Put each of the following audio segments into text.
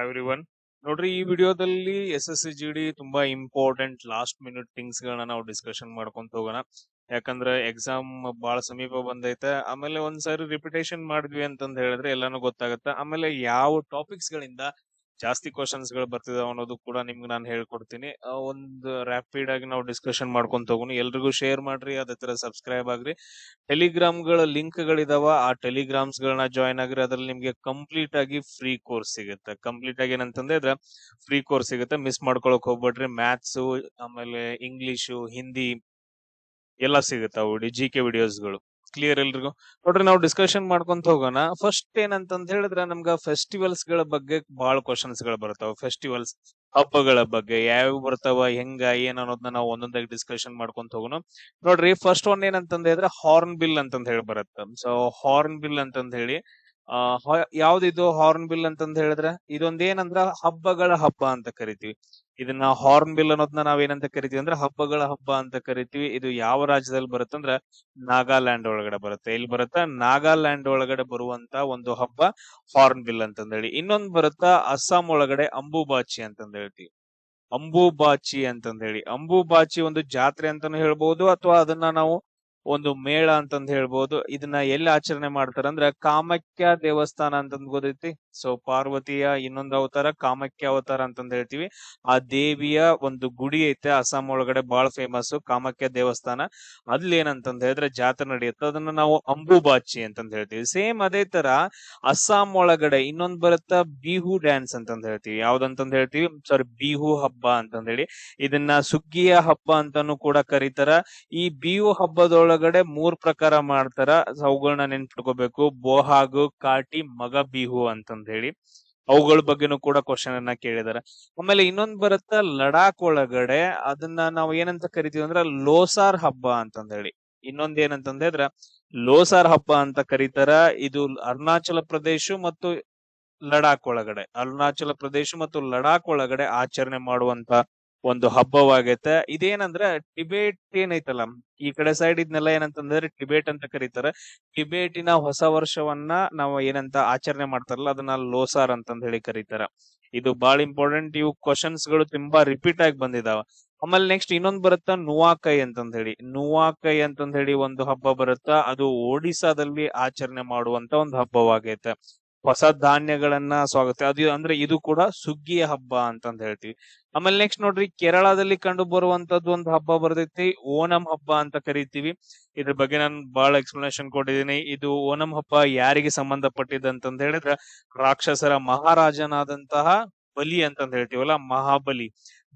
Everyone ನೋಡ್ರಿ ಈ ವಿಡಿಯೋದಲ್ಲಿ SSCGD ತುಂಬಾ ಇಂಪಾರ್ಟೆಂಟ್ ಲಾಸ್ಟ್ ಮಿನಿಟ್ ಥಿಂಗ್ಸ್ ಗಳನ್ನ ನಾವು ಡಿಸ್ಕಷನ್ ಮಾಡ್ಕೊಂತ ಹೋಗೋಣ. ಯಾಕಂದ್ರೆ ಎಕ್ಸಾಮ್ ಬಹಳ ಸಮೀಪ ಬಂದೈತೆ. ಆಮೇಲೆ ಒಂದ್ಸಾರಿ ರಿಪಿಟೇಷನ್ ಮಾಡಿದ್ವಿ ಅಂತಂದ್ ಹೇಳಿದ್ರೆ ಎಲ್ಲಾನು ಗೊತ್ತಾಗತ್ತೆ. ಆಮೇಲೆ ಯಾವ ಟಾಪಿಕ್ಸ್ ಗಳಿಂದ ಜಾಸ್ತಿ ಕ್ವಶನ್ಸ್ ಗಳು ಬರ್ತಿದಾವ ಅನ್ನೋದು ಕೂಡ ನಿಮ್ಗೆ ನಾನು ಹೇಳ್ಕೊಡ್ತೀನಿ. ಒಂದು ರ್ಯಾಪಿಡ್ ಆಗಿ ನಾವು ಡಿಸ್ಕಷನ್ ಮಾಡ್ಕೊಂತ ಹೋಗೋಣ. ಎಲ್ರಿಗೂ ಶೇರ್ ಮಾಡ್ರಿ, ಅದೇ ತರ ಸಬ್ಸ್ಕ್ರೈಬ್ ಆಗ್ರಿ. ಟೆಲಿಗ್ರಾಮ್ ಗಳ ಲಿಂಕ್ ಗಳಿದಾವ, ಆ ಟೆಲಿಗ್ರಾಮ್ಸ್ ಗಳನ್ನ ಜಾಯ್ನ್ ಆಗ್ರಿ. ಅದ್ರಲ್ಲಿ ನಿಮ್ಗೆ ಕಂಪ್ಲೀಟ್ ಆಗಿ ಫ್ರೀ ಕೋರ್ಸ್ ಸಿಗುತ್ತೆ. ಕಂಪ್ಲೀಟ್ ಆಗಿ ಏನಂತಂದ್ರೆ ಫ್ರೀ ಕೋರ್ಸ್ ಸಿಗುತ್ತೆ, ಮಿಸ್ ಮಾಡ್ಕೊಳಕ್ ಹೋಗ್ಬೇಡ್ರಿ. ಮ್ಯಾಥ್ಸ್, ಆಮೇಲೆ ಇಂಗ್ಲಿಷು, ಹಿಂದಿ ಎಲ್ಲ ಸಿಗುತ್ತೆ. ಅವು GK ವಿಡಿಯೋಸ್ಗಳು ಕ್ಲಿಯರ್ ಎಲ್ರಿಗೂ. ನೋಡ್ರಿ ನಾವು ಡಿಸ್ಕಷನ್ ಮಾಡ್ಕೊಂತ ಹೋಗೋಣ. ಫಸ್ಟ್ ಏನಂತಂದ್ ಹೇಳಿದ್ರೆ ನಮ್ಗ ಫೆಸ್ಟಿವಲ್ಸ್ ಗಳ ಬಗ್ಗೆ ಬಹಳ ಕ್ವಶನ್ಸ್ ಗಳು ಬರ್ತಾವ. ಫೆಸ್ಟಿವಲ್ಸ್ ಹಬ್ಬಗಳ ಬಗ್ಗೆ ಯಾವ್ಯಾವ ಬರ್ತಾವ, ಹೆಂಗ ಏನ್ ಅನ್ನೋದನ್ನ ನಾವು ಒಂದೊಂದಾಗಿ ಡಿಸ್ಕಷನ್ ಮಾಡ್ಕೊಂತ ಹೋಗೋಣ. ನೋಡ್ರಿ ಫಸ್ಟ್ ಒನ್ ಏನಂತಂದ್ ಹೇಳಿದ್ರೆ ಹಾರ್ನ್ ಬಿಲ್ ಅಂತಂದ್ ಹೇಳಿ ಬರುತ್ತೆ. ಸೊ ಹಾರ್ನ್ ಬಿಲ್ ಅಂತಂದ್ ಹೇಳಿ ಯಾವ್ದಿದು ಹಾರ್ನ್ ಬಿಲ್ ಅಂತಂದ್ ಹೇಳಿದ್ರೆ ಇದೊಂದ್ ಏನಂದ್ರ ಹಬ್ಬಗಳ ಹಬ್ಬ ಅಂತ ಕರಿತೀವಿ. ಇದನ್ನ ಹಾರ್ನ್ ಬಿಲ್ ಅನ್ನೋದನ್ನ ನಾವ್ ಏನಂತ ಕರಿತೀವಿ ಅಂದ್ರೆ ಹಬ್ಬಗಳ ಹಬ್ಬ ಅಂತ ಕರಿತೀವಿ. ಇದು ಯಾವ ರಾಜ್ಯದಲ್ಲಿ ಬರುತ್ತಂದ್ರ ನಾಗಾಲ್ಯಾಂಡ್ ಒಳಗಡೆ ಬರುತ್ತೆ. ಇಲ್ಲಿ ಬರುತ್ತಾ ನಾಗಾಲ್ಯಾಂಡ್ ಒಳಗಡೆ ಬರುವಂತ ಒಂದು ಹಬ್ಬ ಹಾರ್ನ್ ಬಿಲ್ ಅಂತಂದ್ ಹೇಳಿ. ಇನ್ನೊಂದ್ ಬರುತ್ತಾ ಅಸ್ಸಾಂ ಒಳಗಡೆ ಅಂಬುಬಾಚಿ ಅಂತಂದ್ ಹೇಳ್ತೀವಿ. ಅಂಬುಬಾಚಿ ಅಂತಂದ್ ಹೇಳಿ, ಅಂಬುಬಾಚಿ ಒಂದು ಜಾತ್ರೆ ಅಂತಾನು ಹೇಳ್ಬಹುದು, ಅಥವಾ ಅದನ್ನ ನಾವು ಒಂದು ಮೇಳ ಅಂತಂದ್ ಹೇಳ್ಬಹುದು. ಇದನ್ನ ಎಲ್ಲಿ ಆಚರಣೆ ಮಾಡ್ತಾರಂದ್ರ ಕಾಮಾಖ್ಯ ದೇವಸ್ಥಾನ ಅಂತಂದ್ ಗೊತ್ತೈತಿ. ಸೊ ಪಾರ್ವತಿಯ ಇನ್ನೊಂದು ಅವತಾರ ಕಾಮಾಖ್ಯ ಅವತಾರ ಅಂತಂದ್ ಹೇಳ್ತೀವಿ. ಆ ದೇವಿಯ ಒಂದು ಗುಡಿ ಐತೆ ಅಸ್ಸಾಂ ಒಳಗಡೆ ಬಹಳ ಫೇಮಸ್, ಕಾಮಾಖ್ಯ ದೇವಸ್ಥಾನ. ಅಲ್ಲಿ ಏನಂತಂದ್ ಹೇಳಿದ್ರೆ ಜಾತ್ರೆ ನಡೆಯುತ್ತೆ, ಅದನ್ನ ನಾವು ಅಂಬುಬಾಚಿ ಅಂತಂದ್ ಹೇಳ್ತೀವಿ. ಸೇಮ್ ಅದೇ ತರ ಅಸ್ಸಾಂ ಒಳಗಡೆ ಇನ್ನೊಂದ್ ಬರುತ್ತಾ ಬಿಹು ಡ್ಯಾನ್ಸ್ ಅಂತಂದ್ ಹೇಳ್ತೀವಿ. ಯಾವ್ದಂತಂದ್ ಹೇಳ್ತೀವಿ, ಸಾರಿ, ಬಿಹು ಹಬ್ಬ ಅಂತಂದ್ ಹೇಳಿ. ಇದನ್ನ ಸುಗ್ಗಿಯ ಹಬ್ಬ ಅಂತಾನು ಕೂಡ ಕರೀತಾರ. ಈ ಬಿಹು ಹಬ್ಬದೊಳಗಡೆ 3 ಪ್ರಕಾರ ಮಾಡ್ತಾರ. ಅವುಗಳನ್ನ ನೆನ್ಪಿಟ್ಕೋಬೇಕು: ಬೋಹಾಗು, ಕಾಟಿ, ಮಗ ಬಿಹು ಅಂತಂದ್ ಹೇಳಿ. ಅವುಗಳ ಬಗ್ಗೆನೂ ಕೂಡ ಕ್ವಶನ್ ಅನ್ನ ಕೇಳಿದಾರೆ. ಆಮೇಲೆ ಇನ್ನೊಂದ್ ಬರುತ್ತಾ ಲಡಾಖ್ ಒಳಗಡೆ, ಅದನ್ನ ನಾವು ಏನಂತ ಕರಿತೀವಿ ಅಂದ್ರೆ ಲೋಸಾರ್ ಹಬ್ಬ ಅಂತಂದ್ ಹೇಳಿ. ಇನ್ನೊಂದ್ ಏನಂತಂದ್ ಹೇಳಿದ್ರ ಲೋಸಾರ್ ಹಬ್ಬ ಅಂತ ಕರೀತಾರ. ಇದು ಅರುಣಾಚಲ ಪ್ರದೇಶ ಮತ್ತು ಲಡಾಖ್ ಒಳಗಡೆ ಆಚರಣೆ ಮಾಡುವಂತ ಒಂದು ಹಬ್ಬವಾಗೈತೆ. ಇದೇನಂದ್ರೆ ಟಿಬೇಟ್ ಏನೈತಲ್ಲ, ಈ ಕಡೆ ಸೈಡ್ ಇದನ್ನೆಲ್ಲ ಏನಂತಂದ್ರೆ ಟಿಬೇಟ್ ಅಂತ ಕರೀತಾರೆ. ಟಿಬೇಟಿನ ಹೊಸ ವರ್ಷವನ್ನ ನಾವು ಏನಂತ ಆಚರಣೆ ಮಾಡ್ತಾರಲ್ಲ ಅದನ್ನ ಲೋಸಾರ್ ಅಂತಂದ್ ಹೇಳಿ ಕರೀತಾರ. ಇದು ಬಹಳ ಇಂಪಾರ್ಟೆಂಟ್. ಇವು ಕ್ವಶನ್ಸ್ ಗಳು ತುಂಬಾ ರಿಪೀಟ್ ಆಗಿ ಬಂದಿದಾವ. ಆಮೇಲೆ ನೆಕ್ಸ್ಟ್ ಇನ್ನೊಂದ್ ಬರುತ್ತಾ ನುವಾಕೈ ಅಂತಂದ್ ಹೇಳಿ. ನುವಾಕೈ ಅಂತಂದ್ ಹೇಳಿ ಒಂದು ಹಬ್ಬ ಬರುತ್ತಾ, ಅದು ಒಡಿಸ್ಸಾದಲ್ಲಿ ಆಚರಣೆ ಮಾಡುವಂತ ಒಂದು ಹಬ್ಬವಾಗೈತೆ. ಹೊಸ ಧಾನ್ಯಗಳನ್ನ ಸ್ವಾಗತ, ಅದು ಅಂದ್ರೆ ಇದು ಕೂಡ ಸುಗ್ಗಿಯ ಹಬ್ಬ ಅಂತಂದ್ ಹೇಳ್ತೀವಿ. ಆಮೇಲೆ ನೆಕ್ಸ್ಟ್ ನೋಡ್ರಿ ಕೇರಳದಲ್ಲಿ ಕಂಡು ಬರುವಂತದ್ದು ಒಂದು ಹಬ್ಬ ಬರ್ತೈತಿ, ಓಣಂ ಹಬ್ಬ ಅಂತ ಕರಿತೀವಿ. ಇದ್ರ ಬಗ್ಗೆ ನಾನು ಬಹಳ ಎಕ್ಸ್ಪ್ಲನೇಷನ್ ಕೊಟ್ಟಿದ್ದೀನಿ. ಇದು ಓಣಂ ಹಬ್ಬ ಯಾರಿಗೆ ಸಂಬಂಧಪಟ್ಟಿದ್ದಂತಂದ್ ಹೇಳಿದ್ರೆ ರಾಕ್ಷಸರ ಮಹಾರಾಜನಾದಂತಹ ಬಲಿ ಅಂತಂದ್ ಹೇಳ್ತೀವಲ್ಲ,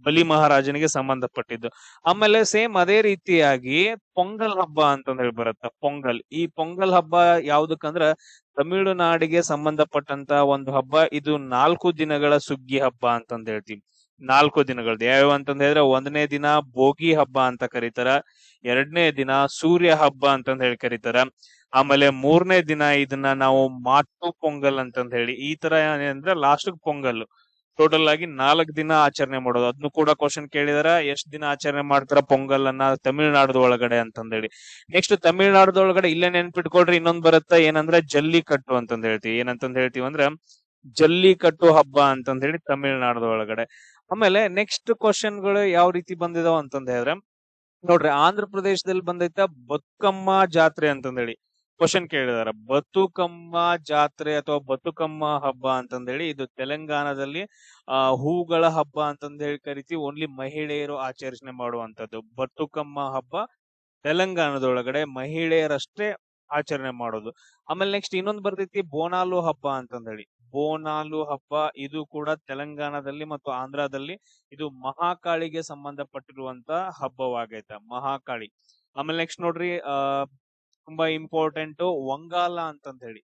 ಬಲಿ ಮಹಾರಾಜನಿಗೆ ಸಂಬಂಧಪಟ್ಟಿದ್ದು. ಆಮೇಲೆ ಸೇಮ್ ಅದೇ ರೀತಿಯಾಗಿ ಪೊಂಗಲ್ ಹಬ್ಬ ಅಂತಂದ್ ಹೇಳಿ ಬರುತ್ತೆ. ಈ ಪೊಂಗಲ್ ಹಬ್ಬ ಯಾವ್ದಕ್ಕಂದ್ರ ತಮಿಳುನಾಡಿಗೆ ಸಂಬಂಧಪಟ್ಟಂತ ಒಂದು ಹಬ್ಬ. ಇದು 4 ದಿನಗಳ ಸುಗ್ಗಿ ಹಬ್ಬ ಅಂತಂದ್ ಹೇಳ್ತೀವಿ. 4 ದಿನಗಳದ್ದು ಯಾವ್ಯಾವ ಅಂತಂದ್ ಹೇಳಿದ್ರೆ, 1ನೇ ದಿನ ಭೋಗಿ ಹಬ್ಬ ಅಂತ ಕರೀತಾರ, 2ನೇ ದಿನ ಸೂರ್ಯ ಹಬ್ಬ ಅಂತಂದ್ ಹೇಳಿ ಕರೀತಾರ, ಆಮೇಲೆ 3ನೇ ದಿನ ಇದನ್ನ ನಾವು ಮಾಟ್ಟು ಪೊಂಗಲ್ ಅಂತಂದ್ ಹೇಳಿ. ಈ ತರ ಏನಂದ್ರೆ ಲಾಸ್ಟ್ ಪೊಂಗಲ್. ಟೋಟಲ್ ಆಗಿ 4 ದಿನ ಆಚರಣೆ ಮಾಡೋದು. ಅದನ್ನು ಕೂಡ ಕ್ವಶನ್ ಕೇಳಿದಾರ, ಎಷ್ಟ್ ದಿನ ಆಚರಣೆ ಮಾಡ್ತಾರ ಪೊಂಗಲ್ ಅನ್ನ ತಮಿಳ್ನಾಡು ಒಳಗಡೆ ಅಂತಂದ್ ಹೇಳಿ. ನೆಕ್ಸ್ಟ್ ತಮಿಳ್ನಾಡು ಒಳಗಡೆ ಇಲ್ಲೇ ನೆನ್ಪಿಟ್ಕೊಳ್ರಿ, ಇನ್ನೊಂದ್ ಬರುತ್ತಾ ಏನಂದ್ರೆ ಜಲ್ಲಿಕಟ್ಟು ಅಂತಂದ್ ಹೇಳ್ತೀವಿ. ಏನಂತಂದ್ ಹೇಳ್ತೀವಿ ಅಂದ್ರೆ ಜಲ್ಲಿಕಟ್ಟು ಹಬ್ಬ ಅಂತಂದ್ ಹೇಳಿ ತಮಿಳ್ನಾಡು ಒಳಗಡೆ. ಆಮೇಲೆ ನೆಕ್ಸ್ಟ್ ಕ್ವಶನ್ ಗಳು ಯಾವ ರೀತಿ ಬಂದಿದಾವ ಅಂತಂದ್ ಹೇಳಿದ್ರೆ, ನೋಡ್ರಿ ಆಂಧ್ರ ಪ್ರದೇಶದಲ್ಲಿ ಬಂದೈತ ಬದುಕಮ್ಮ ಜಾತ್ರೆ ಅಂತಂದ್ ಹೇಳಿ ಕ್ವಶನ್ ಕೇಳಿದಾರ. ಬತುಕಮ್ಮ ಜಾತ್ರೆ ಅಥವಾ ಬತುಕಮ್ಮ ಹಬ್ಬ ಅಂತಂದ್ ಹೇಳಿ, ಇದು ತೆಲಂಗಾಣದಲ್ಲಿ ಹೂಗಳ ಹಬ್ಬ ಅಂತಂದ್ ಹೇಳಿ ಕರಿತೀವಿ. ಓನ್ಲಿ ಮಹಿಳೆಯರು ಆಚರಣೆ ಮಾಡುವಂತದ್ದು ಬತುಕಮ್ಮ ಹಬ್ಬ. ತೆಲಂಗಾಣದೊಳಗಡೆ ಮಹಿಳೆಯರಷ್ಟೇ ಆಚರಣೆ ಮಾಡೋದು. ಆಮೇಲೆ ನೆಕ್ಸ್ಟ್ ಇನ್ನೊಂದು ಬರ್ತೈತಿ ಬೋನಾಲು ಹಬ್ಬ ಅಂತಂದ್ ಹೇಳಿ. ಬೋನಾಲು ಹಬ್ಬ ಇದು ಕೂಡ ತೆಲಂಗಾಣದಲ್ಲಿ ಮತ್ತು ಆಂಧ್ರದಲ್ಲಿ. ಇದು ಮಹಾಕಾಳಿಗೆ ಸಂಬಂಧಪಟ್ಟಿರುವಂತ ಹಬ್ಬವಾಗೈತ, ಮಹಾಕಾಳಿ. ಆಮೇಲೆ ನೆಕ್ಸ್ಟ್ ನೋಡ್ರಿ ತುಂಬಾ ಇಂಪಾರ್ಟೆಂಟ್ ವಂಗಾಲ ಅಂತಂದ್ ಹೇಳಿ.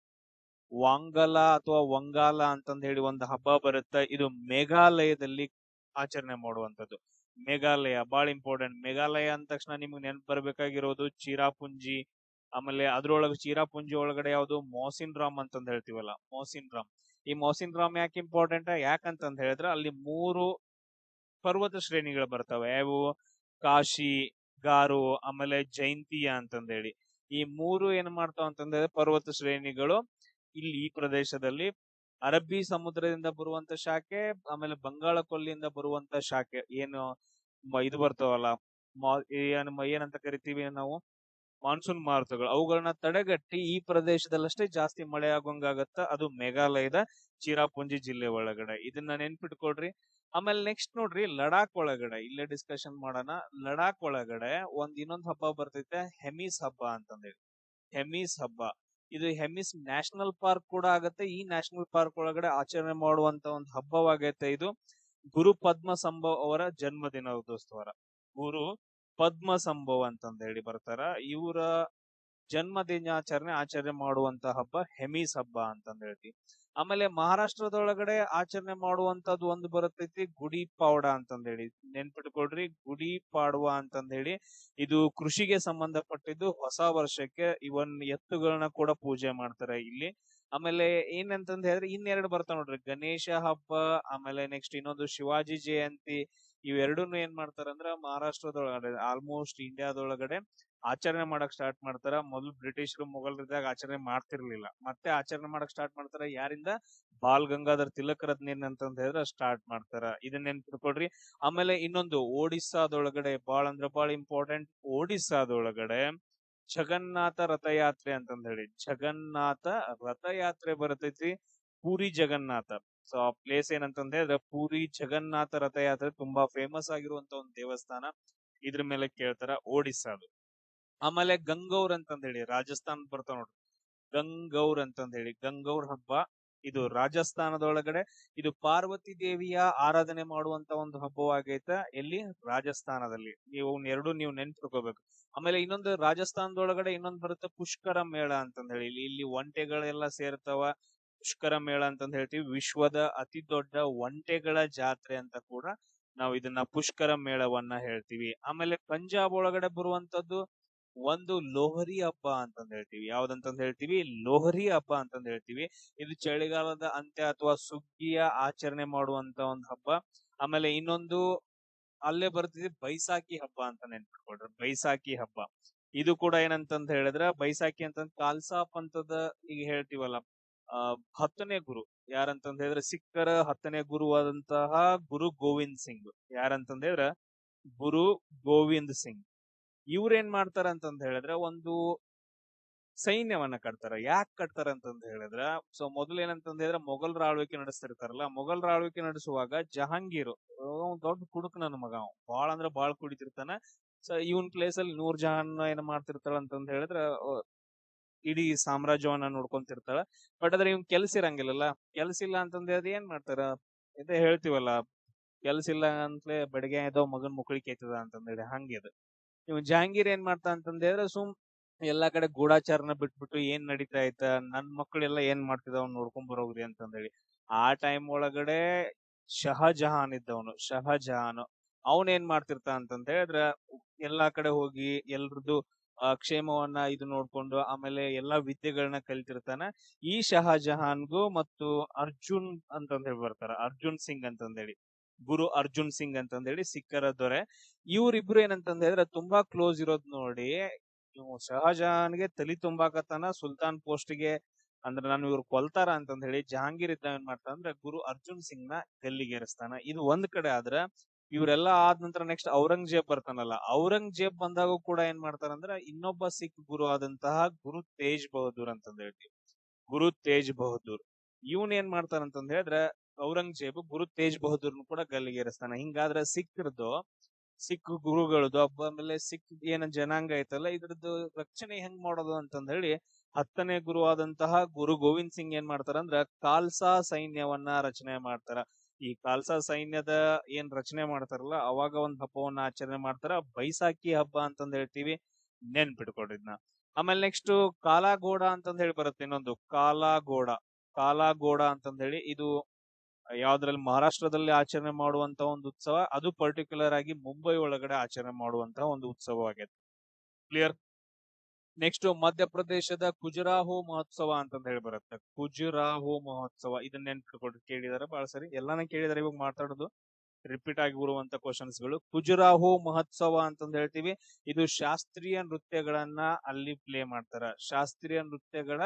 ವಂಗಾಲ ಅಂತಂದ್ ಹೇಳಿ ಒಂದು ಹಬ್ಬ ಬರುತ್ತೆ. ಇದು ಮೇಘಾಲಯದಲ್ಲಿ ಆಚರಣೆ ಮಾಡುವಂತದ್ದು. ಮೇಘಾಲಯ ಬಹಳ ಇಂಪಾರ್ಟೆಂಟ್. ಮೇಘಾಲಯ ಅಂದ ತಕ್ಷಣ ನಿಮ್ಗೆ ನೆನಪು ಬರ್ಬೇಕಾಗಿರೋದು ಚಿರಾಪುಂಜಿ. ಆಮೇಲೆ ಅದ್ರೊಳಗೆ ಚಿರಾಪುಂಜಿ ಒಳಗಡೆ ಯಾವ್ದು ಮೋಸಿನ್ ರಾಮ್ ಅಂತಂದ್ ಹೇಳ್ತೀವಲ್ಲ, ಮೋಸಿನ್ ರಾಮ್. ಈ ಮೋಸಿನ್ ರಾಮ್ ಯಾಕೆ ಇಂಪಾರ್ಟೆಂಟ್, ಯಾಕಂತಂದ್ ಹೇಳಿದ್ರೆ ಅಲ್ಲಿ 3 ಪರ್ವತ ಶ್ರೇಣಿಗಳು ಬರ್ತವೆ. ಯಾವು ಕಾಶಿ, ಗಾರು, ಆಮೇಲೆ ಜೈಂತಿಯಾ ಅಂತಂದ್ ಹೇಳಿ. ಈ 3 ಏನ್ ಮಾಡ್ತಾವ ಅಂತಂದ್ರೆ ಪರ್ವತ ಶ್ರೇಣಿಗಳು ಇಲ್ಲಿ ಈ ಪ್ರದೇಶದಲ್ಲಿ ಅರಬ್ಬಿ ಸಮುದ್ರದಿಂದ ಬರುವಂತ ಶಾಖೆ, ಆಮೇಲೆ ಬಂಗಾಳ ಕೊಲ್ಲಿಯಿಂದ ಬರುವಂತ ಶಾಖೆ ಏನು ಇದು ಬರ್ತಾವಲ್ಲ, ಏನಂತ ಕರಿತೀವಿ ನಾವು, ಮಾನ್ಸೂನ್ ಮಾರುತಗಳು, ಅವುಗಳನ್ನ ತಡೆಗಟ್ಟಿ ಈ ಪ್ರದೇಶದಲ್ಲಷ್ಟೇ ಜಾಸ್ತಿ ಮಳೆ ಆಗೋಂಗಾಗತ್ತ. ಅದು ಮೇಘಾಲಯದ ಚಿರಾಪುಂಜಿ ಜಿಲ್ಲೆ ಒಳಗಡೆ. ಇದನ್ನ ನೆನ್ಪಿಟ್ಕೊಡ್ರಿ. ಆಮೇಲೆ ನೆಕ್ಸ್ಟ್ ನೋಡ್ರಿ, ಲಡಾಖ್ ಒಳಗಡೆ ಇಲ್ಲೇ ಡಿಸ್ಕಷನ್ ಮಾಡೋಣ. ಲಡಾಖ್ ಒಳಗಡೆ ಇನ್ನೊಂದ್ ಹಬ್ಬ ಬರ್ತೈತೆ, ಹೆಮಿಸ್ ಹಬ್ಬ ಅಂತಂದೇಳಿ. ಹೆಮಿಸ್ ಹಬ್ಬ, ಇದು ಹೆಮಿಸ್ ನ್ಯಾಷನಲ್ ಪಾರ್ಕ್ ಕೂಡ ಆಗತ್ತೆ. ಈ ನ್ಯಾಷನಲ್ ಪಾರ್ಕ್ ಒಳಗಡೆ ಆಚರಣೆ ಮಾಡುವಂತ ಒಂದು ಹಬ್ಬವಾಗೈತೆ ಇದು. ಗುರು ಪದ್ಮ ಸಂಭವ್ ಅವರ ಜನ್ಮ ದಿನೋತ್ಸವ. ಗುರು ಪದ್ಮ ಸಂಭವ್ ಅಂತಂದ ಹೇಳಿ ಬರ್ತಾರ. ಇವರ ಜನ್ಮ ದಿನಾಚರಣೆ ಆಚರಣೆ ಮಾಡುವಂತ ಹಬ್ಬ ಹೆಮೀಸ್ ಹಬ್ಬ ಅಂತಂದ ಹೇಳ್ತೀವಿ. ಆಮೇಲೆ ಮಹಾರಾಷ್ಟ್ರದೊಳಗಡೆ ಆಚರಣೆ ಮಾಡುವಂತದ್ದು ಒಂದು ಬರುತ್ತೈತಿ, ಗುಡಿ ಪಾವಡ ಅಂತಂದ ಹೇಳಿ. ನೆನ್ಪಿಟ್ಕೊಳ್ರಿ, ಗುಡಿ ಪಾಡ್ವಾ ಅಂತಂದ ಹೇಳಿ. ಇದು ಕೃಷಿಗೆ ಸಂಬಂಧಪಟ್ಟಿದ್ದು. ಹೊಸ ವರ್ಷಕ್ಕೆ ಇವನ್ ಎತ್ತುಗಳನ್ನ ಕೂಡ ಪೂಜೆ ಮಾಡ್ತಾರೆ ಇಲ್ಲಿ. ಆಮೇಲೆ ಏನಂತಂದ ಹೇಳಿದ್ರೆ ಇನ್ನೆರಡು ಬರ್ತಾವ ನೋಡ್ರಿ, ಗಣೇಶ ಹಬ್ಬ, ಆಮೇಲೆ ನೆಕ್ಸ್ಟ್ ಇನ್ನೊಂದು ಶಿವಾಜಿ ಜಯಂತಿ. ಇವೆರಡನ್ನು ಏನ್ ಮಾಡ್ತಾರಂದ್ರ ಮಹಾರಾಷ್ಟ್ರದೊಳಗಡೆ, ಆಲ್ಮೋಸ್ಟ್ ಇಂಡಿಯಾದೊಳಗಡೆ ಆಚರಣೆ ಮಾಡಕ್ ಸ್ಟಾರ್ಟ್ ಮಾಡ್ತಾರ. ಮೊದಲು ಬ್ರಿಟಿಷರು ಮೊಘಲರಿದ್ದಾಗ ಆಚರಣೆ ಮಾಡ್ತಿರ್ಲಿಲ್ಲ, ಮತ್ತೆ ಆಚರಣೆ ಮಾಡಕ್ ಸ್ಟಾರ್ಟ್ ಮಾಡ್ತಾರ. ಯಾರಿಂದ? ಬಾಲ್ ಗಂಗಾಧರ್ ತಿಲಕರದ್ನ ಏನಂತಂದ ಹೇಳಿದ್ರೆ ಸ್ಟಾರ್ಟ್ ಮಾಡ್ತಾರ. ಇದನ್ನ ನೆನ್ಪಿಟ್ಕೊಡ್ರಿ. ಆಮೇಲೆ ಇನ್ನೊಂದು ಒಡಿಸ್ಸಾದೊಳಗಡೆ ಬಾಳ ಅಂದ್ರ ಬಾಳ ಇಂಪಾರ್ಟೆಂಟ್, ಒಡಿಸ್ಸಾದೊಳಗಡೆ ಜಗನ್ನಾಥ ರಥಯಾತ್ರೆ ಅಂತಂದ ಹೇಳಿ. ಜಗನ್ನಾಥ ರಥಯಾತ್ರೆ ಬರ್ತೈತಿ, ಪೂರಿ ಜಗನ್ನಾಥ. ಸೊ ಆ ಪ್ಲೇಸ್ ಏನಂತಂದ ಹೇಳಿದ್ರೆ ಪೂರಿ ಜಗನ್ನಾಥ ರಥಯಾತ್ರೆ, ತುಂಬಾ ಫೇಮಸ್ ಆಗಿರುವಂತ ಒಂದು ದೇವಸ್ಥಾನ. ಇದ್ರ ಮೇಲೆ ಕೇಳ್ತಾರ, ಒಡಿಸ್ಸಾದು. ಆಮೇಲೆ ಗಂಗೌರ್ ಅಂತಂದ ಹೇಳಿ ರಾಜಸ್ಥಾನ್ ಬರ್ತಾವ ನೋಡ್ರಿ. ಗಂಗೌರ್ ಅಂತಂದ ಹೇಳಿ, ಗಂಗೌರ್ ಹಬ್ಬ ಇದು ರಾಜಸ್ಥಾನದೊಳಗಡೆ. ಇದು ಪಾರ್ವತಿ ದೇವಿಯ ಆರಾಧನೆ ಮಾಡುವಂತ ಒಂದು ಹಬ್ಬವಾಗೈತ. ಎಲ್ಲಿ? ರಾಜಸ್ಥಾನದಲ್ಲಿ. ನೀವು ಎರಡು ನೀವು ನೆನ್ಪಿಟ್ಕೋಬೇಕು. ಆಮೇಲೆ ಇನ್ನೊಂದು ರಾಜಸ್ಥಾನದೊಳಗಡೆ ಇನ್ನೊಂದು ಬರುತ್ತೆ, ಪುಷ್ಕರ ಮೇಳ ಅಂತಂದ ಹೇಳಿ. ಇಲ್ಲಿ ಒಂಟೆಗಳೆಲ್ಲ ಸೇರ್ತಾವ. ಪುಷ್ಕರ ಮೇಳ ಅಂತಂದ ಹೇಳ್ತೀವಿ. ವಿಶ್ವದ ಅತಿ ದೊಡ್ಡ ಒಂಟೆಗಳ ಜಾತ್ರೆ ಅಂತ ಕೂಡ ನಾವು ಇದನ್ನ ಪುಷ್ಕರ ಮೇಳವನ್ನ ಹೇಳ್ತೀವಿ. ಆಮೇಲೆ ಪಂಜಾಬ್ ಒಳಗಡೆ ಬರುವಂತದ್ದು ಒಂದು ಲೋಹರಿ ಹಬ್ಬ ಅಂತಂದ ಹೇಳ್ತೀವಿ. ಯಾವ್ದಂತಂದ ಹೇಳ್ತೀವಿ? ಲೋಹರಿ ಹಬ್ಬ ಅಂತಂದ ಹೇಳ್ತೀವಿ. ಇದು ಚಳಿಗಾಲದ ಅಂತ್ಯ ಅಥವಾ ಸುಗ್ಗಿಯ ಆಚರಣೆ ಮಾಡುವಂತ ಒಂದು ಹಬ್ಬ. ಆಮೇಲೆ ಇನ್ನೊಂದು ಅಲ್ಲೇ ಬರ್ತಿದೆ ಬೈಸಾಖಿ ಹಬ್ಬ ಅಂತ ನೆನ್ಪಿಟ್ಕೊಳ್ರಿ. ಬೈಸಾಖಿ ಹಬ್ಬ ಇದು ಕೂಡ ಏನಂತಂದ ಹೇಳಿದ್ರ, ಬೈಸಾಖಿ ಅಂತಂದ್ ಖಾಲ್ಸಾ ಪಂಥದ ಈಗ ಹೇಳ್ತೀವಲ್ಲ, 10ನೇ ಗುರು ಯಾರಂತಂದ ಹೇಳಿದ್ರೆ, ಸಿಖ್ಖರ 10ನೇ ಗುರುವಾದಂತಹ ಗುರು ಗೋವಿಂದ್ ಸಿಂಗ್. ಯಾರಂತಂದ ಹೇಳಿದ್ರ ಗುರು ಗೋವಿಂದ್ ಸಿಂಗ್. ಇವ್ರೇನ್ ಮಾಡ್ತಾರ ಅಂತಂದ ಹೇಳಿದ್ರೆ ಒಂದು ಸೈನ್ಯವನ್ನ ಕಟ್ತಾರ. ಯಾಕೆ ಕಟ್ತಾರ ಅಂತಂದ ಹೇಳಿದ್ರ, ಸೊ ಮೊದಲು ಏನಂತಂದ ಹೇಳಿದ್ರೆ ಮೊಘಲರ ಆಳ್ವಿಕೆ ನಡೆಸ್ತಿರ್ತಾರಲ್ಲ. ಮೊಘಲರ ಆಳ್ವಿಕೆ ನಡೆಸುವಾಗ ಜಹಾಂಗೀರ್ ದೊಡ್ಡ ಕುಡುಕ್ ನನ್ನ ಮಗ, ಬಾಳ ಅಂದ್ರ ಬಾಳ್ ಕುಡಿತಿರ್ತಾನ. ಸೊ ಇವನ್ ಪ್ಲೇಸ್ ಅಲ್ಲಿ ನೂರ್ ಜಹಾನ್ ಏನ್ ಮಾಡ್ತಿರ್ತಾಳ ಅಂತಂದ ಹೇಳಿದ್ರ, ಇಡೀ ಸಾಮ್ರಾಜ್ಯವನ್ನ ನೋಡ್ಕೊಂತಿರ್ತಾಳ. ಬಟ್ ಅದ್ರ ಇವ್ನ್ ಕೆಲ್ಸ ಇರಂಗಿಲ್ಲಲ್ಲ. ಕೆಲ್ಸ ಇಲ್ಲ ಅಂತಂದ ಹೇಳಿದ್ರೆ ಏನ್ ಮಾಡ್ತಾರ? ಇದೇ ಹೇಳ್ತೀವಲ್ಲ, ಕೆಲ್ಸ ಇಲ್ಲ ಅಂತಲೇ ಬೆಳಗ್ಗೆ ಎದ್ದೋ ಮಗನ್ ಮುಕ್ಳಿಕೆ ಐತದ ಅಂತಂದೇಳಿ, ಹಂಗಿದ. ಇವ್ ಜಹಾಂಗೀರ್ ಏನ್ ಮಾಡ್ತಾ ಅಂತಂದ ಹೇಳಿದ್ರೆ, ಎಲ್ಲಾ ಕಡೆ ಗೂಢಾಚಾರನ ಬಿಟ್ಬಿಟ್ಟು ಏನ್ ನಡೀತಾ ಐತ, ನನ್ ಮಕ್ಕಳೆಲ್ಲ ಏನ್ ಮಾಡ್ತಿದಾವ್ ನೋಡ್ಕೊಂಡ್ ಬರೋಗ್ರಿ ಅಂತಂದೇಳಿ. ಆ ಟೈಮ್ ಒಳಗಡೆ ಶಹಜಹಾನ್ ಇದ್ದವನು, ಶಹಜಹಾನ್ ಅವನ್ ಏನ್ ಮಾಡ್ತಿರ್ತ ಅಂತಂದ ಹೇಳಿದ್ರ, ಎಲ್ಲಾ ಕಡೆ ಹೋಗಿ ಎಲ್ರದ್ದು ಕ್ಷೇಮವನ್ನ ಇದು ನೋಡ್ಕೊಂಡು ಆಮೇಲೆ ಎಲ್ಲಾ ವಿದ್ಯೆಗಳನ್ನ ಕಲಿತಿರ್ತಾನ. ಈ ಶಹಜಹಾನ್ಗೂ ಮತ್ತು ಅರ್ಜುನ್ ಅಂತಂದ ಹೇಳಿ ಬರ್ತಾರ, ಅರ್ಜುನ್ ಸಿಂಗ್ ಅಂತಂದೇಳಿ, ಗುರು ಅರ್ಜುನ್ ಸಿಂಗ್ ಅಂತಂದೇಳಿ ಸಿಖ್ಖರ ದೊರೆ. ಇವ್ರಿಬ್ರು ಏನಂತಂದ ಹೇಳಿದ್ರೆ ತುಂಬಾ ಕ್ಲೋಸ್ ಇರೋದ್ ನೋಡಿ, ಇವ್ ಶಹಜಹಾನ್ಗೆ ತಲಿ ತುಂಬಾಕತ್ತಾನ ಸುಲ್ತಾನ್ ಪೋಸ್ಟ್ಗೆ. ಅಂದ್ರೆ ನಾನು ಇವ್ರು ಕೊಲ್ತಾರ ಅಂತಂದ ಹೇಳಿ ಜಹಾಂಗೀರ್ ಇದ್ದ ಏನ್ ಮಾಡ್ತಾನ ಅಂದ್ರೆ ಗುರು ಅರ್ಜುನ್ ಸಿಂಗ್ ನ ಗಲ್ಲಿಗೇರಿಸ್ತಾನ. ಇದು ಒಂದ್ ಕಡೆ ಆದ್ರ, ಇವರೆಲ್ಲಾ ಆದ ನಂತರ ನೆಕ್ಸ್ಟ್ ಔರಂಗಜೇಬ್ ಬರ್ತಾನಲ್ಲ. ಔರಂಗಜೇಬ್ ಬಂದಾಗ ಕೂಡ ಏನ್ ಮಾಡ್ತಾರಂದ್ರ ಇನ್ನೊಬ್ಬ ಸಿಖ್ ಗುರು ಆದಂತಹ ಗುರು ತೇಜ್ ಬಹದ್ದೂರ್ ಅಂತಂದ ಹೇಳ್ತೀವಿ. ಗುರು ತೇಜ್ ಬಹದ್ದೂರ್ ಇವನ್ ಏನ್ ಮಾಡ್ತಾರಂತಂದ ಹೇಳಿದ್ರೆ, ಔರಂಗಜೇಬ್ ಗುರು ತೇಜ್ ಬಹದ್ದೂರ್ನು ಕೂಡ ಗಲ್ಲಿಗೇರಿಸ್ತಾನ. ಹಿಂಗಾದ್ರೆ ಸಿಖ್ ಗುರುಗಳದ್ದು ಆಮೇಲೆ ಸಿಖ್ ಏನ ಜನಾಂಗ ಐತಲ್ಲ, ಇದ್ರದ್ದು ರಕ್ಷಣೆ ಹೆಂಗ್ ಮಾಡೋದು ಅಂತಂದ ಹೇಳಿ 10ನೇ ಗುರು ಆದಂತಹ ಗುರು ಗೋವಿಂದ್ ಸಿಂಗ್ ಏನ್ ಮಾಡ್ತಾರಂದ್ರ ಖಾಲ್ಸಾ ಸೈನ್ಯವನ್ನ ರಚನೆ ಮಾಡ್ತಾರ. ಈ ಖಾಲ್ಸಾ ಸೈನ್ಯದ ಏನ್ ರಚನೆ ಮಾಡ್ತಾರಲ್ಲ, ಅವಾಗ ಒಂದ್ ಹಬ್ಬವನ್ನ ಆಚರಣೆ ಮಾಡ್ತಾರ, ಬೈಸಾಖಿ ಹಬ್ಬ ಅಂತಂದ ಹೇಳ್ತೀವಿ. ನೆನ್ಪಿಟ್ಕೊಡ್ರಿದ್ನ. ಆಮೇಲೆ ನೆಕ್ಸ್ಟ್ ಕಾಲಾಗೋಡ ಅಂತಂದ ಹೇಳಿ ಬರುತ್ತೆ ಇನ್ನೊಂದು, ಕಾಲಾಗೋಡ ಅಂತಂದ ಹೇಳಿ. ಇದು ಯಾವ್ದ್ರಲ್ಲಿ ಮಹಾರಾಷ್ಟ್ರದಲ್ಲಿ ಆಚರಣೆ ಮಾಡುವಂತ ಒಂದು ಉತ್ಸವ. ಅದು ಪರ್ಟಿಕ್ಯುಲರ್ ಆಗಿ ಮುಂಬೈ ಒಳಗಡೆ ಆಚರಣೆ ಮಾಡುವಂತಹ ಒಂದು ಉತ್ಸವವಾಗಿದೆ. ಕ್ಲಿಯರ್? ನೆಕ್ಸ್ಟ್ ಮಧ್ಯಪ್ರದೇಶದ ಖುಜುರಾಹೋ ಮಹೋತ್ಸವ ಅಂತಂದ ಹೇಳಿ ಬರುತ್ತೆ. ಖುಜುರಾಹೋ ಮಹೋತ್ಸವ ಇದನ್ನ ನೆನ್ಪಿಟ್ಕೊಳ್ರಿ, ಕೇಳಿದಾರೆ ಬಹಳ ಸರಿ, ಎಲ್ಲಾನು ಕೇಳಿದಾರೆ. ಇವಾಗ ಮಾತಾಡೋದು ರಿಪೀಟ್ ಆಗಿ ಬರುವಂತ ಕ್ವಶನ್ಸ್ ಗಳು. ಖುಜುರಾಹೋ ಮಹೋತ್ಸವ ಅಂತಂದ ಹೇಳ್ತೀವಿ. ಇದು ಶಾಸ್ತ್ರೀಯ ನೃತ್ಯಗಳನ್ನ ಅಲ್ಲಿ ಪ್ಲೇ ಮಾಡ್ತಾರ. ಶಾಸ್ತ್ರೀಯ ನೃತ್ಯಗಳ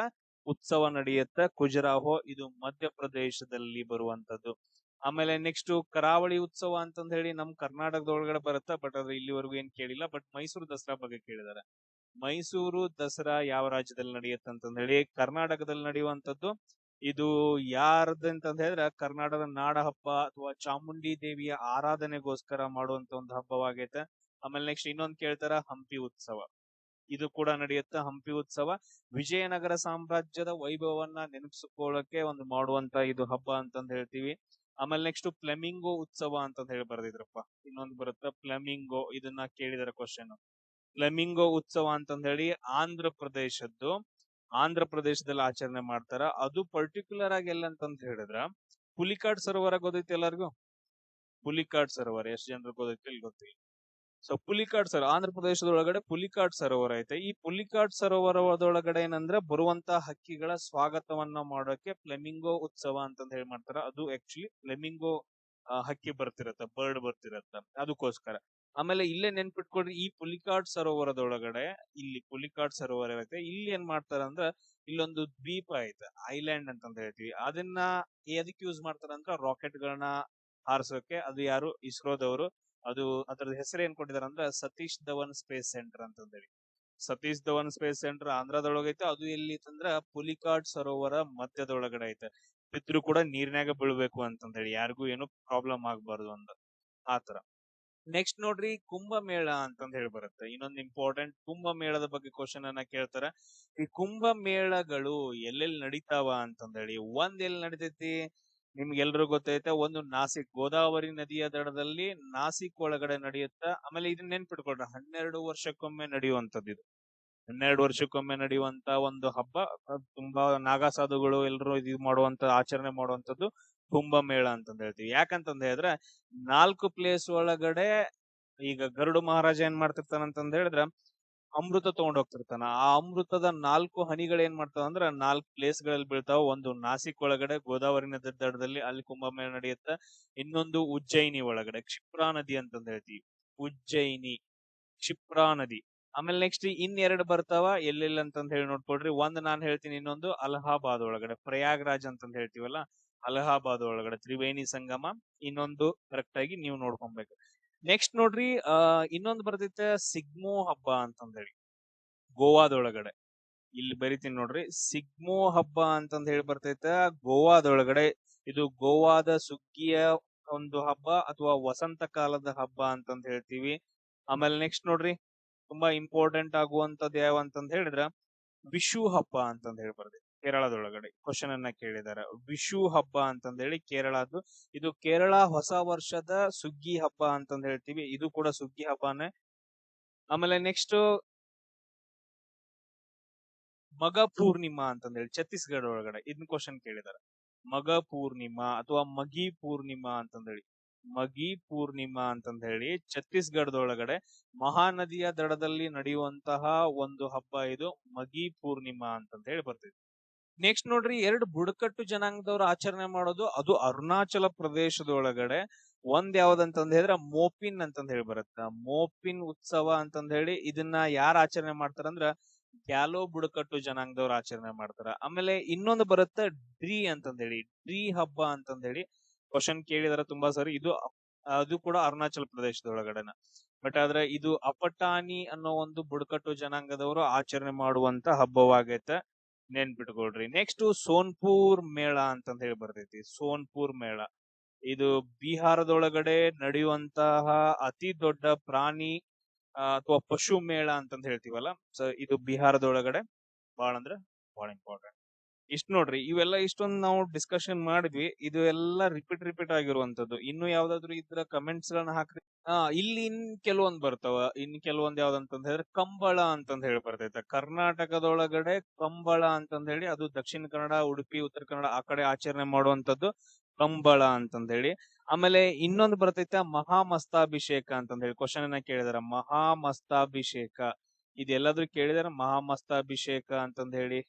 ಉತ್ಸವ ನಡೆಯುತ್ತೆ ಖುಜರಾಹೋ, ಇದು ಮಧ್ಯಪ್ರದೇಶದಲ್ಲಿ ಬರುವಂತದ್ದು. ಆಮೇಲೆ ನೆಕ್ಸ್ಟ್ ಕರಾವಳಿ ಉತ್ಸವ ಅಂತಂದ್ ಹೇಳಿ ನಮ್ ಕರ್ನಾಟಕದೊಳಗಡೆ ಬರುತ್ತೆ, ಬಟ್ ಅದು ಇಲ್ಲಿವರೆಗೂ ಏನ್ ಕೇಳಿಲ್ಲ. ಬಟ್ ಮೈಸೂರು ದಸರಾ ಬಗ್ಗೆ ಕೇಳಿದಾರೆ. ಮೈಸೂರು ದಸರಾ ಯಾವ ರಾಜ್ಯದಲ್ಲಿ ನಡೆಯುತ್ತೆ ಅಂತಂದ್ ಹೇಳಿ ಕರ್ನಾಟಕದಲ್ಲಿ ನಡೆಯುವಂತದ್ದು. ಇದು ಯಾರ್ದು ಅಂತಂದ್ ಹೇಳಿದ್ರೆ ಕರ್ನಾಟಕದ ನಾಡ ಹಬ್ಬ ಅಥವಾ ಚಾಮುಂಡಿ ದೇವಿಯ ಆರಾಧನೆಗೋಸ್ಕರ ಮಾಡುವಂತ ಒಂದು ಹಬ್ಬವಾಗೈತೆ. ಆಮೇಲೆ ನೆಕ್ಸ್ಟ್ ಇನ್ನೊಂದ್ ಕೇಳ್ತಾರ ಹಂಪಿ ಉತ್ಸವ, ಇದು ಕೂಡ ನಡೆಯುತ್ತೆ. ಹಂಪಿ ಉತ್ಸವ ವಿಜಯನಗರ ಸಾಮ್ರಾಜ್ಯದ ವೈಭವವನ್ನ ನೆನಪಿಸಿಕೊಳ್ಳಕ್ಕೆ ಒಂದು ಮಾಡುವಂತ ಇದು ಹಬ್ಬ ಅಂತಂದ್ ಹೇಳ್ತೀವಿ. ಆಮೇಲೆ ನೆಕ್ಸ್ಟ್ ಫ್ಲೆಮಿಂಗೋ ಉತ್ಸವ ಅಂತಂದ್ ಹೇಳಿ ಬರ್ದಿದ್ರಪ್ಪ. ಇನ್ನೊಂದು ಬರುತ್ತೆ ಫ್ಲೆಮಿಂಗೋ, ಇದನ್ನ ಕೇಳಿದಾರೆ ಕ್ವಶನ್. ಫ್ಲೆಮಿಂಗೋ ಉತ್ಸವ ಅಂತಂದ್ ಹೇಳಿ ಆಂಧ್ರ ಪ್ರದೇಶದಲ್ಲಿ ಆಚರಣೆ ಮಾಡ್ತಾರ. ಅದು ಪರ್ಟಿಕ್ಯುಲರ್ ಆಗಿ ಎಲ್ಲ ಅಂತಂದ್ ಹೇಳಿದ್ರ ಹುಲಿಕಾಡ್ ಸರೋವರ ಗೊತ್ತೈತಿ ಎಲ್ಲರಿಗೂ? ಹುಲಿಕಾಡ್ ಸರೋವರ ಎಷ್ಟು ಜನರು ಗೊತ್ತೈತಿ ಇಲ್ಲಿ ಗೊತ್ತಿಲ್ಲ. ಸೊ ಪುಲಿಕಾಡ್ ಆಂಧ್ರ ಪ್ರದೇಶದೊಳಗಡೆ ಪುಲಿಕಾಡ್ ಸರೋವರ ಐತೆ. ಈ ಪುಲಿಕಾಡ್ ಸರೋವರದೊಳಗಡೆ ಏನಂದ್ರೆ ಬರುವಂತ ಹಕ್ಕಿಗಳ ಸ್ವಾಗತವನ್ನ ಮಾಡೋಕೆ ಫ್ಲೆಮಿಂಗೋ ಉತ್ಸವ ಅಂತಂದ್ ಹೇಳಿ ಮಾಡ್ತಾರ. ಅದು ಆಕ್ಚುಲಿ ಫ್ಲೆಮಿಂಗೋ ಹಕ್ಕಿ ಬರ್ತಿರತ್ತ, ಬರ್ಡ್ ಬರ್ತಿರತ್ತ, ಅದಕ್ಕೋಸ್ಕರ. ಆಮೇಲೆ ಇಲ್ಲೇ ನೆನ್ಪಿಟ್ಕೊಡ್ರಿ, ಈ ಪುಲಿಕಾಡ್ ಸರೋವರದೊಳಗಡೆ ಇಲ್ಲಿ ಪುಲಿಕಾಡ್ ಸರೋವರ ಐತೆ. ಇಲ್ಲಿ ಏನ್ ಮಾಡ್ತಾರ ಅಂದ್ರ ಇಲ್ಲೊಂದು ದ್ವೀಪ ಐತೆ, ಐಲ್ಯಾಂಡ್ ಅಂತಂದ್ ಹೇಳ್ತೀವಿ. ಅದನ್ನ ಎದಕ್ ಯೂಸ್ ಮಾಡ್ತಾರ ಅಂದ್ರ ರಾಕೆಟ್ ಗಳನ್ನ ಹಾರಿಸೋಕೆ. ಅದು ಯಾರು? ಇಸ್ರೋದವರು. ಅದು ಅದ್ರ ಹೆಸರು ಏನ್ ಕೊಟ್ಟಿದಾರ ಅಂದ್ರ ಸತೀಶ್ ಧವನ್ ಸ್ಪೇಸ್ ಸೆಂಟರ್ ಅಂತಂದೇಳಿ. ಸತೀಶ್ ಧವನ್ ಸ್ಪೇಸ್ ಸೆಂಟರ್ ಆಂಧ್ರದೊಳಗೈತೆ. ಅದು ಎಲ್ಲಿ ಐತಂದ್ರ ಪುಲಿಕಾಡ್ ಸರೋವರ ಮಧ್ಯದೊಳಗಡೆ ಐತೆ. ಬಿದ್ರು ಕೂಡ ನೀರ್ನ್ಯಾಗ ಬೀಳ್ಬೇಕು ಅಂತಂದ್ ಹೇಳಿ, ಯಾರಿಗೂ ಏನು ಪ್ರಾಬ್ಲಮ್ ಆಗ್ಬಾರ್ದು ಅಂತ ಆತರ. ನೆಕ್ಸ್ಟ್ ನೋಡ್ರಿ, ಕುಂಭಮೇಳ ಅಂತಂದ್ ಹೇಳಿ ಬರುತ್ತೆ. ಇನ್ನೊಂದು ಇಂಪಾರ್ಟೆಂಟ್ ಕುಂಭಮೇಳದ ಬಗ್ಗೆ ಕ್ವಶನ್ ಅನ್ನ ಕೇಳ್ತಾರ. ಈ ಕುಂಭಮೇಳಗಳು ಎಲ್ಲೆಲ್ಲಿ ನಡೀತಾವ ಅಂತಂದ್ ಹೇಳಿ, ಒಂದ್ ಎಲ್ಲಿ ನಡಿತೈತಿ ನಿಮ್ಗೆಲ್ರಿಗೂ ಗೊತ್ತೈತೆ. ಒಂದು ನಾಸಿಕ್, ಗೋದಾವರಿ ನದಿಯ ದಡದಲ್ಲಿ ನಾಸಿಕ್ ಒಳಗಡೆ ನಡೆಯುತ್ತ. ಆಮೇಲೆ ಇದನ್ನ ನೆನ್ಪಿಟ್ಕೊಳ್ರಿ, 12 ವರ್ಷಕ್ಕೊಮ್ಮೆ ನಡೆಯುವಂತದ್ದು ಇದು. 12 ವರ್ಷಕ್ಕೊಮ್ಮೆ ನಡೆಯುವಂತ ಒಂದು ಹಬ್ಬ. ತುಂಬಾ ನಾಗಾ ಸಾಧುಗಳು ಎಲ್ಲರೂ ಇದು ಮಾಡುವಂತ ಆಚರಣೆ ಮಾಡುವಂತದ್ದು ಕುಂಭಮೇಳ ಅಂತಂದ್ ಹೇಳ್ತೀವಿ. ಯಾಕಂತಂದ್ ಹೇಳಿದ್ರೆ 4 ಪ್ಲೇಸ್ ಒಳಗಡೆ ಈಗ ಗರುಡು ಮಹಾರಾಜ ಏನ್ ಮಾಡ್ತಿರ್ತಾನಂತಂದ್ ಹೇಳಿದ್ರ ಅಮೃತ ತಗೊಂಡ್ ಹೋಗ್ತಿರ್ತಾನ. ಆ ಅಮೃತದ 4 ಹನಿಗಳು ಏನ್ ಮಾಡ್ತಾವ ಅಂದ್ರ 4 ಪ್ಲೇಸ್ ಗಳಲ್ಲಿ ಬೀಳ್ತಾವ. ಒಂದು ನಾಸಿಕ್ ಒಳಗಡೆ ಗೋದಾವರಿ ನದಿ ದಡದಲ್ಲಿ, ಅಲ್ಲಿ ಕುಂಭಮೇಳ ನಡೆಯುತ್ತ. ಇನ್ನೊಂದು ಉಜ್ಜಯಿನಿ ಒಳಗಡೆ ಕ್ಷಿಪ್ರಾ ನದಿ ಅಂತಂದ್ ಹೇಳ್ತೀವಿ, ಉಜ್ಜಯಿನಿ ಕ್ಷಿಪ್ರಾ ನದಿ. ಆಮೇಲೆ ನೆಕ್ಸ್ಟ್ ಇನ್ನೆರಡು ಬರ್ತಾವ, ಎಲ್ಲೆಲ್ಲ ಅಂತಂದ್ ಹೇಳಿ ನೋಡ್ಕೊಡ್ರಿ. ಒಂದ್ ನಾನ್ ಹೇಳ್ತೀನಿ, ಇನ್ನೊಂದು ಅಲಹಾಬಾದ್ ಒಳಗಡೆ ಪ್ರಯಾಗ್ರಾಜ್ ಅಂತಂದ್ ಹೇಳ್ತೀವಲ್ಲ, ಅಲಹಾಬಾದ್ ಒಳಗಡೆ ತ್ರಿವೇಣಿ ಸಂಗಮ. ಇನ್ನೊಂದು ಕರೆಕ್ಟ್ ಆಗಿ ನೀವು ನೋಡ್ಕೊಬೇಕು. ನೆಕ್ಸ್ಟ್ ನೋಡ್ರಿ, ಇನ್ನೊಂದು ಬರ್ತೈತೆ ಸಿಗ್ಮೋ ಹಬ್ಬ ಅಂತಂದ್ ಹೇಳಿ ಗೋವಾದೊಳಗಡೆ. ಇಲ್ಲಿ ಬರಿತೀನಿ ನೋಡ್ರಿ, ಸಿಗ್ಮೋ ಹಬ್ಬ ಅಂತಂದ್ ಹೇಳಿ ಬರ್ತೈತೆ ಗೋವಾದೊಳಗಡೆ. ಇದು ಗೋವಾದ ಸುಗ್ಗಿಯ ಒಂದು ಹಬ್ಬ ಅಥವಾ ವಸಂತ ಕಾಲದ ಹಬ್ಬ ಅಂತಂದ್ ಹೇಳ್ತೀವಿ. ಆಮೇಲೆ ನೆಕ್ಸ್ಟ್ ನೋಡ್ರಿ, ತುಂಬಾ ಇಂಪಾರ್ಟೆಂಟ್ ಆಗುವಂತದ್ದು ಯಾವ ಅಂತಂದ್ ಹೇಳಿದ್ರ ವಿಶು ಹಬ್ಬ ಅಂತಂದ್ ಹೇಳಿ ಬರ್ತೈತಿ. ಕೇರಳದೊಳಗಡೆ ಕ್ವಶನ್ ಅನ್ನ ಕೇಳಿದಾರೆ, ವಿಶು ಹಬ್ಬ ಅಂತಂದ್ ಹೇಳಿ ಕೇರಳದ್ದು. ಇದು ಕೇರಳ ಹೊಸ ವರ್ಷದ ಸುಗ್ಗಿ ಹಬ್ಬ ಅಂತಂದ್ ಹೇಳ್ತೀವಿ. ಇದು ಕೂಡ ಸುಗ್ಗಿ ಹಬ್ಬನೇ. ಆಮೇಲೆ ನೆಕ್ಸ್ಟ್ ಮಗ ಪೂರ್ಣಿಮಾ ಅಂತಂದ್ ಹೇಳಿ ಛತ್ತೀಸ್ಗಢ ಒಳಗಡೆ ಇದನ್ ಕ್ವಶನ್ ಕೇಳಿದಾರೆ. ಮಗ ಪೂರ್ಣಿಮಾ ಅಥವಾ ಮಗಿ ಪೂರ್ಣಿಮಾ ಅಂತಂದ್ ಹೇಳಿ, ಮಗಿ ಪೂರ್ಣಿಮಾ ಅಂತಂದ್ ಹೇಳಿ ಛತ್ತೀಸ್ಗಢದೊಳಗಡೆ ಮಹಾನದಿಯ ದಡದಲ್ಲಿ ನಡೆಯುವಂತಹ ಒಂದು ಹಬ್ಬ ಇದು ಮಗಿ ಪೂರ್ಣಿಮಾ ಅಂತಂದ್ ಹೇಳಿ ಬರ್ತೈತಿ. ನೆಕ್ಸ್ಟ್ ನೋಡ್ರಿ, 2 ಬುಡಕಟ್ಟು ಜನಾಂಗದವ್ರು ಆಚರಣೆ ಮಾಡೋದು, ಅದು ಅರುಣಾಚಲ ಪ್ರದೇಶದೊಳಗಡೆ. ಒಂದ್ ಯಾವ್ದಂತಂದ್ ಹೇಳಿದ್ರೆ ಮೋಪಿನ್ ಅಂತಂದ್ ಹೇಳಿ ಬರುತ್ತ, ಮೋಪಿನ್ ಉತ್ಸವ ಅಂತಂದ್ ಹೇಳಿ. ಇದನ್ನ ಯಾರು ಆಚರಣೆ ಮಾಡ್ತಾರಂದ್ರ ಗ್ಯಾಲೋ ಬುಡಕಟ್ಟು ಜನಾಂಗದವ್ರು ಆಚರಣೆ ಮಾಡ್ತಾರ. ಆಮೇಲೆ ಇನ್ನೊಂದು ಬರುತ್ತೆ ಡ್ರೀ ಅಂತಂದ್ ಹೇಳಿ, ಡ್ರೀ ಹಬ್ಬ ಅಂತಂದ್ ಹೇಳಿ ಕ್ವಶನ್ ಕೇಳಿದಾರೆ ತುಂಬಾ ಸರಿ. ಅದು ಕೂಡ ಅರುಣಾಚಲ ಪ್ರದೇಶದೊಳಗಡೆನ. ಬಟ್ ಆದ್ರೆ ಇದು ಅಪಟಾನಿ ಅನ್ನೋ ಒಂದು ಬುಡಕಟ್ಟು ಜನಾಂಗದವರು ಆಚರಣೆ ಮಾಡುವಂತ ಹಬ್ಬವಾಗೈತೆ, ನೆನ್ಪಿಟ್ಕೊಳ್ರಿ. ನೆಕ್ಸ್ಟ್ ಸೋನ್ಪುರ್ ಮೇಳ ಅಂತಂದ್ ಹೇಳಿ ಬರ್ತೈತಿ. ಸೋನ್ಪುರ್ ಮೇಳ ಇದು ಬಿಹಾರದೊಳಗಡೆ ನಡೆಯುವಂತಹ ಅತಿ ದೊಡ್ಡ ಪ್ರಾಣಿ ಅಥವಾ ಪಶು ಮೇಳ ಅಂತಂದ್ ಹೇಳ್ತೀವಲ್ಲ. ಸೊ ಇದು ಬಿಹಾರದೊಳಗಡೆ ಬಾಳ ಅಂದ್ರೆ ಬಹಳ ಇಂಪಾರ್ಟೆಂಟ್. ಇಷ್ಟ ನೋಡ್ರಿ, ಇವೆಲ್ಲ ಇಷ್ಟೊಂದು ನಾವು ಡಿಸ್ಕಷನ್ ಮಾಡಿದ್ವಿ. ಇದು ಎಲ್ಲ ರಿಪೀಟ್ ಆಗಿರುವಂತದ್ದು. ಇನ್ನು ಯಾವ್ದಾದ್ರು ಇದ್ರ ಕಮೆಂಟ್ಸ್ ಗಳನ್ನ ಹಾಕ್ರಿ. ಇಲ್ಲಿ ಇನ್ ಕೆಲವೊಂದ್ ಬರ್ತಾವ. ಇನ್ ಕೆಲವೊಂದ್ ಯಾವ್ದಂತಂದ್ ಹೇಳಿದ್ರೆ ಕಂಬಳ ಅಂತಂದ್ ಹೇಳಿ ಬರ್ತೈತೆ. ಕರ್ನಾಟಕದೊಳಗಡೆ ಕಂಬಳ ಅಂತಂದ್ ಹೇಳಿ, ಅದು ದಕ್ಷಿಣ ಕನ್ನಡ, ಉಡುಪಿ, ಉತ್ತರ ಕನ್ನಡ ಆ ಕಡೆ ಆಚರಣೆ ಮಾಡುವಂತದ್ದು ಕಂಬಳ ಅಂತಂದ್ ಹೇಳಿ. ಆಮೇಲೆ ಇನ್ನೊಂದು ಬರ್ತೈತೆ ಮಹಾಮಸ್ತಾಭಿಷೇಕ ಅಂತಂದ್ ಹೇಳಿ. ಕ್ವಶನ್ ಅನ್ನ ಕೇಳಿದಾರ, ಮಹಾಮಸ್ತಾಭಿಷೇಕ ಇದೆಲ್ಲಾದ್ರೂ ಕೇಳಿದಾರ? ಮಹಾಮಸ್ತಾಭಿಷೇಕ ಅಂತಂದ್ ಹೇಳಿ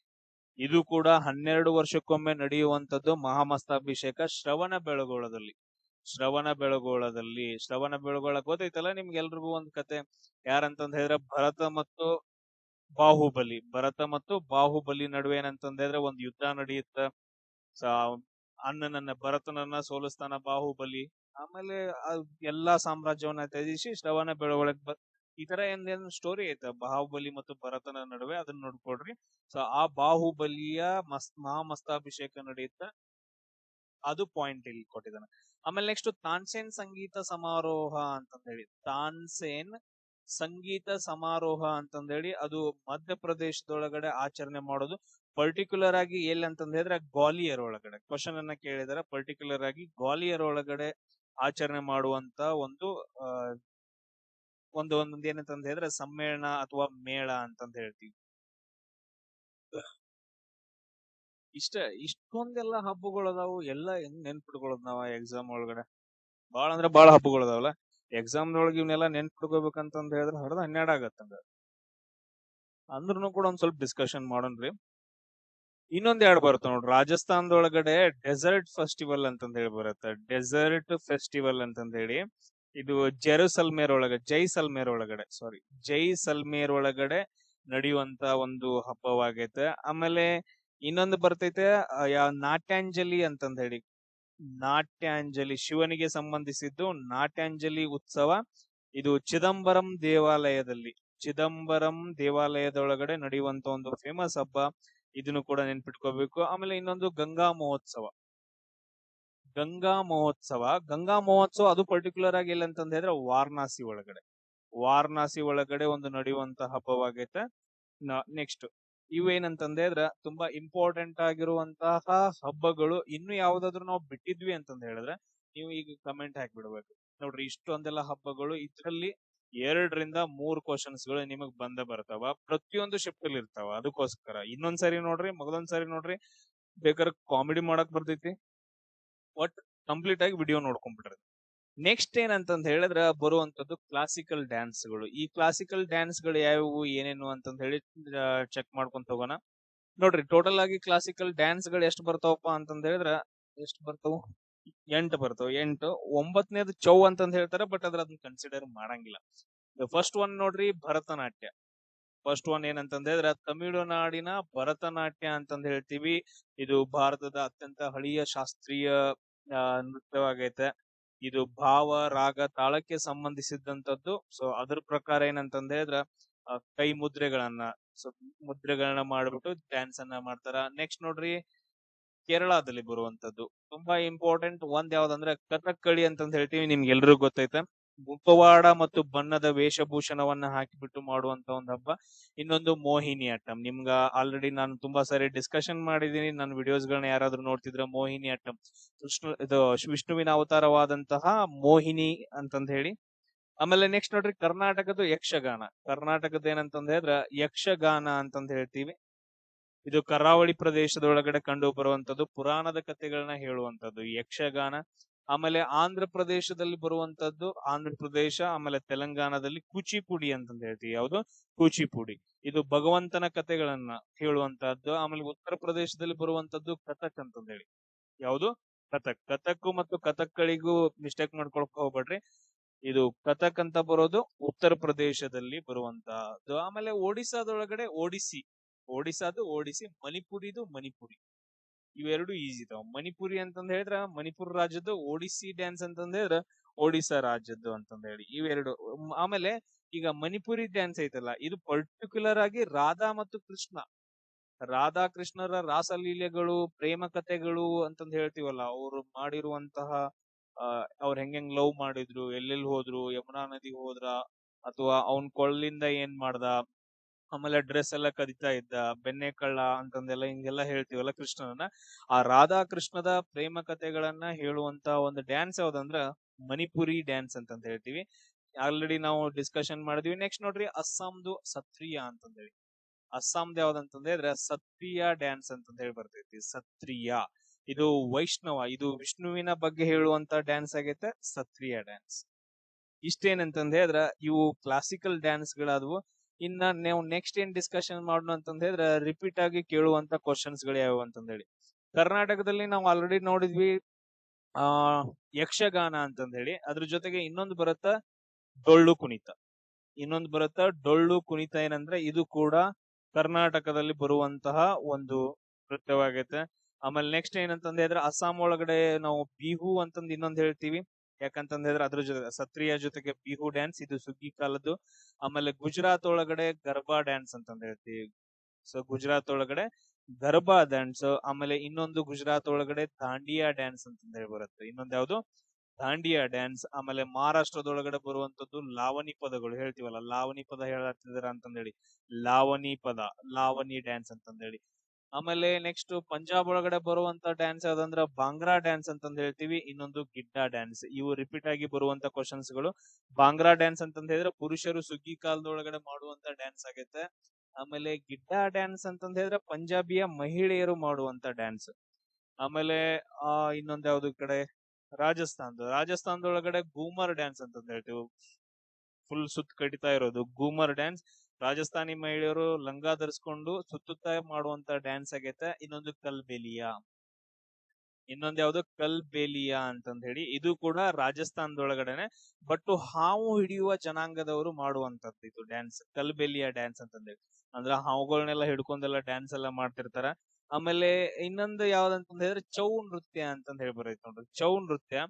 ಇದು ಕೂಡ 12 ವರ್ಷಕ್ಕೊಮ್ಮೆ ನಡೆಯುವಂತದ್ದು ಮಹಾಮಸ್ತಾಭಿಷೇಕ ಶ್ರವಣ ಬೆಳಗೊಳದಲ್ಲಿ. ಶ್ರವಣ ಬೆಳಗೊಳ ಗೊತ್ತೈತಲ್ಲ ನಿಮ್ಗೆಲ್ರಿಗೂ ಒಂದ್ ಕತೆ. ಯಾರಂತಂದ್ ಹೇಳಿದ್ರೆ ಭರತ ಮತ್ತು ಬಾಹುಬಲಿ, ಭರತ ಮತ್ತು ಬಾಹುಬಲಿ ನಡುವೆ ಏನಂತಂದ್ರೆ ಒಂದು ಯುದ್ಧ ನಡೆಯುತ್ತ. ಅಣ್ಣನನ್ನ ಭರತನನ್ನ ಸೋಲಿಸ್ತಾನ ಬಾಹುಬಲಿ. ಆಮೇಲೆ ಎಲ್ಲಾ ಸಾಮ್ರಾಜ್ಯವನ್ನ ತ್ಯಜಿಸಿ ಶ್ರವಣ ಬೆಳವಣಿಗೆ ಈ ತರ ಏನ್ ಸ್ಟೋರಿ ಐತೆ ಬಾಹುಬಲಿ ಮತ್ತು ಭರತನ ನಡುವೆ, ಅದನ್ನ ನೋಡ್ಕೊಡ್ರಿ. ಸೊ ಆ ಬಾಹುಬಲಿಯ ಮಹಾಮಸ್ತಾಭಿಷೇಕ ನಡೆಯುತ್ತೆ, ಅದು ಪಾಯಿಂಟ್ ಇಲ್ಲಿ ಕೊಟ್ಟಿದ್ದಾನೆ. ಆಮೇಲೆ ನೆಕ್ಸ್ಟ್ ತಾನ್ಸೇನ್ ಸಂಗೀತ ಸಮಾರೋಹ ಅಂತಂದೇಳಿ, ತಾನ್ಸೇನ್ ಸಂಗೀತ ಸಮಾರೋಹ ಅಂತಂದೇಳಿ ಅದು ಮಧ್ಯಪ್ರದೇಶದೊಳಗಡೆ ಆಚರಣೆ ಮಾಡೋದು. ಪರ್ಟಿಕ್ಯುಲರ್ ಆಗಿ ಎಲ್ಲಿ ಅಂತಂದ ಹೇಳಿದ್ರೆ ಗ್ವಾಲಿಯರ್ ಒಳಗಡೆ. ಕ್ವಶನ್ ಅನ್ನ ಕೇಳಿದಾರೆ, ಪರ್ಟಿಕ್ಯುಲರ್ ಆಗಿ ಗ್ವಾಲಿಯರ್ ಒಳಗಡೆ ಆಚರಣೆ ಮಾಡುವಂತ ಒಂದು ಒಂದೊಂದು ಏನಂತಂದ ಹೇಳಿದ್ರೆ ಸಮ್ಮೇಳನ ಅಥವಾ ಮೇಳ ಅಂತಂದ ಹೇಳ್ತೀವಿ. ಇಷ್ಟೊಂದೆಲ್ಲ ಹಬ್ಬಗಳು ಅದಾವು, ಎಲ್ಲ ಹೆಂಗ್ ನೆನ್ಪಿಟ್ಕೊಳ್ಳೋದು ನಾವ ಎಕ್ಸಾಮ್ ಒಳಗಡೆ? ಬಾಳ ಅಂದ್ರೆ ಬಾಳ ಹಬ್ಬಗಳು ಅದಾವಲ್ಲ. ಎಕ್ಸಾಮ್ ಒಳಗೆ ಇವನ್ನೆಲ್ಲ ನೆನ್ಪಿಟ್ಕೋಬೇಕಂತಂದ ಹೇಳಿದ್ರೆ ಹೊಡೆದ 12 ಆಗತ್ತಂಗ. ಅಂದ್ರೂ ಕೂಡ ಒಂದ್ ಸ್ವಲ್ಪ ಡಿಸ್ಕಷನ್ ಮಾಡೋಣ್ರಿ. ಇನ್ನೊಂದ್ ಎರಡು ಬರುತ್ತೆ ನೋಡ್ರಿ, ರಾಜಸ್ಥಾನದೊಳಗಡೆ ಡೆಸರ್ಟ್ ಫೆಸ್ಟಿವಲ್ ಅಂತಂದ ಹೇಳಿ ಬರುತ್ತೆ. ಡೆಸರ್ಟ್ ಫೆಸ್ಟಿವಲ್ ಅಂತಂದ ಹೇಳಿ ಇದು ಜೈಸಲ್ಮೇರ್ ಒಳಗಡೆ ನಡೆಯುವಂತ ಒಂದು ಹಬ್ಬವಾಗೈತೆ. ಆಮೇಲೆ ಇನ್ನೊಂದು ಬರ್ತೈತೆ ನಾಟ್ಯಾಂಜಲಿ ಅಂತಂದ ಹೇಳಿ. ನಾಟ್ಯಾಂಜಲಿ ಶಿವನಿಗೆ ಸಂಬಂಧಿಸಿದ್ದು ನಾಟ್ಯಾಂಜಲಿ ಉತ್ಸವ. ಇದು ಚಿದಂಬರಂ ದೇವಾಲಯದೊಳಗಡೆ ನಡೆಯುವಂತ ಒಂದು ಫೇಮಸ್ ಹಬ್ಬ. ಇದನ್ನು ಕೂಡ ನೆನ್ಪಿಟ್ಕೋಬೇಕು. ಆಮೇಲೆ ಇನ್ನೊಂದು ಗಂಗಾ ಮಹೋತ್ಸವ ಅದು ಪರ್ಟಿಕ್ಯುಲರ್ ಆಗಿ ಇಲ್ಲ ಅಂತಂದ ಹೇಳಿದ್ರೆ ವಾರಣಾಸಿ ಒಳಗಡೆ ಒಂದು ನಡೆಯುವಂತ ಹಬ್ಬವಾಗೈತೆ. ನೆಕ್ಸ್ಟ್ ಇವೇನಂತಂದ ಹೇಳಿದ್ರೆ ತುಂಬಾ ಇಂಪಾರ್ಟೆಂಟ್ ಆಗಿರುವಂತಹ ಹಬ್ಬಗಳು. ಇನ್ನು ಯಾವ್ದಾದ್ರು ನಾವು ಬಿಟ್ಟಿದ್ವಿ ಅಂತಂದ ಹೇಳಿದ್ರೆ ನೀವು ಈಗ ಕಮೆಂಟ್ ಹಾಕ್ಬಿಡ್ಬೇಕು ನೋಡ್ರಿ. ಇಷ್ಟೊಂದೆಲ್ಲ ಹಬ್ಬಗಳು, ಇದ್ರಲ್ಲಿ 2 ರಿಂದ 3 ಕ್ವಶನ್ಸ್ ಗಳು ನಿಮಗ್ ಬರ್ತಾವ. ಪ್ರತಿಯೊಂದು ಶಿಫ್ಟ್ ಅಲ್ಲಿ ಇರ್ತಾವ. ಅದಕ್ಕೋಸ್ಕರ ಇನ್ನೊಂದ್ಸರಿ ನೋಡ್ರಿ, ಮೊದಲೊಂದ್ಸರಿ ನೋಡ್ರಿ, ಬೇಕಾದ್ರೆ ಕಾಮಿಡಿ ಮಾಡಕ್ ಬರ್ತೈತಿ. ಒಟ್ ಕಂಪ್ಲೀಟ್ ಆಗಿ ವಿಡಿಯೋ ನೋಡ್ಕೊಂಡ್ಬಿಡ್ರಿ. ನೆಕ್ಸ್ಟ್ ಏನಂತಂದ್ ಹೇಳಿದ್ರೆ ಬರುವಂತದ್ದು ಕ್ಲಾಸಿಕಲ್ ಡ್ಯಾನ್ಸ್ ಗಳು. ಈ ಕ್ಲಾಸಿಕಲ್ ಡ್ಯಾನ್ಸ್ ಗಳು ಯಾವ್ಯಾವು ಏನೇನು ಅಂತಂದ್ ಹೇಳಿ ಚೆಕ್ ಮಾಡ್ಕೊಂತ ಹೋಗೋಣ. ನೋಡ್ರಿ, ಟೋಟಲ್ ಆಗಿ ಕ್ಲಾಸಿಕಲ್ ಡ್ಯಾನ್ಸ್ ಗಳು ಎಷ್ಟು ಬರ್ತಾವಪ್ಪ ಅಂತಂದ್ ಹೇಳಿದ್ರೆ ಎಷ್ಟು ಬರ್ತಾವ? 8 ಬರ್ತಾವ. 8. 9ನೇದು ಚೌ ಅಂತಂದ್ ಹೇಳ್ತಾರೆ, ಬಟ್ ಅದನ್ನ ಕನ್ಸಿಡರ್ ಮಾಡಂಗಿಲ್ಲ. ಫಸ್ಟ್ ಒನ್ ನೋಡ್ರಿ, ಭರತನಾಟ್ಯ. ಫಸ್ಟ್ ಒನ್ ಏನಂತಂದ್ ಹೇಳಿದ್ರೆ ತಮಿಳುನಾಡಿನ ಭರತನಾಟ್ಯ ಅಂತಂದ್ ಹೇಳ್ತೀವಿ. ಇದು ಭಾರತದ ಅತ್ಯಂತ ಹಳೆಯ ಶಾಸ್ತ್ರೀಯ ನೃತ್ಯವಾಗೈತೆ. ಇದು ಭಾವ, ರಾಗ, ತಾಳಕ್ಕೆ ಸಂಬಂಧಿಸಿದಂತದ್ದು. ಸೊ ಅದ್ರ ಪ್ರಕಾರ ಏನಂತಂದ್ ಹೇಳಿದ್ರ ಕೈ ಮುದ್ರೆಗಳನ್ನ ಮಾಡ್ಬಿಟ್ಟು ಡ್ಯಾನ್ಸ್ ಅನ್ನ ಮಾಡ್ತಾರ. ನೆಕ್ಸ್ಟ್ ನೋಡ್ರಿ, ಕೇರಳದಲ್ಲಿ ಬರುವಂತದ್ದು ತುಂಬಾ ಇಂಪಾರ್ಟೆಂಟ್ ಒಂದ್ ಯಾವ್ದಂದ್ರೆ ಕಥಕ್ಕಳಿ ಅಂತಂದ್ ಹೇಳ್ತೀವಿ. ನಿಮ್ಗೆ ಎಲ್ರಿಗೂ ಗೊತ್ತೈತೆ. ಮುಖವಾಡ ಮತ್ತು ಬಣ್ಣದ ವೇಷಭೂಷಣವನ್ನ ಹಾಕಿಬಿಟ್ಟು ಮಾಡುವಂತ ಒಂದ್ ಹಬ್ಬ. ಇನ್ನೊಂದು ಮೋಹಿನಿ ಅಟ್ಟಂ. ನಿಮ್ಗ ಆಲ್ರೆಡಿ ನಾನು ತುಂಬಾ ಸಾರಿ ಡಿಸ್ಕಷನ್ ಮಾಡಿದೀನಿ. ನನ್ನ ವಿಡಿಯೋಸ್ ಗಳನ್ನ ಯಾರಾದ್ರೂ ನೋಡ್ತಿದ್ರೆ, ಮೋಹಿನಿ ಅಟ್ಟಂ ಇದು ವಿಷ್ಣುವಿನ ಅವತಾರವಾದಂತಹ ಮೋಹಿನಿ ಅಂತಂದ್ ಹೇಳಿ. ಆಮೇಲೆ ನೆಕ್ಸ್ಟ್ ನೋಡ್ರಿ, ಕರ್ನಾಟಕದ ಯಕ್ಷಗಾನ. ಕರ್ನಾಟಕದ ಏನಂತಂದ್ ಹೇಳಿದ್ರ ಯಕ್ಷಗಾನ ಅಂತಂದ್ ಹೇಳ್ತೀವಿ. ಇದು ಕರಾವಳಿ ಪ್ರದೇಶದೊಳಗಡೆ ಕಂಡು ಬರುವಂತದ್ದು, ಪುರಾಣದ ಕಥೆಗಳನ್ನ ಹೇಳುವಂತದ್ದು ಯಕ್ಷಗಾನ. ಆಮೇಲೆ ಆಂಧ್ರ ಪ್ರದೇಶದಲ್ಲಿ ಬರುವಂತದ್ದು ಆಂಧ್ರ ಪ್ರದೇಶ. ಆಮೇಲೆ ತೆಲಂಗಾಣದಲ್ಲಿ ಕೂಚಿಪುಡಿ ಅಂತಂದ್ ಹೇಳ್ತೀವಿ. ಯಾವುದು? ಕೂಚಿಪುಡಿ. ಇದು ಭಗವಂತನ ಕಥೆಗಳನ್ನ ಹೇಳುವಂತಹದ್ದು. ಆಮೇಲೆ ಉತ್ತರ ಪ್ರದೇಶದಲ್ಲಿ ಬರುವಂತದ್ದು ಕಥಕ್ ಅಂತಂದ್ ಹೇಳಿ. ಯಾವುದು? ಕಥಕ್ ಮತ್ತು ಕಥಕ್ಕಳಿಗೂ ಮಿಸ್ಟೇಕ್ ಮಾಡ್ಕೊಳಕ್ ಹೋಗ್ಬೇಡ್ರಿ. ಇದು ಕಥಕ್ ಅಂತ ಬರೋದು ಉತ್ತರ ಪ್ರದೇಶದಲ್ಲಿ ಬರುವಂತಹದ್ದು. ಆಮೇಲೆ ಒಡಿಸ್ಸಾದೊಳಗಡೆ ಓಡಿಸಿ, ಮಣಿಪುರಿ. ಇವೆರಡು ಈಸಿ ಇದಾವ. ಮಣಿಪುರಿ ಅಂತಂದ್ ಹೇಳಿದ್ರ ಮಣಿಪುರ ರಾಜ್ಯದ್ದು, ಒಡಿಸ್ಸಿ ಡ್ಯಾನ್ಸ್ ಅಂತಂದ್ ಹೇಳಿದ್ರ ಒಡಿಸ್ಸಾ ರಾಜ್ಯದ್ದು ಅಂತಂದ್ ಹೇಳಿ ಇವೆರಡು. ಆಮೇಲೆ ಈಗ ಮಣಿಪುರಿ ಡ್ಯಾನ್ಸ್ ಐತಲ್ಲ, ಇದು ಪರ್ಟಿಕ್ಯುಲರ್ ಆಗಿ ರಾಧಾ ಮತ್ತು ಕೃಷ್ಣರ ರಾಸಲೀಲೆಗಳು, ಪ್ರೇಮ ಕಥೆಗಳು ಅಂತಂದ್ ಹೇಳ್ತೀವಲ್ಲ, ಅವ್ರು ಮಾಡಿರುವಂತಹ ಅವ್ರ ಹೆಂಗ್ ಲವ್ ಮಾಡಿದ್ರು, ಎಲ್ಲೆಲ್ಲಿ ಹೋದ್ರು, ಯಮುನಾ ನದಿ ಹೋದ್ರ, ಅಥವಾ ಅವನ್ ಕೊಳ್ಳಿಂದ ಏನ್ ಮಾಡ್ದ, ಆಮೇಲೆ ಡ್ರೆಸ್ ಎಲ್ಲ ಕದಿತಾ ಇದ್ದ, ಬೆಣ್ಣೆ ಕಳ್ಳ ಅಂತಂದೆಲ್ಲ ಹಿಂಗೆಲ್ಲ ಹೇಳ್ತೀವಲ್ಲ ಕೃಷ್ಣನನ್ನ. ಆ ರಾಧಾ ಕೃಷ್ಣದ ಪ್ರೇಮ ಕಥೆಗಳನ್ನ ಹೇಳುವಂತ ಒಂದು ಡ್ಯಾನ್ಸ್ ಯಾವ್ದಂದ್ರ ಮಣಿಪುರಿ ಡ್ಯಾನ್ಸ್ ಅಂತಂತ ಹೇಳ್ತೀವಿ. ಆಲ್ರೆಡಿ ನಾವು ಡಿಸ್ಕಷನ್ ಮಾಡಿದ್ವಿ. ನೆಕ್ಸ್ಟ್ ನೋಡ್ರಿ, ಅಸ್ಸಾಂದು ಸತ್ರಿಯ ಅಂತಂದೇಳಿ. ಅಸ್ಸಾಂದ್ ಯಾವ್ದಂತಂದ್ರೆ ಸತ್ರಿಯ ಡ್ಯಾನ್ಸ್ ಅಂತಂದ ಹೇಳಿ ಬರ್ತೈತಿ. ಸತ್ರಿಯ ಇದು ವೈಷ್ಣವ, ಇದು ವಿಷ್ಣುವಿನ ಬಗ್ಗೆ ಹೇಳುವಂತ ಡ್ಯಾನ್ಸ್ ಆಗೈತೆ ಸತ್ರಿಯ ಡ್ಯಾನ್ಸ್. ಇಷ್ಟೇನಂತಂದ ಹೇಳಿದ್ರ ಇವು ಕ್ಲಾಸಿಕಲ್ ಡ್ಯಾನ್ಸ್ ಗಳಾದವು. ಇನ್ನ ನಾವು ನೆಕ್ಸ್ಟ್ ಏನ್ ಡಿಸ್ಕಷನ್ ಮಾಡೋಣ ಅಂತಂದ ಹೇಳಿದ್ರೆ ರಿಪೀಟ್ ಆಗಿ ಕೇಳುವಂತ ಕ್ವಶನ್ಸ್ ಗಳು ಯಾವ್ಯಾವ ಅಂತಂದ ಹೇಳಿ. ಕರ್ನಾಟಕದಲ್ಲಿ ನಾವು ಆಲ್ರೆಡಿ ನೋಡಿದ್ವಿ ಯಕ್ಷಗಾನ ಅಂತಂದ ಹೇಳಿ. ಅದ್ರ ಜೊತೆಗೆ ಇನ್ನೊಂದು ಬರುತ್ತ ಡೊಳ್ಳು ಕುಣಿತ. ಏನಂದ್ರೆ ಇದು ಕೂಡ ಕರ್ನಾಟಕದಲ್ಲಿ ಬರುವಂತಹ ಒಂದು ನೃತ್ಯವಾಗೈತೆ. ಆಮೇಲೆ ನೆಕ್ಸ್ಟ್ ಏನಂತಂದ ಹೇಳಿದ್ರೆ ಅಸ್ಸಾಂ ಒಳಗಡೆ ನಾವು ಬಿಹು ಅಂತಂದ್ ಇನ್ನೊಂದ್ ಹೇಳ್ತೀವಿ. ಯಾಕಂತಂದ ಹೇಳಿದ್ರೆ ಅದ್ರ ಜೊತೆ ಸತ್ರಿಯ ಜೊತೆಗೆ ಬಿಹು ಡ್ಯಾನ್ಸ್, ಇದು ಸುಗ್ಗಿ ಕಾಲದ್ದು. ಆಮೇಲೆ ಗುಜರಾತ್ ಒಳಗಡೆ ಗರ್ಬಾ ಡ್ಯಾನ್ಸ್ ಅಂತಂದ್ ಹೇಳ್ತೀವಿ. ಸೊ ಗುಜರಾತ್ ಒಳಗಡೆ ಗರ್ಬಾ ಡ್ಯಾನ್ಸ್. ಆಮೇಲೆ ಇನ್ನೊಂದು ಗುಜರಾತ್ ಒಳಗಡೆ ದಾಂಡಿಯಾ ಡ್ಯಾನ್ಸ್ ಅಂತಂದ್ ಹೇಳಿ ಬರುತ್ತೆ. ಇನ್ನೊಂದ್ ಯಾವ್ದು ದಾಂಡಿಯಾ ಡ್ಯಾನ್ಸ್. ಆಮೇಲೆ ಮಹಾರಾಷ್ಟ್ರದೊಳಗಡೆ ಬರುವಂತದ್ದು ಲಾವಣಿ ಪದಗಳು ಹೇಳ್ತೀವಲ್ಲ, ಲಾವಣಿ ಪದ ಹೇಳತ್ತಿದಾರ ಅಂತಂದೇಳಿ ಲಾವಣಿ ಪದ, ಲಾವಣಿ ಡ್ಯಾನ್ಸ್ ಅಂತಂದೇಳಿ. ಆಮೇಲೆ ನೆಕ್ಸ್ಟ್ ಪಂಜಾಬ್ ಒಳಗಡೆ ಬರುವಂತ ಡ್ಯಾನ್ಸ್ ಯಾವ್ದಂದ್ರ ಬಾಂಗ್ರಾ ಡ್ಯಾನ್ಸ್ ಅಂತಂದ್ ಹೇಳ್ತೀವಿ. ಇನ್ನೊಂದು ಗಿಡ್ಡಾ ಡ್ಯಾನ್ಸ್. ಇವು ರಿಪೀಟ್ ಆಗಿ ಬರುವಂತ ಕ್ವಶನ್ಸ್ ಗಳು. ಬಾಂಗ್ರಾ ಡ್ಯಾನ್ಸ್ ಅಂತಂದ್ ಹೇಳಿದ್ರೆ ಪುರುಷರು ಸುಗ್ಗಿ ಕಾಲದೊಳಗಡೆ ಮಾಡುವಂತ ಡ್ಯಾನ್ಸ್ ಆಗೈತೆ. ಆಮೇಲೆ ಗಿಡ್ಡಾ ಡ್ಯಾನ್ಸ್ ಅಂತಂದ್ ಹೇಳಿದ್ರೆ ಪಂಜಾಬಿಯ ಮಹಿಳೆಯರು ಮಾಡುವಂತ ಡ್ಯಾನ್ಸ್. ಆಮೇಲೆ ಇನ್ನೊಂದ್ ಯಾವ್ದು ಈ ಕಡೆ ರಾಜಸ್ಥಾನದೊಳಗಡೆ ಗೂಮರ್ ಡ್ಯಾನ್ಸ್ ಅಂತಂದ್ ಹೇಳ್ತೀವಿ. ಫುಲ್ ಸುತ್ತ ಕಡಿತಾ ಇರೋದು ಗೂಮರ್ ಡ್ಯಾನ್ಸ್. ರಾಜಸ್ಥಾನಿ ಮಹಿಳೆಯರು ಲಂಗ ಧರಿಸ್ಕೊಂಡು ಸುತ್ತುತ್ತಾ ಮಾಡುವಂತ ಡ್ಯಾನ್ಸ್ ಆಗೈತೆ. ಇನ್ನೊಂದು ಕಲ್ಬೇಲಿಯಾ, ಇನ್ನೊಂದ್ ಯಾವ್ದು ಕಲ್ಬೇಲಿಯಾ ಅಂತಂದ್ ಹೇಳಿ, ಇದು ಕೂಡ ರಾಜಸ್ಥಾನದೊಳಗಡೆನೆ. ಬಟ್ ಹಾವು ಹಿಡಿಯುವ ಜನಾಂಗದವರು ಮಾಡುವಂತದ್ದು ಇದು ಡ್ಯಾನ್ಸ್, ಕಲ್ಬೇಲಿಯಾ ಡ್ಯಾನ್ಸ್ ಅಂತಂದೇಳಿ. ಅಂದ್ರ ಹಾವುಗಳನ್ನೆಲ್ಲ ಹಿಡ್ಕೊಂಡೆಲ್ಲ ಡ್ಯಾನ್ಸ್ ಎಲ್ಲ ಮಾಡ್ತಿರ್ತಾರ. ಆಮೇಲೆ ಇನ್ನೊಂದು ಯಾವ್ದಂತಂದ್ ಹೇಳಿದ್ರೆ ಚೌ ನೃತ್ಯ ಅಂತಂದ್ ಹೇಳಿ ಬರೈತೆ ನೋಡ್ರಿ. ಚೌ ನೃತ್ಯ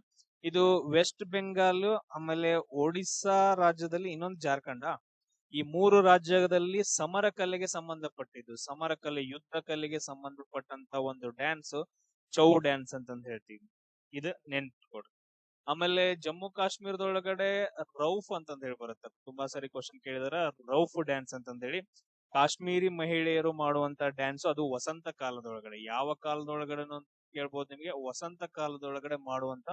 ಇದು ವೆಸ್ಟ್ ಬೆಂಗಾಲ್, ಆಮೇಲೆ ಒಡಿಸ್ಸಾ ರಾಜ್ಯದಲ್ಲಿ, ಇನ್ನೊಂದು ಜಾರ್ಖಂಡ್, ಈ 3 ರಾಜ್ಯದಲ್ಲಿ ಸಮರ ಕಲೆಗೆ ಸಂಬಂಧಪಟ್ಟಿದ್ದು, ಸಮರ ಕಲೆ, ಯುದ್ಧ ಕಲೆಗೆ ಸಂಬಂಧಪಟ್ಟಂತ ಒಂದು ಡ್ಯಾನ್ಸ್ ಚೌ ಡ್ಯಾನ್ಸ್ ಅಂತಂದ್ ಹೇಳ್ತೀವಿ. ಇದು ನೆನ್ಪಿಟ್ಕೊಡ್ರಿ. ಆಮೇಲೆ ಜಮ್ಮು ಕಾಶ್ಮೀರದೊಳಗಡೆ ರೌಫ್ ಅಂತಂದ್ ಹೇಳಿ ಬರುತ್ತೆ. ತುಂಬಾ ಸರಿ ಕ್ವಶನ್ ಕೇಳಿದಾರ. ರೌಫ್ ಡ್ಯಾನ್ಸ್ ಅಂತಂದ್ ಹೇಳಿ ಕಾಶ್ಮೀರಿ ಮಹಿಳೆಯರು ಮಾಡುವಂತ ಡ್ಯಾನ್ಸ್. ಅದು ವಸಂತ ಕಾಲದೊಳಗಡೆ, ಯಾವ ಕಾಲದೊಳಗಡೆ ಕೇಳ್ಬೋದು ನಿಮ್ಗೆ, ವಸಂತ ಕಾಲದೊಳಗಡೆ ಮಾಡುವಂತ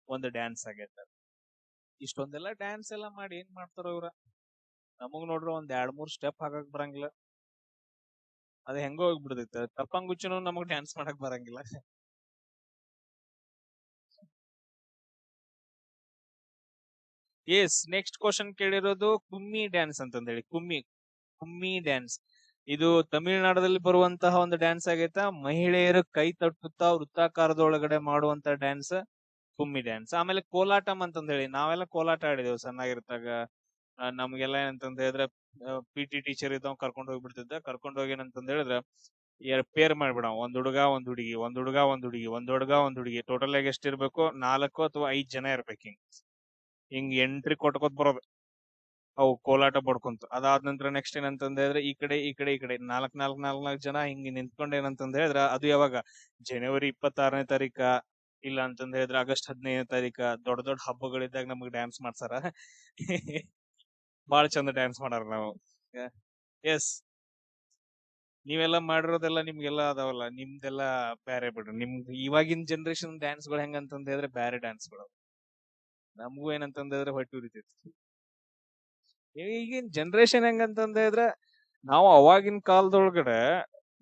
ಒಂದು ಡ್ಯಾನ್ಸ್ ಆಗೈತೆ. ಇಷ್ಟೊಂದೆಲ್ಲ ಡ್ಯಾನ್ಸ್ ಎಲ್ಲ ಮಾಡಿ ಏನ್ ಮಾಡ್ತಾರ ಇವ್ರ? ನಮಗ್ ನೋಡ್ರಿ ಒಂದ್ 2-3 ಸ್ಟೆಪ್ ಹಾಕಕ್ ಬರಂಗಿಲ್ಲ. ಅದ್ ಹೆಂಗೋ ಹೋಗ್ಬಿಡ್ತೈತೆ. ತಪ್ಪಂಗುಚ್ಚನು ನಮಗ್ ಡ್ಯಾನ್ಸ್ ಮಾಡಕ್ ಬರಂಗಿಲ್ಲ. S, next question ಕೇಳಿರೋದು Kummi dance ಅಂತಂದ್ ಹೇಳಿ. ಕುಮ್ಮಿ ಡ್ಯಾನ್ಸ್ ಇದು ತಮಿಳುನಾಡಲ್ಲಿ ಬರುವಂತಹ ಒಂದು ಡ್ಯಾನ್ಸ್ ಆಗೈತಾ. ಮಹಿಳೆಯರು ಕೈ ತಟ್ಟುತ್ತಾ ವೃತ್ತಾಕಾರದೊಳಗಡೆ ಮಾಡುವಂತ ಡ್ಯಾನ್ಸ್ ಕುಮ್ಮಿ ಡ್ಯಾನ್ಸ್. ಆಮೇಲೆ ಕೋಲಾಟಂ ಅಂತಂದ್ ಹೇಳಿ, ನಾವೆಲ್ಲ ಕೋಲಾಟ ಆಡಿದೇವು ಸಣ್ಣಾಗಿರ್ತಾಗ. ನಮ್ಗೆಲ್ಲ ಏನಂತಂದ್ ಹೇಳಿದ್ರೆ PT ಟೀಚರ್ ಇದ್ದವ್ ಕರ್ಕೊಂಡ್ ಹೋಗ್ಬಿಡ್ತಿದ್ದ. ಕರ್ಕೊಂಡ್ ಹೋಗಿ ಏನಂತಂದ್ ಹೇಳಿದ್ರೆ ಪೇರ್ ಮಾಡ್ಬಿಡ, ಒಂದ್ ಹುಡುಗ ಒಂದ್ ಹುಡುಗಿ, ಒಂದ್ ಹುಡುಗ ಒಂದ್ ಹುಡುಗಿ, ಒಂದ್ ಹುಡುಗ ಒಂದ್ ಹುಡುಗಿ, ಟೋಟಲ್ ಆಗಿ ಎಷ್ಟಿರ್ಬೇಕು, 4 ಅಥವಾ 5 ಜನ ಇರ್ಬೇಕು. ಹಿಂಗ್ ಎಂಟ್ರಿ ಕೊಟ್ಕೋತ್ ಬರೋದು ಅವು ಕೋಲಾಟ ಬಡ್ಕೊಂತ. ಅದಾದ ನಂತರ ನೆಕ್ಸ್ಟ್ ಏನಂತಂದ ಹೇಳಿದ್ರೆ ಈ ಕಡೆ ಈ ಕಡೆ ಈ ಕಡೆ 4 ಜನ ಹಿಂಗ್ ನಿಂತ್ಕೊಂಡ್ ಏನಂತಂದ ಹೇಳಿದ್ರ, ಅದು ಯಾವಾಗ ಜನವರಿ 26ನೇ ತಾರೀಕ, ಇಲ್ಲ ಅಂತಂದ ಹೇಳಿದ್ರೆ ಆಗಸ್ಟ್ 15ನೇ ತಾರೀಕ, ದೊಡ್ಡ ದೊಡ್ಡ ಹಬ್ಬಗಳಿದ್ದಾಗ ನಮಗ್ ಡ್ಯಾನ್ಸ್ ಮಾಡ್ಸಾರ. ಬಾಳ ಚಂದ ಡ್ಯಾನ್ಸ್ ಮಾಡಾರ ನಾವು. ಎಸ್, ನೀವೆಲ್ಲ ಮಾಡಿರೋದೆಲ್ಲ ನಿಮ್ಗೆಲ್ಲ ಅದಾವಲ್ಲ, ನಿಮ್ದೆಲ್ಲ ಬ್ಯಾರೆ ಬಿಡ್ರಿ. ನಿಮ್ಗೆ ಇವಾಗಿನ ಜನರೇಷನ್ ಡ್ಯಾನ್ಸ್ ಗಳು ಹೆಂಗಂತಂದ ಹೇಳಿದ್ರೆ ಬ್ಯಾರೆ ಡ್ಯಾನ್ಸ್ ಗಳು. ನಮಗೂ ಏನಂತಂದ ಹೇಳಿದ್ರೆ ಹೊಟ್ಟೆ ಉರಿತೈತಿ. ಈಗಿನ ಜನರೇಷನ್ ಹೆಂಗಂತಂದ ಹೇಳಿದ್ರೆ, ನಾವು ಅವಾಗಿನ ಕಾಲದೊಳಗಡೆ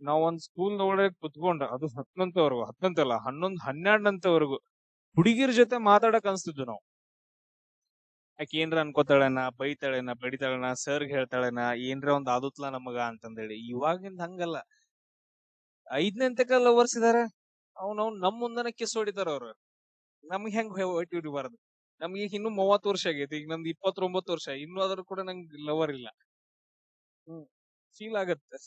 ನಾವ್ ಒಂದ್ ಸ್ಕೂಲ್ ಒಳಗೆ ಕುತ್ಕೊಂಡ, ಅದು 10ನಂತವರೆಗೂ, 10ನಂತಲ್ಲ 11, 12ನಂತವರೆಗೂ ಹುಡುಗಿರ್ ಜೊತೆ ಮಾತಾಡಕ್ ಅನ್ಸ್ತಿದ್ವು ನಾವು. ಯಾಕೆ ಏನ್ರ ಅನ್ಕೋತಾಳೇನ, ಬೈತಾಳೇನ, ಬಡಿತಾಳೇನ, ಸರ್ಗ್ ಹೇಳ್ತಾಳೇನ, ಏನ್ರ ಒಂದ್ ಆದುತ್ಲ ನಮಗ ಅಂತಂದೇಳಿ. ಇವಾಗಿಂದ ಹಂಗಲ್ಲ. 5ನೇ ಲವರ್ಸ್ ಇದಾರೆ, ಅವ್ನು ನಮ್ ಮುಂದನ ಕಿಸ್ ಹೊಡಿತಾರ ಅವ್ರು. ನಮ್ಗೆ ಹೆಂಗ್ ಹೊಟ್ಟಿ ಉರಿಬಾರ್ದು? ನಮ್ಗೆ ಈಗ ಇನ್ನು 30 ವರ್ಷ ಆಗೈತಿ, ಈಗ ನಮ್ದು 29 ವರ್ಷ, ಇನ್ನೂ ಆದ್ರೂ ಕೂಡ ನಂಗೆ ಲವರ್ ಇಲ್ಲ. ಫೀಲ್ ಆಗತ್ತೆ.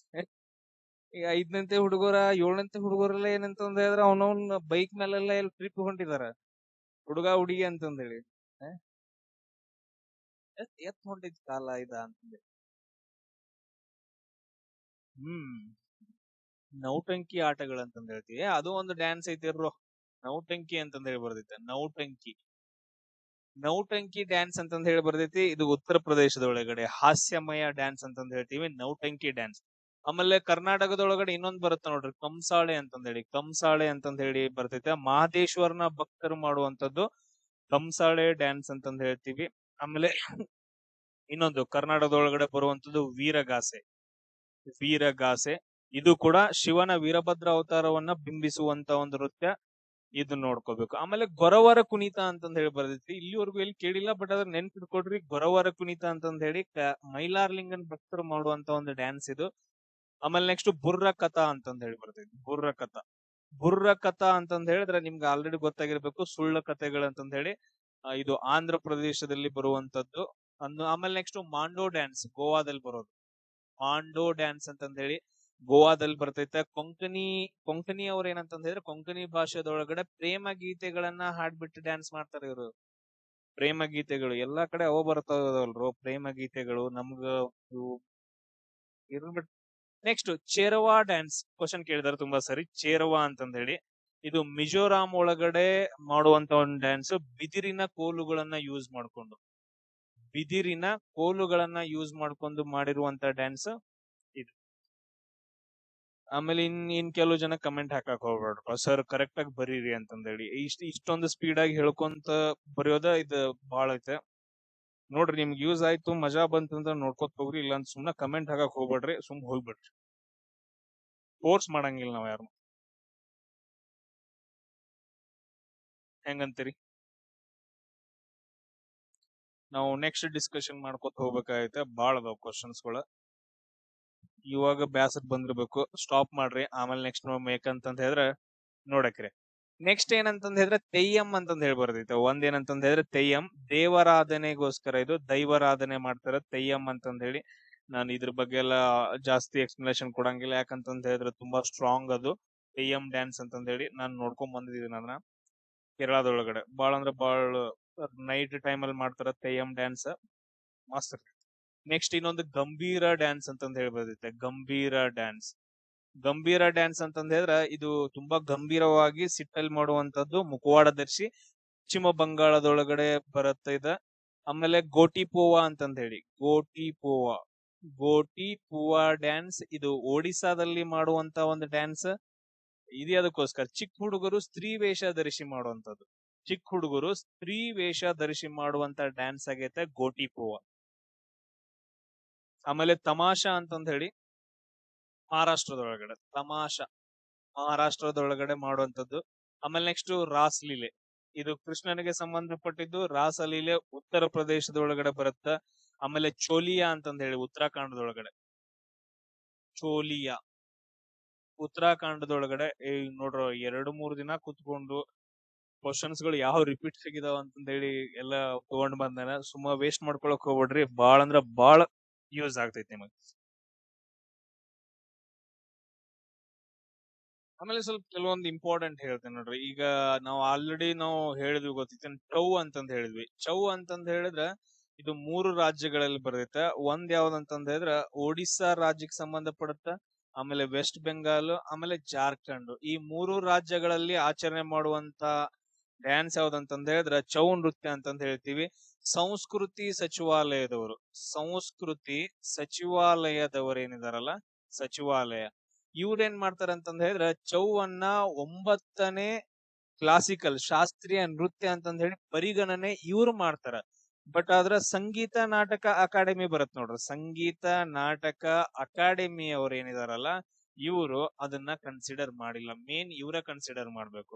ಈಗ 5ನಂತೆ ಹುಡುಗರ, 7ನಂತೆ ಹುಡುಗರೆಲ್ಲ ಏನಂತಂದ ಹೇಳಿದ್ರೆ ಅವನವ್ನ ಬೈಕ್ ಮೇಲೆಲ್ಲ ಎಲ್ಲಿ ಟ್ರಿಪ್ ಹೊಂಟಿದಾರ, ಹುಡುಗ ಹುಡುಗಿ ಅಂತಂದೇಳಿ. ಎತ್ ಹೊಂಟಿದ್ ಕಾಲ ಇದ ಅಂತಂದೇಳಿ. ನೌಟಂಕಿ ಆಟಗಳಂತಂದ ಹೇಳ್ತೀವಿ. ಅದು ಒಂದು ಡ್ಯಾನ್ಸ್ ಐತಿರ್ರೋ, ನೌಟಂಕಿ ಅಂತಂದ ಹೇಳಿ ಬರ್ದೈತೆ. ನೌಟಂಕಿ ಡ್ಯಾನ್ಸ್ ಅಂತಂದ ಹೇಳಿ ಬರ್ತೈತಿ. ಇದು ಉತ್ತರ ಪ್ರದೇಶದೊಳಗಡೆ ಹಾಸ್ಯಮಯ ಡ್ಯಾನ್ಸ್ ಅಂತಂದ ಹೇಳ್ತೀವಿ, ನೌಟಂಕಿ ಡ್ಯಾನ್ಸ್. ಆಮೇಲೆ ಕರ್ನಾಟಕದೊಳಗಡೆ ಇನ್ನೊಂದ್ ಬರುತ್ತೆ ನೋಡ್ರಿ, ಕಂಸಾಳೆ ಅಂತಂದ ಹೇಳಿ. ಕಂಸಾಳೆ ಅಂತಂದ ಹೇಳಿ ಬರ್ತೈತೆ. ಮಹದೇಶ್ವರನ ಭಕ್ತರು ಮಾಡುವಂತದ್ದು ಕಂಸಾಳೆ ಡ್ಯಾನ್ಸ್ ಅಂತಂದ ಹೇಳ್ತೀವಿ. ಆಮೇಲೆ ಇನ್ನೊಂದು ಕರ್ನಾಟಕದೊಳಗಡೆ ಬರುವಂತದ್ದು ವೀರಗಾಸೆ. ಇದು ಕೂಡ ಶಿವನ ವೀರಭದ್ರ ಅವತಾರವನ್ನ ಬಿಂಬಿಸುವಂತ ಒಂದು ನೃತ್ಯ. ಇದು ನೋಡ್ಕೋಬೇಕು. ಆಮೇಲೆ ಗೊರವರ ಕುಣಿತ ಅಂತಂದ ಹೇಳಿ ಬರ್ದೈತಿ. ಇಲ್ಲಿವರೆಗೂ ಎಲ್ಲಿ ಕೇಳಿಲ್ಲ, ಬಟ್ ಅದ್ರ ನೆನ್ಪಿಟ್ಕೊಡ್ರಿ. ಗೊರವರ ಕುಣಿತ ಅಂತಂದ ಹೇಳಿ ಮೈಲಾರ್ಲಿಂಗನ್ ಭಕ್ತರು ಮಾಡುವಂತ ಒಂದು ಡ್ಯಾನ್ಸ್ ಇದು. ಆಮೇಲೆ ನೆಕ್ಸ್ಟ್ ಬುರ್ರ ಕಥಾ ಅಂತಂದ ಹೇಳಿ ಬರ್ತೈತಿ. ಬುರ್ರ ಕಥಾ ಅಂತಂದ ಹೇಳಿದ್ರೆ ನಿಮ್ಗೆ ಆಲ್ರೆಡಿ ಗೊತ್ತಾಗಿರ್ಬೇಕು, ಸುಳ್ಳ ಕಥೆಗಳಂತಂದ ಹೇಳಿ. ಇದು ಆಂಧ್ರ ಪ್ರದೇಶದಲ್ಲಿ ಬರುವಂತದ್ದು. ಆಮೇಲೆ ನೆಕ್ಸ್ಟ್ ಮಾಂಡೋ ಡ್ಯಾನ್ಸ್, ಗೋವಾದಲ್ಲಿ ಬರೋದು. ಮಾಂಡೋ ಡ್ಯಾನ್ಸ್ ಅಂತಂದ ಹೇಳಿ ಗೋವಾದಲ್ಲಿ ಬರ್ತೈತೆ. ಕೊಂಕಣಿ ಅವ್ರ ಏನಂತಂದ ಹೇಳಿದ್ರೆ ಕೊಂಕಣಿ ಭಾಷೆದೊಳಗಡೆ ಪ್ರೇಮ ಗೀತೆಗಳನ್ನ ಹಾಡ್ಬಿಟ್ಟು ಡ್ಯಾನ್ಸ್ ಮಾಡ್ತಾರೆ ಇವರು. ಪ್ರೇಮ ಗೀತೆಗಳು ಎಲ್ಲಾ ಕಡೆ ಅವ ಬರ್ತಾವಲ್ರು ಪ್ರೇಮ ಗೀತೆಗಳು ನಮ್ಗ ನೆಕ್ಸ್ಟ್ ಚೇರವಾ ಡ್ಯಾನ್ಸ್ ಕ್ವಶನ್ ಕೇಳಿದಾರೆ ತುಂಬಾ ಸರಿ. ಚೇರವಾ ಅಂತಂದ ಹೇಳಿ ಇದು ಮಿಜೋರಾಂ ಒಳಗಡೆ ಮಾಡುವಂತ ಒಂದು ಡ್ಯಾನ್ಸ್. ಬಿದಿರಿನ ಕೋಲುಗಳನ್ನ ಯೂಸ್ ಮಾಡ್ಕೊಂಡು ಮಾಡಿರುವಂತ ಡ್ಯಾನ್ಸ್ ಇದು. ಆಮೇಲೆ ಇನ್ ಕೆಲವು ಜನ ಕಮೆಂಟ್ ಹಾಕಕ್ ಹೋಗ್ಬೇಡ್ರ ಸರ್ ಕರೆಕ್ಟ್ ಆಗಿ ಬರೀರಿ ಅಂತಂದ ಹೇಳಿ. ಇಷ್ಟೊಂದು ಸ್ಪೀಡ್ ಆಗಿ ಹೇಳ್ಕೊಂತ ಬರೆಯೋದ ಇದು ಬಾಳ ಐತೆ. ನೋಡ್ರಿ ನಿಮ್ಗೆ ಯೂಸ್ ಆಯ್ತು ಮಜಾ ಬಂತಂದ್ರ ನೋಡ್ಕೊತ ಹೋಗ್ರಿ, ಇಲ್ಲ ಅಂತ ಸುಮ್ನ ಕಮೆಂಟ್ ಹಾಕಕ್ ಹೋಗ್ಬೇಡ್ರಿ, ಸುಮ್ ಹೋಗ್ಬಿಡ್ರಿ. ಫೋರ್ಸ್ ಮಾಡಂಗಿಲ್ಲ ನಾವ್ ಯಾರು. ಹೆಂಗಂತೀರಿ? ನಾವು ನೆಕ್ಸ್ಟ್ ಡಿಸ್ಕಷನ್ ಮಾಡ್ಕೊತ ಹೋಗ್ಬೇಕಾಗೈತೆ. ಬಾಳ ಅದಾವ ಕ್ವಶನ್ಸ್ಗಳ. ಇವಾಗ ಬ್ಯಾಸಕ್ ಬಂದಿರ್ಬೇಕು, ಸ್ಟಾಪ್ ಮಾಡ್ರಿ. ಆಮೇಲೆ ನೆಕ್ಸ್ಟ್ ಬೇಕಂತಂದ ಹೇಳಿದ್ರೆ ನೋಡಕ್ರಿ. ನೆಕ್ಸ್ಟ್ ಏನಂತಂದ ಹೇಳಿದ್ರೆ ತೆಯ್ಯಂ ಅಂತಂದ ಹೇಳಿ ಬರ್ತೈತೆ. ಒಂದೇನಂತಂದ ಹೇಳಿದ್ರೆ ತೆಯ್ಯಂ ದೇವರಾಧನೆಗೋಸ್ಕರ, ಇದು ದೈವರಾಧನೆ ಮಾಡ್ತಾರ ತೆಯ್ಯಂ ಅಂತಂದ ಹೇಳಿ. ನಾನು ಇದ್ರ ಬಗ್ಗೆ ಎಲ್ಲ ಜಾಸ್ತಿ ಎಕ್ಸ್ಪ್ಲನೇಷನ್ ಕೊಡಂಗಿಲ್ಲ, ಯಾಕಂತಂದ ಹೇಳಿದ್ರೆ ತುಂಬಾ ಸ್ಟ್ರಾಂಗ್ ಅದು ತೆಯ್ಯಂ ಡ್ಯಾನ್ಸ್ ಅಂತಂದ ಹೇಳಿ. ನಾನು ನೋಡ್ಕೊಂಡ್ ಬಂದಿದ್ದೀನಿ ಅದನ್ನ ಕೇರಳದೊಳಗಡೆ. ಬಾಳ ಅಂದ್ರೆ ಬಾಳ ನೈಟ್ ಟೈಮ್ ಅಲ್ಲಿ ಮಾಡ್ತಾರ ತೆಯ್ಯಂ ಡ್ಯಾನ್ಸ್, ಮಸ್ತ್. ನೆಕ್ಸ್ಟ್ ಇನ್ನೊಂದು ಗಂಭೀರ ಡ್ಯಾನ್ಸ್ ಅಂತಂದ ಹೇಳಿ ಬರ್ತೈತೆ. ಗಂಭೀರ ಡ್ಯಾನ್ಸ್ ಅಂತಂದ ಹೇಳಿದ್ರೆ ಇದು ತುಂಬಾ ಗಂಭೀರವಾಗಿ ಸಿಟ್ಟಲ್ಲಿ ಮಾಡುವಂತದ್ದು, ಮುಖವಾಡಧರಿಸಿ ಪಶ್ಚಿಮ ಬಂಗಾಳದೊಳಗಡೆ ಬರುತ್ತೆ ಇದೆ. ಆಮೇಲೆ ಗೋಟಿಪೋವಾ ಅಂತಂದ ಹೇಳಿ, ಗೋಟಿಪೂವಾ ಡ್ಯಾನ್ಸ್ ಇದು ಒಡಿಸ್ಸಾದಲ್ಲಿ ಮಾಡುವಂತ ಒಂದು ಡ್ಯಾನ್ಸ್. ಇದೆ ಅದಕ್ಕೋಸ್ಕರ ಚಿಕ್ಕ ಹುಡುಗರು ಸ್ತ್ರೀ ವೇಷ ಧರಿಸಿ ಮಾಡುವಂತ ಡ್ಯಾನ್ಸ್ ಆಗೈತೆ ಗೋಟಿಪೂವಾ. ಆಮೇಲೆ ತಮಾಷಾ ಅಂತಂದ ಹೇಳಿ ಮಹಾರಾಷ್ಟ್ರದೊಳಗಡೆ ಮಾಡುವಂತದ್ದು. ಆಮೇಲೆ ನೆಕ್ಸ್ಟ್ ರಾಸಲೀಲೆ, ಇದು ಕೃಷ್ಣನಿಗೆ ಸಂಬಂಧಪಟ್ಟಿದ್ದು. ರಾಸಲೀಲೆ ಉತ್ತರ ಪ್ರದೇಶದೊಳಗಡೆ ಬರುತ್ತ. ಆಮೇಲೆ ಚೋಲಿಯಾ ಅಂತಂದ ಹೇಳಿ ಉತ್ತರಾಖಂಡದೊಳಗಡೆ, ಉತ್ತರಾಖಂಡದೊಳಗಡೆ ನೋಡ್ರ 2-3 ದಿನ ಕುತ್ಕೊಂಡು ಕ್ವಶನ್ಸ್ ಗಳು ಯಾವ ರಿಪೀಟ್ ಆಗಿದಾವ ಅಂತಂದ ಹೇಳಿ ಎಲ್ಲ ತಗೊಂಡ್ ಬಂದಾನ. ಸುಮ್ಮ ವೇಸ್ಟ್ ಮಾಡ್ಕೊಳಕ್ ಹೋಗ್ಬಿಡ್ರಿ, ಬಾಳ ಅಂದ್ರ ಬಾಳ ಯೂಸ್ ಆಗ್ತೈತಿ ನಿಮಗ್. ಆಮೇಲೆ ಸ್ವಲ್ಪ ಕೆಲವೊಂದು ಇಂಪಾರ್ಟೆಂಟ್ ಹೇಳ್ತೇನೆ ನೋಡ್ರಿ. ಈಗ ನಾವು ಆಲ್ರೆಡಿ ಹೇಳಿದ್ವಿ ಗೊತ್ತೈತೆ, ಚೌ ಅಂತಂದ ಹೇಳಿದ್ರ ಇದು 3 ರಾಜ್ಯಗಳಲ್ಲಿ ಬರ್ತೈತೆ. ಒಂದ್ ಯಾವ್ದಂತಂದ ಹೇಳಿದ್ರ ಒಡಿಸ್ಸಾ ರಾಜ್ಯಕ್ಕೆ ಸಂಬಂಧಪಡುತ್ತ, ಆಮೇಲೆ ವೆಸ್ಟ್ ಬೆಂಗಾಲ್, ಆಮೇಲೆ ಜಾರ್ಖಂಡ್. ಈ 3 ರಾಜ್ಯಗಳಲ್ಲಿ ಆಚರಣೆ ಮಾಡುವಂತ ಡ್ಯಾನ್ಸ್ ಯಾವ್ದಂತಂದ ಹೇಳಿದ್ರ ಚೌ ನೃತ್ಯ ಅಂತಂದ ಹೇಳ್ತೀವಿ. ಸಂಸ್ಕೃತಿ ಸಚಿವಾಲಯದವರೇನಿದಾರಲ್ಲ, ಇವ್ರೇನ್ ಮಾಡ್ತಾರ ಅಂತಂದ ಹೇಳಿದ್ರೆ ಚೌವನ್ನ 9ನೇ ಕ್ಲಾಸಿಕಲ್ ಶಾಸ್ತ್ರೀಯ ನೃತ್ಯ ಅಂತಂದ ಹೇಳಿ ಪರಿಗಣನೆ ಇವ್ರು ಮಾಡ್ತಾರ. ಬಟ್ ಆದ್ರ ಸಂಗೀತ ನಾಟಕ ಅಕಾಡೆಮಿ ಬರತ್ ನೋಡ್ರಿ, ಸಂಗೀತ ನಾಟಕ ಅಕಾಡೆಮಿ ಅವ್ರ ಏನಿದಾರಲ್ಲ ಇವರು ಅದನ್ನ ಕನ್ಸಿಡರ್ ಮಾಡಿಲ್ಲ. ಮೇನ್ ಇವರ ಕನ್ಸಿಡರ್ ಮಾಡ್ಬೇಕು.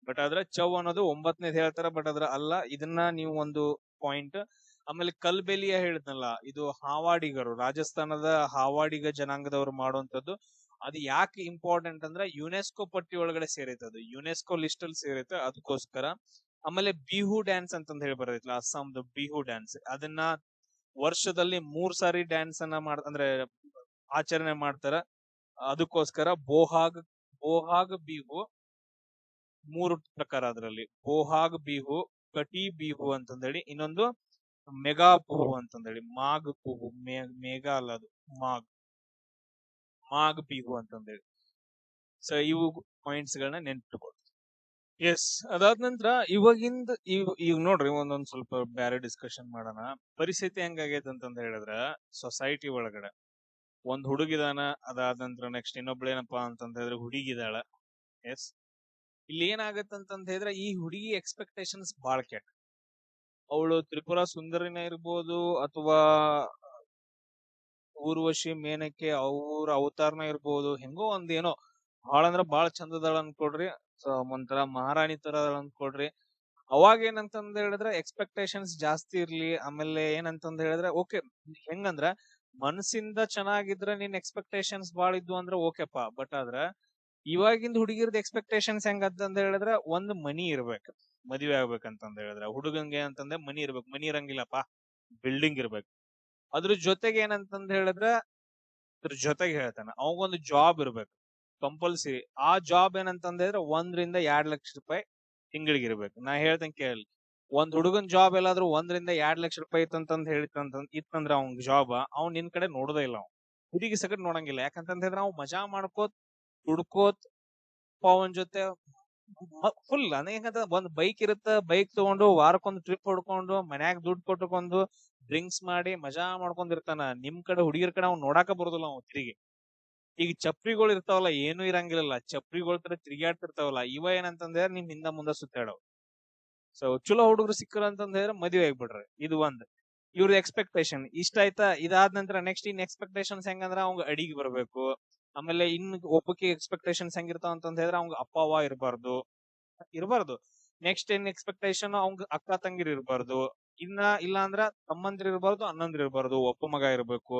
ಬಟ್ ಆದ್ರೆ ಚೌ ಅನ್ನೋದು 9ನೇದು ಹೇಳ್ತಾರ, ಬಟ್ ಅದ್ರ ಅಲ್ಲ. ಇದನ್ನ ನೀವು ಒಂದು ಪಾಯಿಂಟ್. ಆಮೇಲೆ ಕಲ್ಬೆಲಿಯ ಹೇಳಿದ್ನಲ್ಲ, ಇದು ಹಾವಾಡಿಗರು, ರಾಜಸ್ಥಾನದ ಹಾವಾಡಿಗ ಜನಾಂಗದವರು ಮಾಡುವಂತದ್ದು. ಅದು ಯಾಕೆ ಇಂಪಾರ್ಟೆಂಟ್ ಅಂದ್ರೆ ಯುನೆಸ್ಕೋ ಪಟ್ಟಿ ಒಳಗಡೆ ಸೇರೈತೆ, ಅದು ಯುನೆಸ್ಕೋ ಲಿಸ್ಟ್ ಅಲ್ಲಿ ಸೇರೈತೆ, ಅದಕ್ಕೋಸ್ಕರ. ಆಮೇಲೆ ಬಿಹು ಡ್ಯಾನ್ಸ್ ಅಂತಂದ ಹೇಳಿ ಬರೈತ್ಲ, ಅಸ್ಸಾಂದು ಬಿಹು ಡ್ಯಾನ್ಸ್. ಅದನ್ನ ವರ್ಷದಲ್ಲಿ 3 ಸಾರಿ ಡ್ಯಾನ್ಸ್ ಅನ್ನ ಅಂದ್ರೆ ಆಚರಣೆ ಮಾಡ್ತಾರ. ಅದಕ್ಕೋಸ್ಕರ ಬೋಹಾಗ್ ಬಿಹು 3 ಪ್ರಕಾರ. ಅದರಲ್ಲಿ ಬೋಹಾಗ್ ಬಿಹು, ಕಟಿ ಬಿಹು ಅಂತಂದೇಳಿ, ಇನ್ನೊಂದು ಮೆಗಾ ಬಿಹು ಅಂತಂದೇಳಿ, ಮಾಘ್ ಬಿಹು, ಮೇಘ ಅಲ್ಲ ಅದು ಮಾಘ್ ಬಿಹು ಅಂತಂದೇಳಿ. ಸೊ ಇವು ಪಾಯಿಂಟ್ಸ್ ಗಳನ್ನ ನೆನ್ಪಿಟ್ಕೊಳ್ರಿ. ಎಸ್, ಅದಾದ ನಂತರ ಈಗ ನೋಡ್ರಿ ಒಂದೊಂದ್ ಸ್ವಲ್ಪ ಬೇರೆ ಡಿಸ್ಕಷನ್ ಮಾಡೋಣ. ಪರಿಸ್ಥಿತಿ ಹೆಂಗಾಗೈತೆ ಅಂತಂದ ಹೇಳಿದ್ರ, ಸೊಸೈಟಿ ಒಳಗಡೆ ಒಂದ್ ಹುಡುಗಿದಾನ, ಅದಾದ ನಂತರ ನೆಕ್ಸ್ಟ್ ಇನ್ನೊಬ್ಳೇನಪ್ಪಾ ಅಂತಂದ ಹೇಳಿದ್ರೆ ಹುಡುಗಿದಾಳ. ಎಸ್, ಇಲ್ಲಿ ಏನಾಗತ್ತಂತಂದ ಹೇಳಿದ್ರೆ ಈ ಹುಡುಗಿ ಎಕ್ಸ್ಪೆಕ್ಟೇಷನ್ಸ್ ಬಾಳ ಕೆಟ್ಟ. ಅವಳು ತ್ರಿಪುರ ಸುಂದರಿನ ಇರ್ಬೋದು, ಅಥವಾ ಊರ್ವಶಿ ಮೇನಕ್ಕೆ ಅವ್ರ ಅವತಾರನ ಇರ್ಬೋದು. ಹೆಂಗೋ ಒಂದೇನೋ ಬಾಳ ಅಂದ್ರ ಬಾಳ ಚಂದದಾಳ ಅನ್ಕೊಡ್ರಿ, ಒಂಥರ ಮಹಾರಾಣಿ ತರ ಅನ್ಕೊಡ್ರಿ. ಅವಾಗ ಏನಂತಂದ ಹೇಳಿದ್ರೆ ಎಕ್ಸ್ಪೆಕ್ಟೇಷನ್ಸ್ ಜಾಸ್ತಿ ಇರ್ಲಿ. ಆಮೇಲೆ ಏನಂತಂದ ಹೇಳಿದ್ರೆ ಓಕೆ, ಹೆಂಗಂದ್ರ ಮನಸ್ಸಿಂದ ಚೆನ್ನಾಗಿದ್ರೆ ನಿನ್ ಎಕ್ಸ್ಪೆಕ್ಟೇಷನ್ಸ್ ಬಾಳ ಇದ್ವು ಅಂದ್ರೆ ಓಕೆಪಾ. ಬಟ್ ಆದ್ರ ಇವಾಗಿಂದ ಹುಡುಗಿರ್ದ ಎಕ್ಸ್ಪೆಕ್ಟೇಷನ್ಸ್ ಹೆಂಗಂತಂದ ಹೇಳಿದ್ರೆ ಒಂದ್ ಮನಿ ಇರ್ಬೇಕು, ಮದ್ವೆ ಆಗ್ಬೇಕಂತಂದ ಹೇಳಿದ್ರೆ. ಹುಡುಗಂಗೆ ಅಂತಂದ್ರೆ ಮನಿ ಇರ್ಬೇಕು, ಮನಿ ಇರಂಗಿಲ್ಲಪ್ಪ, ಬಿಲ್ಡಿಂಗ್ ಇರ್ಬೇಕು. ಅದ್ರ ಜೊತೆಗೆ ಏನಂತಂದ ಹೇಳಿದ್ರೆ ಇದ್ರ ಜೊತೆಗೆ ಹೇಳ್ತಾನೆ ಅವಂಗೊಂದು ಜಾಬ್ ಇರ್ಬೇಕು ಕಂಪಲ್ಸರಿ. ಆ ಜಾಬ್ ಏನಂತಂದ್ರೆ 1 ರಿಂದ 2 ಲಕ್ಷ ರೂಪಾಯಿ ತಿಂಗಳಿಗೆ ಇರ್ಬೇಕು. ನಾ ಹೇಳ್ತೇನೆ ಕೇಳಿ, ಒಂದ್ ಹುಡುಗನ್ ಜಾಬ್ ಎಲ್ಲಾದ್ರೂ 1 ರಿಂದ 2 ಲಕ್ಷ ರೂಪಾಯಿ ಇತ್ತಂತಂದ್ ಇತ್ತಂದ್ರ ಅವ್ನ್ ಜಾಬ್ ಅವ್ನ್ ನಿನ್ ಕಡೆ ನೋಡೋದೇ ಇಲ್ಲ. ಅವ್ನ್ ಹುಡುಗಿ ಸಕಟ್ ನೋಡಂಗಿಲ್ಲ. ಯಾಕಂತಂದ್ರೆ ಅವ್ನ್ ಮಜಾ ಮಾಡ್ಕೋತ್ ದುಡ್ಕೋತ್ ಅವನ್ ಜೊತೆ ಫುಲ್ ಯಾಕಂದ್ರೆ ಒಂದ್ ಬೈಕ್ ಇರುತ್ತ, ಬೈಕ್ ತಗೊಂಡು ವಾರಕ್ಕೊಂದು ಟ್ರಿಪ್ ಹೊಡ್ಕೊಂಡು ಮನ್ಯಾಗ ದುಡ್ಡು ಕೊಟ್ಟುಕೊಂಡು ಡ್ರಿಂಕ್ಸ್ ಮಾಡಿ ಮಜಾ ಮಾಡ್ಕೊಂಡಿರ್ತಾನ. ನಿಮ್ ಕಡೆ ಹುಡುಗಿರ್ ಕಡೆ ಅವ್ನ್ ನೋಡಾಕ ಬರುದಿಲ್ಲ ಅವ್ನ್ ತಿರುಗಿ. ಈಗ ಚಪ್ರಿಗಳು ಇರ್ತಾವಲ್ಲ, ಏನು ಇರಂಗಿಲ್ಲ, ಚಪ್ರಿಗಳ ತರ ತಿರ್ಗಾಡ್ತಿರ್ತಾವಲ್ಲ, ಇವ ಏನಂತಂದ್ರೆ ನಿಮ್ ಹಿಂದ ಮುಂದ ಸುತ್ತಾಡವ್. ಸೊ ಚಲೋ ಹುಡುಗರು ಸಿಕ್ಕರು ಅಂತಂದ್ರೆ ಮದ್ವೆ ಆಗ್ಬಿಡ್ರಿ. ಇದು ಒಂದ್ ಇವ್ರ ಎಕ್ಸ್ಪೆಕ್ಟೇಷನ್ ಇಷ್ಟ ಆಯ್ತಾ. ಇದಾದ ನಂತರ ನೆಕ್ಸ್ಟ್ ಇನ್ ಎಕ್ಸ್ಪೆಕ್ಟೇಷನ್ಸ್ ಹೆಂಗಂದ್ರ ಅವಂಗ ಅಡಿಗೆ ಬರ್ಬೇಕು. ಆಮೇಲೆ ಇನ್ ಒಬ್ಬಕ್ಕೆ ಎಕ್ಸ್ಪೆಕ್ಟೇಷನ್ಸ್ ಹೆಂಗಿರ್ತಾವ ಅಂತ ಹೇಳಿದ್ರೆ ಅವಂಗ ಅಪ್ಪ ಅವ್ವ ಇರಬಾರ್ದು. ನೆಕ್ಸ್ಟ್ ಏನ್ ಎಕ್ಸ್ಪೆಕ್ಟೇಷನ್, ಅವಂಗ ಅಕ್ಕ ತಂಗಿರ್ ಇರಬಾರ್ದು. ಇಲ್ಲ ಅಂದ್ರ ತಮ್ಮಂದಿರ್ ಇರಬಾರ್ದು, ಅಣ್ಣಂದಿರ್ ಇರಬಾರ್ದು, ಒಬ್ಬ ಮಗ ಇರ್ಬೇಕು.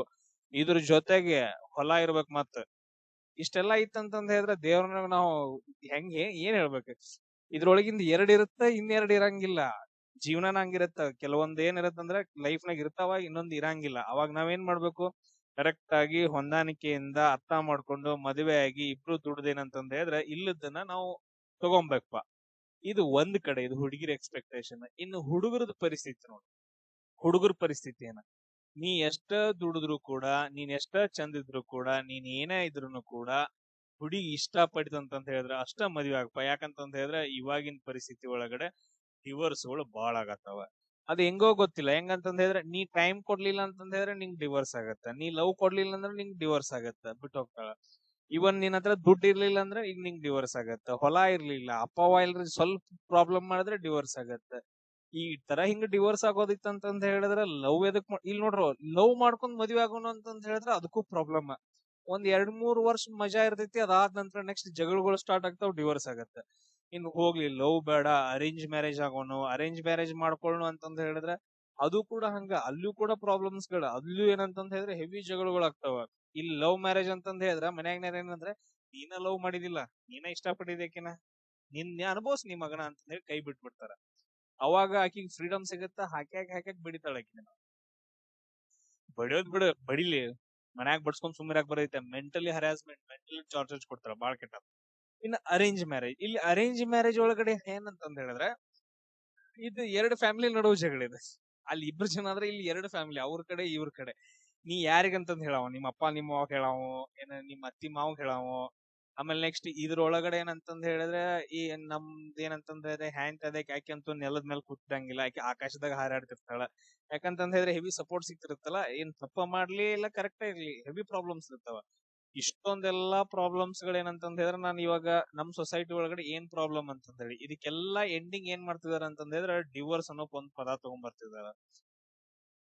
ಇದ್ರ ಜೊತೆಗೆ ಹೊಲ ಇರ್ಬೇಕು. ಮತ್ ಇಷ್ಟೆಲ್ಲಾ ಇತ್ತಂತಂದ ಹೇಳಿದ್ರೆ ದೇವ್ರನ್ನ ನಾವು ಹೆಂಗೆ ಏನ್ ಹೇಳ್ಬೇಕು, ಇದ್ರೊಳಗಿಂದ 2 ಇರುತ್ತ, ಇನ್ನೆರಡು ಇರಂಗಿಲ್ಲ. ಜೀವನನ ಹಂಗಿರತ್ತ. ಕೆಲವೊಂದ್ ಏನಿರತ್ತಂದ್ರ ಲೈಫ್ ನಾಗ ಇರ್ತಾವ, ಇನ್ನೊಂದ್ ಇರಂಗಿಲ್ಲ. ಅವಾಗ ನಾವೇನ್ ಮಾಡ್ಬೇಕು, ಕರೆಕ್ಟ್ ಆಗಿ ಹೊಂದಾಣಿಕೆಯಿಂದ ಅರ್ಥ ಮಾಡ್ಕೊಂಡು ಮದುವೆ ಆಗಿ ಇಬ್ರು ದುಡ್ದೇನಂತಂದ ಹೇಳಿದ್ರೆ ಇಲ್ಲದನ್ನ ನಾವು ತಗೊಂಬೇಕಪ್ಪ. ಇದು ಒಂದ್ ಕಡೆ, ಇದು ಹುಡುಗಿರ ಎಕ್ಸ್ಪೆಕ್ಟೇಷನ್. ಇನ್ನು ಹುಡುಗರದ ಪರಿಸ್ಥಿತಿ ನೋಡಿ. ಹುಡುಗರ ಪರಿಸ್ಥಿತಿ ಏನ, ನೀ ಎಷ್ಟ ದುಡಿದ್ರು ಕೂಡ, ನೀನ್ ಎಷ್ಟ ಚಂದ ಇದ್ರು ಕೂಡ, ನೀನ್ ಏನೇ ಇದ್ರು ಕೂಡ ಹುಡುಗಿ ಇಷ್ಟ ಪಡಿತಂತ ಹೇಳಿದ್ರೆ ಅಷ್ಟ ಮದ್ವೆ ಆಗಪ್ಪ. ಯಾಕಂತಂದ ಹೇಳಿದ್ರೆ ಇವಾಗಿನ ಪರಿಸ್ಥಿತಿ ಒಳಗಡೆ ಡಿವೋರ್ಸ್ಗಳು ಬಾಳ ಆಗತ್ತವ. ಅದ್ ಹೆಂಗೋ ಗೊತ್ತಿಲ್ಲ. ಹೆಂಗಂತಂದ ಹೇಳಿದ್ರೆ ನೀ ಟೈಮ್ ಕೊಡ್ಲಿಲ್ಲ ಅಂತಂದ ಹೇಳಿದ್ರೆ ನಿಂಗ್ ಡಿವೋರ್ಸ್ ಆಗತ್ತ, ನೀ ಲವ್ ಕೊಡ್ಲಿಲ್ಲ ಅಂದ್ರೆ ನಿಂಗ್ ಡಿವೋರ್ಸ್ ಆಗತ್ತ, ಬಿಟ್ಟು ಹೋಗ್ತಾಳ. ಇವನ್ ನಿನ್ ಹತ್ರ ದುಡ್ಡು ಇರ್ಲಿಲ್ಲ ಅಂದ್ರೆ ಈಗ ನಿಂಗ್ ಡಿವೋರ್ಸ್ ಆಗತ್ತ. ಹೊಲ ಇರ್ಲಿಲ್ಲ, ಅಪ್ಪ ಅವ್ವ ಇಲ್ರಿ, ಸ್ವಲ್ಪ ಪ್ರಾಬ್ಲಮ್ ಮಾಡಿದ್ರೆ ಡಿವೋರ್ಸ್ ಆಗತ್ತ. ಈ ತರ ಹಿಂಗ್ ಡಿವೋರ್ಸ್ ಆಗೋದಿತ್ತಂತಂದ ಹೇಳಿದ್ರೆ ಲವ್ ಎದಕ್ ಇಲ್ಲಿ ನೋಡ್ರು, ಲವ್ ಮಾಡ್ಕೊಂಡ್ ಮದ್ವೆ ಆಗೋಣ ಅಂತಂದ ಹೇಳಿದ್ರೆ ಅದಕ್ಕೂ ಪ್ರಾಬ್ಲಮ್. ಒಂದ್ 2-3 ವರ್ಷ ಮಜಾ ಇರ್ತೈತಿ, ಅದಾದ ನಂತರ ನೆಕ್ಸ್ಟ್ ಜಗಳಗಳು ಸ್ಟಾರ್ಟ್ ಆಗ್ತಾವ, ಡಿವೋರ್ಸ್ ಆಗತ್ತೆ. ಇನ್ ಹೋಗ್ಲಿ ಲವ್ ಬೇಡ, ಅರೇಂಜ್ ಮ್ಯಾರೇಜ್ ಆಗೋನು, ಅರೇಂಜ್ ಮ್ಯಾರೇಜ್ ಮಾಡ್ಕೊಳ್ಳೋಣ ಅಂತಂದ ಹೇಳಿದ್ರೆ ಅದು ಕೂಡ ಹಂಗ, ಅಲ್ಲೂ ಕೂಡ ಪ್ರಾಬ್ಲಮ್ಸ್ ಗಳು. ಅಲ್ಲೂ ಏನಂತಂದ ಹೇಳಿದ್ರೆ ಹೆವಿ ಜಗಳಗಳು ಆಗ್ತಾವ. ಇಲ್ಲಿ ಲವ್ ಮ್ಯಾರೇಜ್ ಅಂತಂದ ಹೇಳಿದ್ರೆ ಮನ್ಯಾಗ ಏನಂದ್ರೆ ನೀನ ಲವ್ ಮಾಡಿದಿಲ್ಲ, ನೀನ ಇಷ್ಟಪಟ್ಟಿದ್ದೇಕಿನ, ನಿನ್ ಅನುಭವಿಸ್ ನೀ ಮಗನ ಅಂತ ಹೇಳಿ ಕೈ ಬಿಟ್ಬಿಡ್ತಾರ. ಅವಾಗ ಆಕಿಗ್ ಫ್ರೀಡಮ್ ಸಿಗತ್ತ, ಹಾಕ್ಯಾಕ್ ಬಿಡಿತಾಳ ಆಕಿನ. ಬಡಿಯೋದ್ ಬಿಡು, ಬಡಿಲಿ, ಮನ್ಯಾಗ ಬಡ್ಸ್ಕೊಂಡ್ ಸುಮ್ಮನೆ ಬರೈತೆ. ಮೆಂಟಲಿ ಹರಾಸ್ಮೆಂಟ್, ಮೆಂಟಲಿ ಟಾರ್ಚರ್ ಕೊಡ್ತಾರ, ಬಾಳ್ ಕೆಟ್ಟ. ಇನ್ನು ಅರೇಂಜ್ ಮ್ಯಾರೇಜ್, ಇಲ್ಲಿ ಅರೇಂಜ್ ಮ್ಯಾರೇಜ್ ಒಳಗಡೆ ಏನಂತಂದ ಹೇಳಿದ್ರೆ ಇದು 2 ಫ್ಯಾಮಿಲಿ ನಡುವ ಜಗಳ ಇದೆ. ಅಲ್ಲಿ 2 ಜನ ಆದ್ರೆ ಇಲ್ಲಿ 2 ಫ್ಯಾಮಿಲಿ, ಅವ್ರ ಕಡೆ ಇವ್ರ ಕಡೆ. ನೀ ಯಾರಿಗಂತಂದ್ ಹೇಳಾವ, ನಿಮ್ಮ ಅಪ್ಪ ನಿಮ್ಮ ಮಾವ ಹೇಳಾವ, ಏನ ನಿಮ್ಮ ಅತ್ತಿ ಮಾವ ಹೇಳಾವ. ಆಮೇಲೆ ನೆಕ್ಸ್ಟ್ ಇದ್ರೊಳಗಡೆ ಏನಂತಂದ್ ಹೇಳಿದ್ರೆ ಈ ನಮ್ದ್ ಏನಂತಂದ್ ಹೇಳಿದ್ರೆ ಹ್ಯಾಂಡ್ ಅದಕ್ಕೆ ಯಾಕೆ ಅಂತೂ ನೆಲದ ಮೇಲೆ ಕೂತಂಗಿಲ್ಲ, ಆಕೆ ಆಕಾಶದಾಗ ಹಾರಾಡ್ತಿರ್ತಾಳ. ಯಾಕಂತಂದ್ ಹೇಳಿದ್ರೆ ಹೆವಿ ಸಪೋರ್ಟ್ ಸಿಕ್ತಿರುತ್ತಲ್ಲ, ಏನ್ ತಪ್ಪ ಮಾಡ್ಲಿ ಇಲ್ಲ ಕರೆಕ್ಟ್ ಇರ್ಲಿ, ಹೆವಿ ಪ್ರಾಬ್ಲಮ್ಸ್ ಇರ್ತಾವ. ಇಷ್ಟೊಂದೆಲ್ಲಾ ಪ್ರಾಬ್ಲಮ್ಸ್ ಗಳು ಏನಂತಂದ್ ಹೇಳಿದ್ರೆ ನಾನು ಇವಾಗ ನಮ್ ಸೊಸೈಟಿ ಒಳಗಡೆ ಏನ್ ಪ್ರಾಬ್ಲಮ್ ಅಂತಂದ್ ಹೇಳಿ ಇದಕ್ಕೆಲ್ಲಾ ಎಂಡಿಂಗ್ ಏನ್ ಮಾಡ್ತಿದಾರ ಅಂತಂದ್ ಹೇಳಿದ್ರೆ ಡಿವೋರ್ಸ್ ಅನ್ನೋ ಒಂದ್ ಪದ ತಗೊಂಡ್ ಬರ್ತಿದಾರ.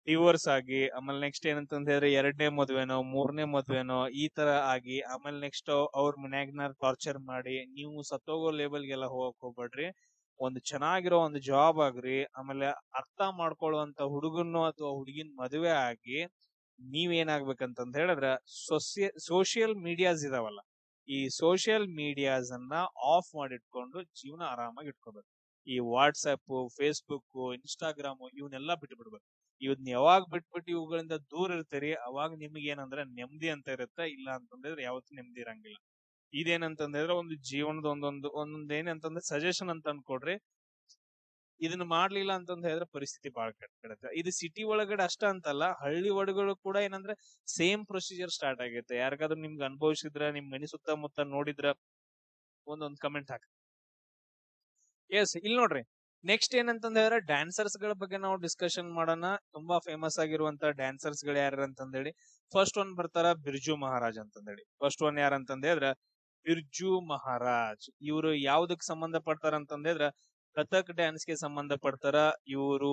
ಡಿವೋರ್ಸ್ ಆಗಿ ಆಮೇಲೆ ನೆಕ್ಸ್ಟ್ ಏನಂತಂದ್ ಹೇಳಿದ್ರೆ 2ನೇ ಮದ್ವೆನೋ 3ನೇ ಮದ್ವೆನೋ ಈ ತರ ಆಗಿ, ಆಮೇಲೆ ನೆಕ್ಸ್ಟ್ ಅವ್ರ ಮನ್ಯಾಗ್ನ ಟಾರ್ಚರ್ ಮಾಡಿ, ನೀವು ಸತ್ತೋಗೋ ಲೆವೆಲ್ಗೆಲ್ಲ ಹೋಗಕ್ ಹೋಗ್ಬೇಡ್ರಿ. ಒಂದ್ ಚೆನ್ನಾಗಿರೋ ಒಂದು ಜಾಬ್ ಆಗ್ರಿ, ಆಮೇಲೆ ಅರ್ಥ ಮಾಡ್ಕೊಳ್ಳುವಂತ ಹುಡುಗನ್ನು ಅಥವಾ ಹುಡುಗಿನ ಮದುವೆ ಆಗಿ ನೀವೇನಾಗ್ಬೇಕಂತಂದ್ ಹೇಳಿದ್ರ ಸೋಷಿಯಲ್ ಮೀಡಿಯಾಸ್ ಇದಾವಲ್ಲ, ಈ ಸೋಷಿಯಲ್ ಮೀಡಿಯಾಸ್ ಅನ್ನ ಆಫ್ ಮಾಡಿಟ್ಕೊಂಡು ಜೀವನ ಆರಾಮಾಗಿ ಇಟ್ಕೋಬೇಕು. ಈ ವಾಟ್ಸ್ಆಪ್, ಫೇಸ್ಬುಕ್, ಇನ್ಸ್ಟಾಗ್ರಾಮ್ ಇವನ್ನೆಲ್ಲಾ ಬಿಟ್ಬಿಡ್ಬೇಕು. ಇವನ್ ಯಾವಾಗ ಬಿಟ್ಬಿಟ್ಟು ಇವುಗಳಿಂದ ದೂರ ಇರ್ತೀರಿ ಅವಾಗ ನಿಮ್ಗೆ ಏನಂದ್ರೆ ನೆಮ್ಮದಿ ಅಂತ ಇರುತ್ತೆ. ಇಲ್ಲ ಅಂತಂದ್ರೆ ಯಾವತ್ತೂ ನೆಮ್ಮದಿ ಇರಂಗಿಲ್ಲ. ಇದೇನಂತಂದ್ರೆ ಒಂದು ಜೀವನದ ಒಂದೊಂದ್ ಏನಂತಂದ್ರೆ ಸಜೆಷನ್ ಅಂತ ಅನ್ಕೊಡ್ರಿ. ಇದನ್ನ ಮಾಡ್ಲಿಲ್ಲ ಅಂತಂದ ಹೇಳಿದ್ರೆ ಪರಿಸ್ಥಿತಿ ಬಹಳ ಕೆಡುತ್ತೆ. ಇದು ಸಿಟಿ ಒಳಗಡೆ ಅಷ್ಟ ಅಂತಲ್ಲ, ಹಳ್ಳಿ ಒಳಗಳು ಕೂಡ ಏನಂದ್ರೆ ಸೇಮ್ ಪ್ರೊಸೀಜರ್ ಸ್ಟಾರ್ಟ್ ಆಗೈತೆ. ಯಾರಿಗಾದ್ರೂ ನಿಮ್ಗೆ ಅನುಭವಿಸಿದ್ರ, ನಿಮ್ ಮನೆ ಸುತ್ತಮುತ್ತ ನೋಡಿದ್ರ ಒಂದೊಂದ್ ಕಮೆಂಟ್ ಹಾಕಿ. ಎಸ್, ಇಲ್ಲಿ ನೋಡ್ರಿ, ನೆಕ್ಸ್ಟ್ ಏನಂತಂದ ಹೇಳಿದ್ರೆ ಡ್ಯಾನ್ಸರ್ಸ್ ಗಳ ಬಗ್ಗೆ ನಾವು ಡಿಸ್ಕಷನ್ ಮಾಡೋಣ. ತುಂಬಾ ಫೇಮಸ್ ಆಗಿರುವಂತ ಡ್ಯಾನ್ಸರ್ಸ್ ಗಳು ಯಾರು ಅಂತಂದೇಳಿ ಫಸ್ಟ್ ಒನ್ ಬರ್ತಾರ ಬಿರ್ಜು ಮಹಾರಾಜ್ ಅಂತಂದೇಳಿ. ಫಸ್ಟ್ ಒನ್ ಯಾರಂತಂದ ಹೇಳಿದ್ರೆ ಬಿರ್ಜು ಮಹಾರಾಜ್. ಇವರು ಯಾವ್ದಕ್ ಸಂಬಂಧ ಪಡ್ತಾರ ಅಂತಂದ್ರೆ ಕಥಕ್ ಡ್ಯಾನ್ಸ್ ಗೆ ಸಂಬಂಧ ಪಡ್ತಾರ. ಇವರು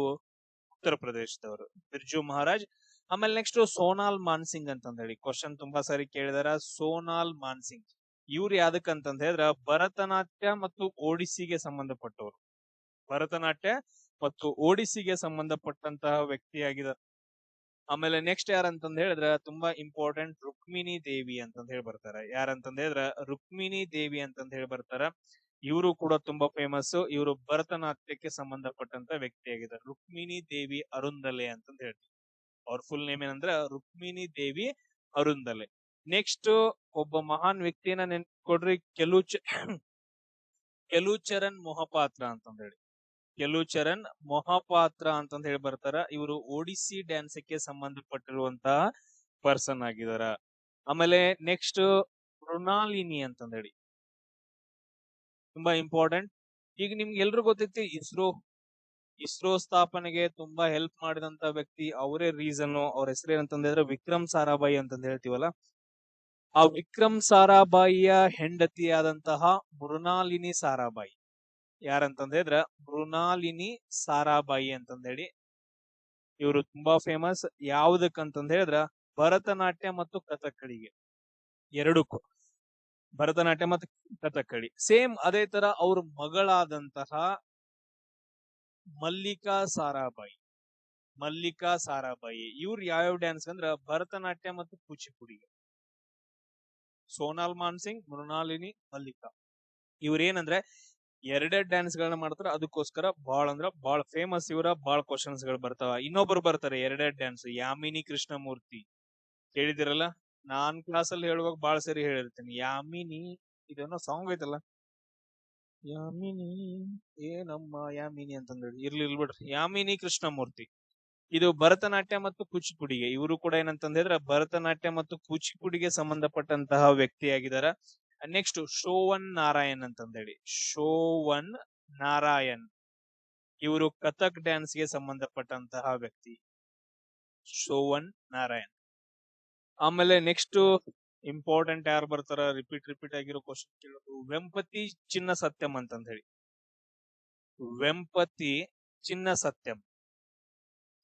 ಉತ್ತರ ಪ್ರದೇಶದವರು ಬಿರ್ಜು ಮಹಾರಾಜ್. ಆಮೇಲೆ ನೆಕ್ಸ್ಟ್ ಸೋನಾಲ್ ಮಾನ್ಸಿಂಗ್ ಅಂತಂದ ಹೇಳಿ ಕ್ವಶನ್ ತುಂಬಾ ಸಾರಿ ಕೇಳಿದಾರ. ಸೋನಾಲ್ ಮಾನ್ಸಿಂಗ್ ಇವ್ರು ಯಾವ್ದಕ್ ಅಂತಂದ ಹೇಳಿದ್ರ ಭರತನಾಟ್ಯ ಮತ್ತು ಒಡಿಸ್ಸಿಗೆ ಸಂಬಂಧಪಟ್ಟವರು. ಭರತನಾಟ್ಯ ಮತ್ತು ಒಡಿಸ್ಸಿಗೆ ಸಂಬಂಧಪಟ್ಟಂತಹ ವ್ಯಕ್ತಿಯಾಗಿದ್ದಾರೆ. ಆಮೇಲೆ ನೆಕ್ಸ್ಟ್ ಯಾರಂತಂದ ಹೇಳಿದ್ರೆ ತುಂಬಾ ಇಂಪಾರ್ಟೆಂಟ್ ರುಕ್ಮಿಣಿ ದೇವಿ ಅಂತಂದ ಹೇಳಿ ಬರ್ತಾರೆ. ಯಾರಂತಂದ ಹೇಳಿದ್ರೆ ರುಕ್ಮಿಣಿ ದೇವಿ ಅಂತಂದ ಹೇಳಿ ಬರ್ತಾರ. ಇವರು ಕೂಡ ತುಂಬಾ ಫೇಮಸ್. ಇವರು ಭರತನಾಟ್ಯಕ್ಕೆ ಸಂಬಂಧಪಟ್ಟಂತ ವ್ಯಕ್ತಿಯಾಗಿದ್ದಾರೆ. ರುಕ್ಮಿಣಿ ದೇವಿ ಅರುಂದಲೆ ಅಂತಂದ ಹೇಳ್ತೀವಿ. ಅವ್ರ ಫುಲ್ ನೇಮ್ ಏನಂದ್ರೆ ರುಕ್ಮಿಣಿ ದೇವಿ ಅರುಂದಲೆ. ನೆಕ್ಸ್ಟ್ ಒಬ್ಬ ಮಹಾನ್ ವ್ಯಕ್ತಿಯನ್ನ ನೆನ್ಕೊಡ್ರಿ, ಕೆಲುಚರಣ್ ಮೊಹಪಾತ್ರ ಅಂತಂದ ಹೇಳಿ. ಕೆಲುಚರಣ್ ಮೊಹಪಾತ್ರ ಅಂತಂದ ಹೇಳಿ ಬರ್ತಾರ. ಇವರು ಒಡಿಸ್ಸಿ ಡ್ಯಾನ್ಸ್ಗೆ ಸಂಬಂಧಪಟ್ಟಿರುವಂತಹ ಪರ್ಸನ್ ಆಗಿದಾರ. ಆಮೇಲೆ ನೆಕ್ಸ್ಟ್ ಮೃಣಾಲಿನಿ ಅಂತಂದ ಹೇಳಿ, ತುಂಬಾ ಇಂಪಾರ್ಟೆಂಟ್. ಈಗ ನಿಮ್ಗೆ ಎಲ್ರು ಗೊತ್ತೈತಿ, ಇಸ್ರೋ ಸ್ಥಾಪನೆಗೆ ತುಂಬಾ ಹೆಲ್ಪ್ ಮಾಡಿದಂತ ವ್ಯಕ್ತಿ ಅವರೇ ರೀಸನ್. ಅವ್ರ ಹೆಸರು ಏನಂತಂದ್ರೆ ವಿಕ್ರಮ್ ಸಾರಾಭಾಯಿ ಅಂತಂದ ಹೇಳ್ತೀವಲ್ಲ. ಆ ವಿಕ್ರಮ್ ಸಾರಾಭಾಯಿಯ ಹೆಂಡತಿಯಾದಂತಹ ಮೃಣಾಲಿನಿ ಸಾರಾಭಾಯಿ ಯಾರಂತಂದ್ರ ಮೃಣಾಲಿನಿ ಸಾರಾಭಾಯಿ ಅಂತಂದ ಹೇಳಿ. ಇವರು ತುಂಬಾ ಫೇಮಸ್. ಯಾವ್ದಕ್ಕಂತಂದ ಹೇಳಿದ್ರ ಭರತನಾಟ್ಯ ಮತ್ತು ಕಥಕ್ಕಳಿಗೆ, ಎರಡಕ್ಕೂ. ಭರತನಾಟ್ಯ ಮತ್ತು ಕಥಕ್ಕಳಿ ಸೇಮ್. ಅದೇ ತರ ಅವ್ರ ಮಗಳಾದಂತಹ ಮಲ್ಲಿಕಾ ಸಾರಾಭಾಯಿ ಇವ್ರು ಯಾವ್ಯಾವ ಡ್ಯಾನ್ಸ್ ಅಂದ್ರ ಭರತನಾಟ್ಯ ಮತ್ತು ಕೂಚಿಪುಡಿಗೆ. ಸೋನಾಲ್ ಮಾನ್ಸಿಂಗ್, ಮೃಣಾಲಿನಿ, ಮಲ್ಲಿಕಾ ಇವ್ರೇನಂದ್ರೆ ಎರಡೆರಡು ಡ್ಯಾನ್ಸ್ ಗಳನ್ನ ಮಾಡ್ತಾರ. ಅದಕ್ಕೋಸ್ಕರ ಬಾಳ ಫೇಮಸ್ ಇವರ. ಬಾಳ ಕ್ವಶನ್ಸ್ ಗಳು ಬರ್ತಾವ. ಇನ್ನೊಬ್ರು ಬರ್ತಾರೆ ಎರಡೆರಡು ಡ್ಯಾನ್ಸ್, ಯಾಮಿನಿ ಕೃಷ್ಣಮೂರ್ತಿ ಕೇಳಿದಿರಲ್ಲ. ನಾನ್ ಕ್ಲಾಸಲ್ಲಿ ಹೇಳುವಾಗ ಬಾಳ ಸರಿ ಹೇಳಿರ್ತೀನಿ. ಯಾಮಿನಿ, ಇದೇನೋ ಸಾಂಗ್ ಐತಲ್ಲ, ಯಾಮಿನಿ ಏನಮ್ಮ ಯಾಮಿನಿ ಅಂತಂದೇಳಿ. ಇರ್ಲಿ ಬಿಡ್ರಿ. ಯಾಮಿನಿ ಕೃಷ್ಣಮೂರ್ತಿ ಇದು ಭರತನಾಟ್ಯ ಮತ್ತು ಕೂಚಿಪುಡಿಗೆ. ಇವರು ಕೂಡ ಏನಂತಂದ್ರೆ ಭರತನಾಟ್ಯ ಮತ್ತು ಕೂಚಿಪುಡಿಗೆ ಸಂಬಂಧಪಟ್ಟಂತಹ ವ್ಯಕ್ತಿಯಾಗಿದಾರ. ನೆಕ್ಸ್ಟ್ ಶೋವನ್ ನಾರಾಯಣ್ ಅಂತಂದೇಳಿ. ಶೋವನ್ ನಾರಾಯಣ್ ಇವರು ಕಥಕ್ ಡ್ಯಾನ್ಸ್ ಗೆ ಸಂಬಂಧಪಟ್ಟಂತಹ ವ್ಯಕ್ತಿ, ಶೋವನ್ ನಾರಾಯಣ್. ಆಮೇಲೆ ನೆಕ್ಸ್ಟ್ ಇಂಪಾರ್ಟೆಂಟ್ ಯಾರು ಬರ್ತಾರ, ರಿಪೀಟ್ ಆಗಿರೋ ಕ್ವಶನ್ ಕೇಳೋದು, ವೆಂಪತಿ ಚಿನ್ನ ಸತ್ಯಂ ಅಂತಂದ ಹೇಳಿ. ವೆಂಪತಿ ಚಿನ್ನ ಸತ್ಯಂ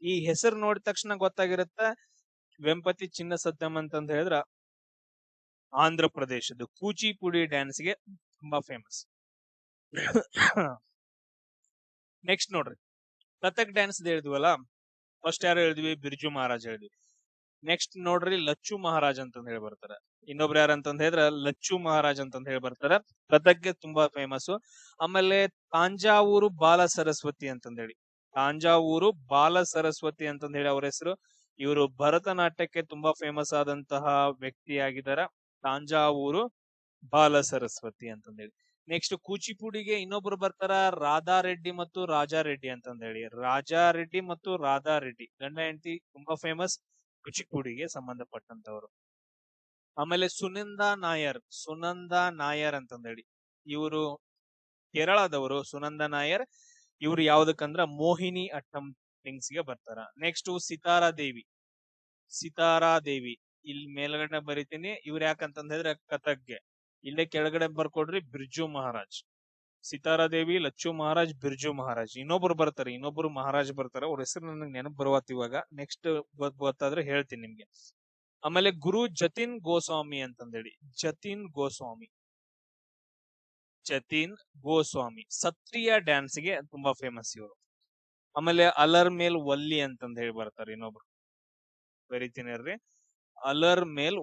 ಈ ಹೆಸರು ನೋಡಿದ ತಕ್ಷಣ ಗೊತ್ತಾಗಿರುತ್ತ. ವೆಂಪತಿ ಚಿನ್ನ ಸತ್ಯಂ ಅಂತಂದ ಹೇಳಿದ್ರ ಆಂಧ್ರ ಪ್ರದೇಶದ ಕೂಚಿಪುಡಿ ಡ್ಯಾನ್ಸ್ ಗೆ ತುಂಬಾ ಫೇಮಸ್. ನೆಕ್ಸ್ಟ್ ನೋಡ್ರಿ, ಕಥಕ್ ಡ್ಯಾನ್ಸ್ ಹೇಳಿದ್ವಲ್ಲ. ಫಸ್ಟ್ ಯಾರು ಹೇಳಿದ್ವಿ, ಬಿರ್ಜು ಮಹಾರಾಜ್ ಹೇಳಿದ್ವಿ. ನೆಕ್ಸ್ಟ್ ನೋಡ್ರಿ, ಲಚ್ಚು ಮಹಾರಾಜ್ ಅಂತಂದ ಹೇಳಿ ಬರ್ತಾರ. ಇನ್ನೊಬ್ರು ಯಾರಂತಂದ ಹೇಳಿದ್ರ ಲಚ್ಚು ಮಹಾರಾಜ್ ಅಂತಂದ ಹೇಳಿ ಬರ್ತಾರ. ಕಥಕ್ಗೆ ತುಂಬಾ ಫೇಮಸ್. ಆಮೇಲೆ ತಾಂಜಾವೂರು ಬಾಲ ಸರಸ್ವತಿ ಅಂತಂದ ಹೇಳಿ. ತಾಂಜಾವೂರು ಬಾಲ ಸರಸ್ವತಿ ಅಂತಂದ ಹೇಳಿ ಅವ್ರ ಹೆಸರು. ಇವರು ಭರತನಾಟ್ಯಕ್ಕೆ ತುಂಬಾ ಫೇಮಸ್ ಆದಂತಹ ವ್ಯಕ್ತಿಯಾಗಿದ್ದಾರ. ತಾಂಜಾವೂರು ಬಾಲ ಸರಸ್ವತಿ ಅಂತಂದೇಳಿ. ನೆಕ್ಸ್ಟ್ ಕೂಚಿಪುಡಿಗೆ ಇನ್ನೊಬ್ರು ಬರ್ತಾರ, ರಾಧಾ ರೆಡ್ಡಿ ಮತ್ತು ರಾಜಾ ರೆಡ್ಡಿ ಅಂತಂದ ಹೇಳಿ. ರಾಜಾ ರೆಡ್ಡಿ ಮತ್ತು ರಾಧಾ ರೆಡ್ಡಿ ಗಂಡ ಹೆಂಡತಿ, ತುಂಬಾ ಫೇಮಸ್ ಕೂಚಿಪುಡಿಗೆ ಸಂಬಂಧಪಟ್ಟಂತವ್ರು. ಆಮೇಲೆ ಸುನಂದಾ ನಾಯರ್ ಅಂತಂದ ಹೇಳಿ. ಇವರು ಕೇರಳದವರು. ಸುನಂದಾ ನಾಯರ್ ಇವ್ರು ಯಾವ್ದಕ್ಕಂದ್ರ ಮೋಹಿನಿ ಅಟ್ಟಂ ಥಿಂಗ್ಸ್ ಗೆ ಬರ್ತಾರ. ನೆಕ್ಸ್ಟ್ ಸಿತಾರಾ ದೇವಿ ಇಲ್ಲಿ ಮೇಲ್ಗಡೆ ಬರಿತೀನಿ. ಇವ್ರು ಯಾಕಂತಂದ್ರೆ ಕಥಕ್ಗೆ. ಇಲ್ಲೇ ಕೆಳಗಡೆ ಬರ್ಕೊಡ್ರಿ, ಬಿರ್ಜು ಮಹಾರಾಜ್. ಸಿತಾರಾ ದೇವಿ, ಲಚ್ಚು ಮಹಾರಾಜ್, ಬಿರ್ಜು ಮಹಾರಾಜ್. ಇನ್ನೊಬ್ರು ಮಹಾರಾಜ್ ಬರ್ತಾರ. ಅವ್ರ ಹೆಸರು ನನಗೆ ನೆನಪು ಬರುವತ್ ಇವಾಗ. ನೆಕ್ಸ್ಟ್ ಗೊತ್ತಾದ್ರೆ ಹೇಳ್ತೀನಿ ನಿಮ್ಗೆ. ಆಮೇಲೆ ಗುರು ಜತಿನ್ ಗೋಸ್ವಾಮಿ ಅಂತಂದೇಳಿ. ಜತಿನ್ ಗೋಸ್ವಾಮಿ ಸತ್ರಿಯ ಡ್ಯಾನ್ಸ್ ಗೆ ತುಂಬಾ ಫೇಮಸ್ ಇವರು. ಆಮೇಲೆ ಅಲರ್ ಮೇಲ್ ವಲ್ಲಿ ಅಂತಂದ ಹೇಳಿ ಬರ್ತಾರೆ. ಇನ್ನೊಬ್ರು ಬರಿತೀನಿ, ಅಲರ್ ಮೇಲ್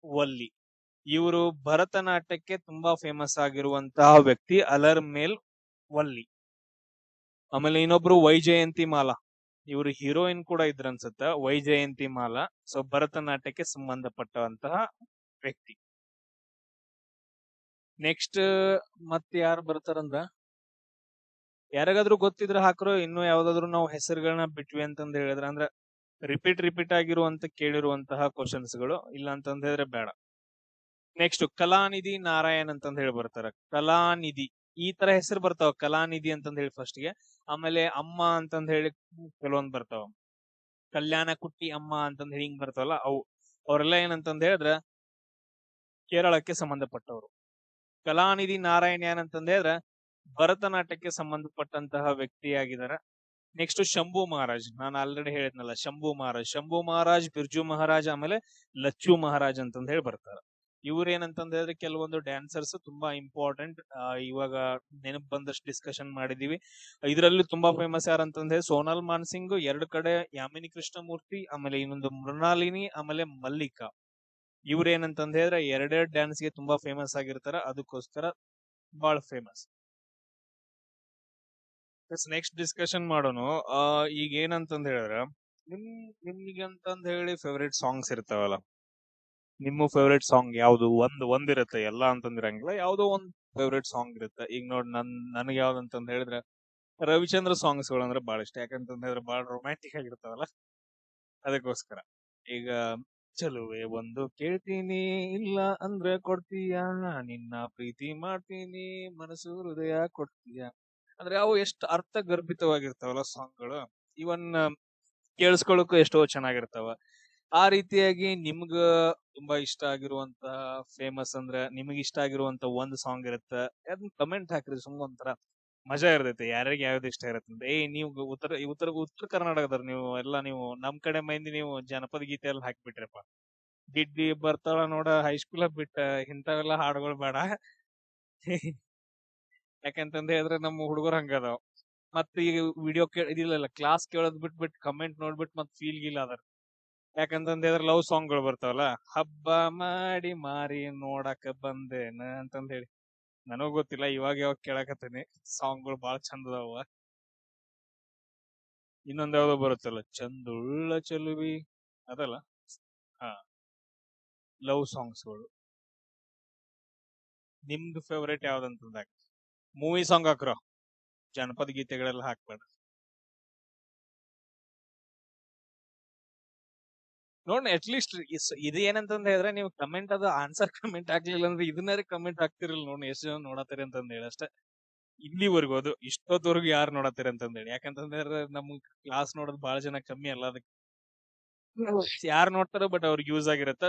ವಲ್ಲಿ ಇವರು ಭರತನಾಟ್ಯಕ್ಕೆ ತುಂಬಾ ಫೇಮಸ್ ಆಗಿರುವಂತಹ ವ್ಯಕ್ತಿ, ಅಲರ್ ಮೇಲ್ ವಲ್ಲಿ. ಆಮೇಲೆ ಇನ್ನೊಬ್ರು ವೈಜಯಂತಿ ಮಾಲಾ, ಇವರು ಹೀರೋಯಿನ್ ಕೂಡ ಇದ್ರ ಅನ್ಸುತ್ತ. ವೈಜಯಂತಿ ಮಾಲಾ ಸೊ ಭರತನಾಟ್ಯಕ್ಕೆ ಸಂಬಂಧಪಟ್ಟಂತಹ ವ್ಯಕ್ತಿ. ನೆಕ್ಸ್ಟ್ ಮತ್ತೆ ಯಾರು ಬರ್ತಾರಂದ್ರ, ಯಾರಿಗಾದ್ರೂ ಗೊತ್ತಿದ್ರೆ ಹಾಕ್ರೋ. ಇನ್ನು ಯಾವ್ದಾದ್ರು ನಾವು ಹೆಸರುಗಳನ್ನ ಬಿಟ್ವಿ ಅಂತಂದ ಹೇಳಿದ್ರ, ಅಂದ್ರ ರಿಪೀಟ್ ಆಗಿರುವಂತ ಕೇಳಿರುವಂತಹ ಕ್ವಶನ್ಸ್ ಗಳು. ಇಲ್ಲ ಅಂತಂದ ಹೇಳಿದ್ರೆ ಬೇಡ. ನೆಕ್ಸ್ಟ್ ಕಲಾನಿಧಿ ನಾರಾಯಣ್ ಅಂತಂದ ಹೇಳಿ ಬರ್ತಾರ. ಕಲಾನಿಧಿ ಈ ತರ ಹೆಸರು ಬರ್ತಾವ, ಕಲಾನಿಧಿ ಅಂತಂದ ಹೇಳಿ ಫಸ್ಟ್ ಗೆ. ಆಮೇಲೆ ಅಮ್ಮ ಅಂತಂದ ಹೇಳಿ ಕೆಲವೊಂದ್ ಬರ್ತಾವ. ಕಲ್ಯಾಣ ಕುಟ್ಟಿ ಅಮ್ಮ ಅಂತಂದ ಹೇಳಿ ಹಿಂಗ್ ಬರ್ತಾವಲ್ಲ ಅವು. ಅವರೆಲ್ಲ ಏನಂತಂದ ಹೇಳಿದ್ರ ಕೇರಳಕ್ಕೆ ಸಂಬಂಧಪಟ್ಟವರು. ಕಲಾನಿಧಿ ನಾರಾಯಣ್ ಏನಂತಂದ ಹೇಳಿದ್ರ ಭರತನಾಟ್ಯಕ್ಕೆ ಸಂಬಂಧಪಟ್ಟಂತಹ ವ್ಯಕ್ತಿಯಾಗಿದಾರ. ನೆಕ್ಸ್ಟ್ ಶಂಭು ಮಹಾರಾಜ್, ನಾನು ಆಲ್ರೆಡಿ ಹೇಳಿದ್ನಲ್ಲ, ಶಂಭು ಮಹಾರಾಜ್, ಬಿರ್ಜು ಮಹಾರಾಜ್, ಆಮೇಲೆ ಲಚ್ಚು ಮಹಾರಾಜ್ ಅಂತಂದ ಹೇಳಿ ಬರ್ತಾರ. ಇವ್ರ ಏನಂತಂದ ಹೇಳಿದ್ರೆ ಕೆಲವೊಂದು ಡ್ಯಾನ್ಸರ್ಸ್ ತುಂಬಾ ಇಂಪಾರ್ಟೆಂಟ್. ಇವಾಗ ನೆನಪು ಬಂದಷ್ಟು ಡಿಸ್ಕಷನ್ ಮಾಡಿದೀವಿ. ಇದರಲ್ಲಿ ತುಂಬಾ ಫೇಮಸ್ ಯಾರಂತಂದ್ರೆ ಸೋನಾಲ್ ಮಾನ್ಸಿಂಗ್, ಎರಡು ಕಡೆ ಯಾಮಿನಿ ಕೃಷ್ಣಮೂರ್ತಿ, ಆಮೇಲೆ ಇನ್ನೊಂದು ಮೃಣಾಲಿನಿ, ಆಮೇಲೆ ಮಲ್ಲಿಕಾ. ಇವ್ರ ಏನಂತಂದ ಹೇಳಿದ್ರೆ ಎರಡೆರಡು ಡ್ಯಾನ್ಸ್ ಗೆ ತುಂಬಾ ಫೇಮಸ್ ಆಗಿರ್ತಾರ. ಅದಕ್ಕೋಸ್ಕರ ಬಹಳ ಫೇಮಸ್. ನೆಕ್ಸ್ಟ್ ಡಿಸ್ಕಷನ್ ಮಾಡೋಣ. ಈಗ ಏನಂತಂದ ಹೇಳಿದ್ರ ನಿಮ್ ನಿಮ್ಗೆ ಅಂತಂದ್ ಹೇಳಿ ಫೇವ್ರೇಟ್ ಸಾಂಗ್ಸ್ ಇರ್ತಾವಲ್ಲ, ನಿಮ್ಮ ಫೇವ್ರೇಟ್ ಸಾಂಗ್ ಯಾವ್ದು? ಒಂದಿರುತ್ತೆ, ಎಲ್ಲ ಅಂತಂದಿರಂಗಿಲ್ಲ, ಯಾವ್ದೋ ಒಂದ್ ಫೇವ್ರೇಟ್ ಸಾಂಗ್ ಇರುತ್ತೆ. ಈಗ ನೋಡ್ ನನಗೆ ಯಾವ್ದಂತಂದ್ ಹೇಳಿದ್ರೆ ರವಿಚಂದ್ರ ಸಾಂಗ್ಸ್ ಗಳು ಅಂದ್ರೆ ಬಹಳ ಇಷ್ಟ. ಯಾಕಂತಂದ್ ಹೇಳಿದ್ರೆ ಬಹಳ ರೊಮ್ಯಾಂಟಿಕ್ ಆಗಿರ್ತಾವಲ್ಲ, ಅದಕ್ಕೋಸ್ಕರ. ಈಗ ಚಲುವೆ ಒಂದು ಕೇಳ್ತೀನಿ, ಇಲ್ಲ ಅಂದ್ರೆ ಕೊಡ್ತೀಯ, ನಿನ್ನ ಪ್ರೀತಿ ಮಾಡ್ತೀನಿ, ಮನಸ್ಸು ಹೃದಯ ಕೊಡ್ತೀಯ. ಅಂದ್ರೆ ಅವು ಎಷ್ಟು ಅರ್ಥಗರ್ಭಿತವಾಗಿರ್ತಾವಲ್ಲ ಸಾಂಗ್ಗಳು. ಇವನ್ ಕೇಳಿಸ್ಕೊಳ್ಳೋಕು ಎಷ್ಟೋ ಚೆನ್ನಾಗಿರ್ತಾವ. ಆ ರೀತಿಯಾಗಿ ನಿಮ್ಗ ತುಂಬಾ ಇಷ್ಟ ಆಗಿರುವಂತ ಫೇಮಸ್ ಅಂದ್ರೆ ನಿಮ್ಗೆ ಇಷ್ಟ ಆಗಿರುವಂತ ಒಂದ್ ಸಾಂಗ್ ಇರುತ್ತೆ, ಅದನ್ನ ಕಮೆಂಟ್ ಹಾಕ್ರಿ. ಸುಮ್ ಒಂಥರ ಮಜಾ ಇರ್ತೈತೆ, ಯಾರ್ಯಾರಿಗೆ ಯಾವ್ದು ಇಷ್ಟ ಇರುತ್ತೆ ಅಂತ. ನೀವು ಉತ್ತರ ಕರ್ನಾಟಕದವ್ರು, ನೀವು ಎಲ್ಲ ನೀವು ನಮ್ ಕಡೆ ಮಂದಿ, ನೀವು ಜನಪದ ಗೀತೆ ಎಲ್ಲ ಹಾಕ್ಬಿಟ್ರಪ್ಪ. ಗಿಡ್ಡಿ ಬರ್ತಾಳ ನೋಡ ಹೈಸ್ಕೂಲ್ ಬಿಟ್ಟ ಇಂಥವೆಲ್ಲ ಹಾಡುಗಳು ಬೇಡ. ಯಾಕಂತಂದ ಹೇಳಿದ್ರೆ ನಮ್ಮ ಹುಡುಗರು ಹಂಗದಾವ. ಮತ್ ಈಗ ವಿಡಿಯೋ ಇದಿಲ್ಲ, ಕ್ಲಾಸ್ ಕೇಳೋದ್ ಬಿಟ್ಬಿಟ್ಟು ಕಮೆಂಟ್ ನೋಡ್ಬಿಟ್ಟು ಮತ್ ಫೀಲ್ ಗೀಲ್ ಅದಾರ. ಯಾಕಂತಂದ ಹೇಳಿದ್ರೆ ಲವ್ ಸಾಂಗ್ ಗಳು ಬರ್ತಾವಲ್ಲ, ಹಬ್ಬ ಮಾಡಿ ಮಾರಿ ನೋಡಕ ಬಂದೇನ ಅಂತಂದ ಹೇಳಿ. ನನಗ್ ಗೊತ್ತಿಲ್ಲ, ಇವಾಗ ಯಾವಾಗ ಕೇಳಕತ್ತೀನಿ. ಸಾಂಗ್ ಗಳು ಬಾಳ ಚಂದ ಅದಾವ. ಇನ್ನೊಂದ್ ಯಾವ್ದೋ ಬರುತ್ತಲ್ಲ, ಚಂದುಳ್ಳ ಚೆಲುವಿ, ಅದಲ್ಲ. ಹಾ, ಲವ್ ಸಾಂಗ್ಸ್ ಗಳು. ನಿಮ್ದು ಫೇವರೇಟ್ ಯಾವ್ದಂತಂದಾಗ ಮೂವಿ ಸಾಂಗ್ ಹಾಕ್ರೋ, ಜನಪದ ಗೀತೆಗಳೆಲ್ಲ ಹಾಕ್ಬೇಡ. ನೋಡಿ ಅಟ್ಲೀಸ್ಟ್ ಇದು ಏನಂತಂದ ಹೇಳಿದ್ರೆ, ನೀವು ಕಮೆಂಟ್ ಅದು ಆನ್ಸರ್ ಕಮೆಂಟ್ ಹಾಕ್ಲಿಲ್ಲ ಅಂದ್ರೆ ಇದನ್ನಾರ ಕಮೆಂಟ್ ಹಾಕ್ತಿರಲ್ಲ. ನೋಡಿ ಎಷ್ಟು ಜನ ನೋಡತ್ತೀರಿ ಅಂತಂದ ಹೇಳಿ ಅಷ್ಟೇ. ಇಲ್ಲಿವರೆಗೂ ಅದು ಇಷ್ಟೊತ್ತವರೆಗೂ ಯಾರು ನೋಡತ್ತೀರಿ ಅಂತಂದ ಹೇಳಿ. ಯಾಕಂತಂದ್ರೆ ನಮ್ ಕ್ಲಾಸ್ ನೋಡೋದು ಬಹಳ ಜನ ಕಮ್ಮಿ ಅಲ್ಲ, ಅದಕ್ಕೆ ಯಾರು ನೋಡ್ತಾರೋ ಬಟ್ ಅವ್ರಿಗೆ ಯೂಸ್ ಆಗಿರತ್ತ.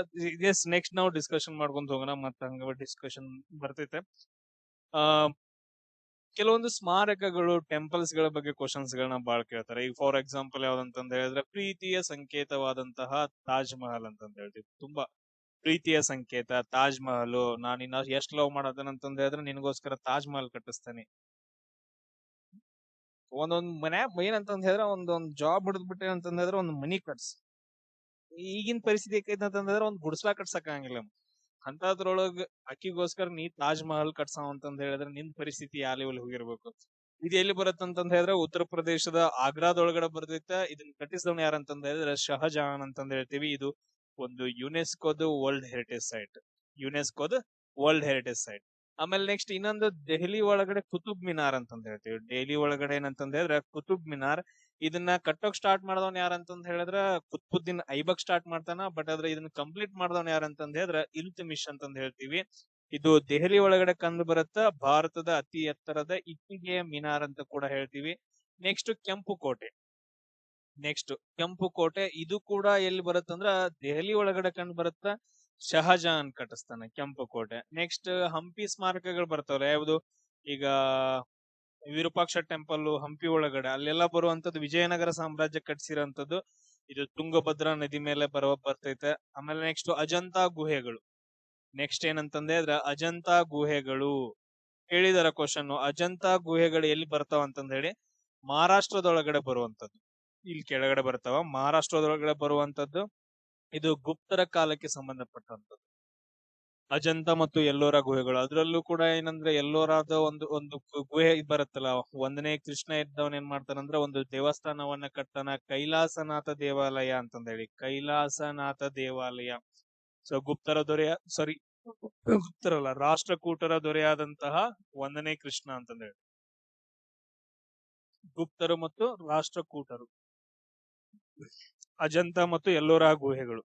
ನೆಕ್ಸ್ಟ್ ನಾವು ಡಿಸ್ಕಷನ್ ಮಾಡ್ಕೊಂತ ಹೋಗೋಣ, ಮತ್ತ ಹಂಗ ಡಿಸ್ಕಷನ್ ಬರ್ತೈತೆ. ಆ ಕೆಲವೊಂದು ಸ್ಮಾರಕಗಳು, ಟೆಂಪಲ್ಸ್ ಗಳ ಬಗ್ಗೆ ಕ್ವಶನ್ಸ್ ಗಳನ್ನ ಬಾಳ್ ಕೇಳ್ತಾರೆ. ಈಗ ಫಾರ್ ಎಕ್ಸಾಂಪಲ್ ಯಾವ್ದಂತಂದ ಹೇಳಿದ್ರೆ, ಪ್ರೀತಿಯ ಸಂಕೇತವಾದಂತಹ ತಾಜ್ ಮಹಲ್ ಅಂತಂದ ಹೇಳ್ತೀವಿ. ತುಂಬಾ ಪ್ರೀತಿಯ ಸಂಕೇತ ತಾಜ್ ಮಹಲ್. ನಾನು ಇನ್ನ ಎಷ್ಟ್ ಲವ್ ಮಾಡತ್ತೇನಂತಂದ ಹೇಳಿದ್ರೆ ನಿನಗೋಸ್ಕರ ತಾಜ್ ಮಹಲ್ ಕಟ್ಟಿಸ್ತಾನೆ. ಒಂದೊಂದ್ ಮನೆ ಏನಂತಂದ ಹೇಳಿದ್ರೆ, ಒಂದೊಂದ್ ಜಾಬ್ ಹಿಡಿದ್ಬಿಟ್ಟೆ ಅಂತಂದ ಹೇಳಿದ್ರೆ ಒಂದ್ ಮನಿ ಕಟ್ಸ್. ಈಗಿನ ಪರಿಸ್ಥಿತಿ ಯಾಕೈತೆ ಅಂತಂದ್ರೆ ಒಂದ್ ಗುಡ್ಸ್ಲಾ ಕಟ್ಸಕ್ ಆಗಂಗಿಲ್ಲ. ಅಂತದ್ರೊಳಗ ಅಕ್ಕಿಗೋಸ್ಕರ ನೀ ತಾಜ್ ಮಹಲ್ ಕಟ್ಸಾವ ಅಂತಂದ ಹೇಳಿದ್ರೆ ನಿನ್ ಪರಿಸ್ಥಿತಿ ಯಾವ ಲೆವೆಲ್ ಹೋಗಿರ್ಬೇಕು. ಇದು ಎಲ್ಲಿ ಬರುತ್ತಂತಂದ ಹೇಳಿದ್ರೆ ಉತ್ತರ ಪ್ರದೇಶದ ಆಗ್ರಾದೊಳಗಡೆ ಬರ್ತೈತೆ. ಇದನ್ನ ಕಟ್ಟಿಸಿದವನ್ ಯಾರಂತಂದ ಹೇಳಿದ್ರೆ ಶಹಜಹಾನ್ ಅಂತಂದ ಹೇಳ್ತೀವಿ. ಇದು ಒಂದು ಯುನೆಸ್ಕೋದ ವರ್ಲ್ಡ್ ಹೆರಿಟೇಜ್ ಸೈಟ್. ಯುನೆಸ್ಕೋದ ವರ್ಲ್ಡ್ ಹೆರಿಟೇಜ್ ಸೈಟ್. ಆಮೇಲೆ ನೆಕ್ಸ್ಟ್ ಇನ್ನೊಂದು ದೆಹಲಿ ಒಳಗಡೆ ಕುತುಬ್ ಮಿನಾರ್ ಅಂತಂದ ಹೇಳ್ತೀವಿ. ದೆಹಲಿ ಒಳಗಡೆ ಏನಂತಂದ ಹೇಳಿದ್ರೆ ಕುತುಬ್ ಮಿನಾರ್. ಇದನ್ನ ಕಟ್ಟೋಕ್ ಸ್ಟಾರ್ಟ್ ಮಾಡ್ದವನ್ ಯಾರಂತಂದ ಹೇಳಿದ್ರ ಕುತ್ಬುದ್ದೀನ್ ಐಬಕ್ ಸ್ಟಾರ್ಟ್ ಮಾಡ್ತಾನ. ಬಟ್ ಆದ್ರೆ ಇದನ್ನ ಕಂಪ್ಲೀಟ್ ಮಾಡ್ದವನ್ ಯಾರಂತಂದ ಹೇಳಿದ್ರ ಇಲ್ತುಮಿಶ್ ಅಂತಂದ ಹೇಳ್ತೀವಿ. ಇದು ದೆಹಲಿ ಒಳಗಡೆ ಕಂಡು ಬರುತ್ತ. ಭಾರತದ ಅತಿ ಎತ್ತರದ ಇಟ್ಟಿಗೆಯ ಮಿನಾರ್ ಅಂತ ಕೂಡ ಹೇಳ್ತೀವಿ. ನೆಕ್ಸ್ಟ್ ಕೆಂಪು ಕೋಟೆ. ಕೆಂಪು ಕೋಟೆ ಇದು ಕೂಡ ಎಲ್ಲಿ ಬರುತ್ತಂದ್ರ ದೆಹಲಿ ಒಳಗಡೆ ಕಂಡು ಬರುತ್ತ. ಶಹಜಹಾನ್ ಕಟ್ಟಿಸ್ತಾನೆ ಕೆಂಪು ಕೋಟೆ. ನೆಕ್ಸ್ಟ್ ಹಂಪಿ ಸ್ಮಾರಕಗಳು ಬರ್ತಾವಲ್ಲ, ಯಾವ್ದು ಈಗ ವಿರೂಪಾಕ್ಷ ಟೆಂಪಲ್ ಹಂಪಿ ಒಳಗಡೆ, ಅಲ್ಲೆಲ್ಲ ಬರುವಂತದ್ದು ವಿಜಯನಗರ ಸಾಮ್ರಾಜ್ಯ ಕಟ್ಸಿರೋಂಥದ್ದು. ಇದು ತುಂಗಭದ್ರಾ ನದಿ ಮೇಲೆ ಬರ್ತೈತೆ. ಆಮೇಲೆ ನೆಕ್ಸ್ಟ್ ಅಜಂತಾ ಗುಹೆಗಳು. ನೆಕ್ಸ್ಟ್ ಏನಂತಂದ್ರೆ ಅಜಂತಾ ಗುಹೆಗಳು ಕೇಳಿದಾರ ಕ್ವಶನ್. ಅಜಂತಾ ಗುಹೆಗಳು ಎಲ್ಲಿ ಬರ್ತಾವ ಅಂತಂದ ಹೇಳಿ, ಮಹಾರಾಷ್ಟ್ರದೊಳಗಡೆ ಬರುವಂತದ್ದು. ಇಲ್ಲಿ ಕೆಳಗಡೆ ಬರ್ತಾವ, ಮಹಾರಾಷ್ಟ್ರದೊಳಗಡೆ ಬರುವಂತದ್ದು. ಇದು ಗುಪ್ತರ ಕಾಲಕ್ಕೆ ಸಂಬಂಧಪಟ್ಟಂತದ್ದು. ಅಜಂತಾ ಮತ್ತು ಎಲ್ಲೋರ ಗುಹೆಗಳು. ಅದ್ರಲ್ಲೂ ಕೂಡ ಏನಂದ್ರೆ ಎಲ್ಲೋರಾದ ಒಂದು ಒಂದು ಗುಹೆ ಬರುತ್ತಲ್ಲ, 1ನೇ ಕೃಷ್ಣ ಇದ್ದವನ್ ಏನ್ ಮಾಡ್ತಾನಂದ್ರೆ ಒಂದು ದೇವಸ್ಥಾನವನ್ನ ಕಟ್ತಾನ, ಕೈಲಾಸನಾಥ ದೇವಾಲಯ ಅಂತಂದ ಹೇಳಿ. ಕೈಲಾಸನಾಥ ದೇವಾಲಯ. ಸೊ ಗುಪ್ತರ ದೊರೆಯ ಸಾರಿ ಗುಪ್ತರಲ್ಲ, ರಾಷ್ಟ್ರಕೂಟರ ದೊರೆಯಾದಂತಹ 1ನೇ ಕೃಷ್ಣ ಅಂತಂದ ಹೇಳಿ. ಗುಪ್ತರು ಮತ್ತು ರಾಷ್ಟ್ರಕೂಟರು. ಅಜಂತಾ ಮತ್ತು ಎಲ್ಲೋರ ಗುಹೆಗಳು.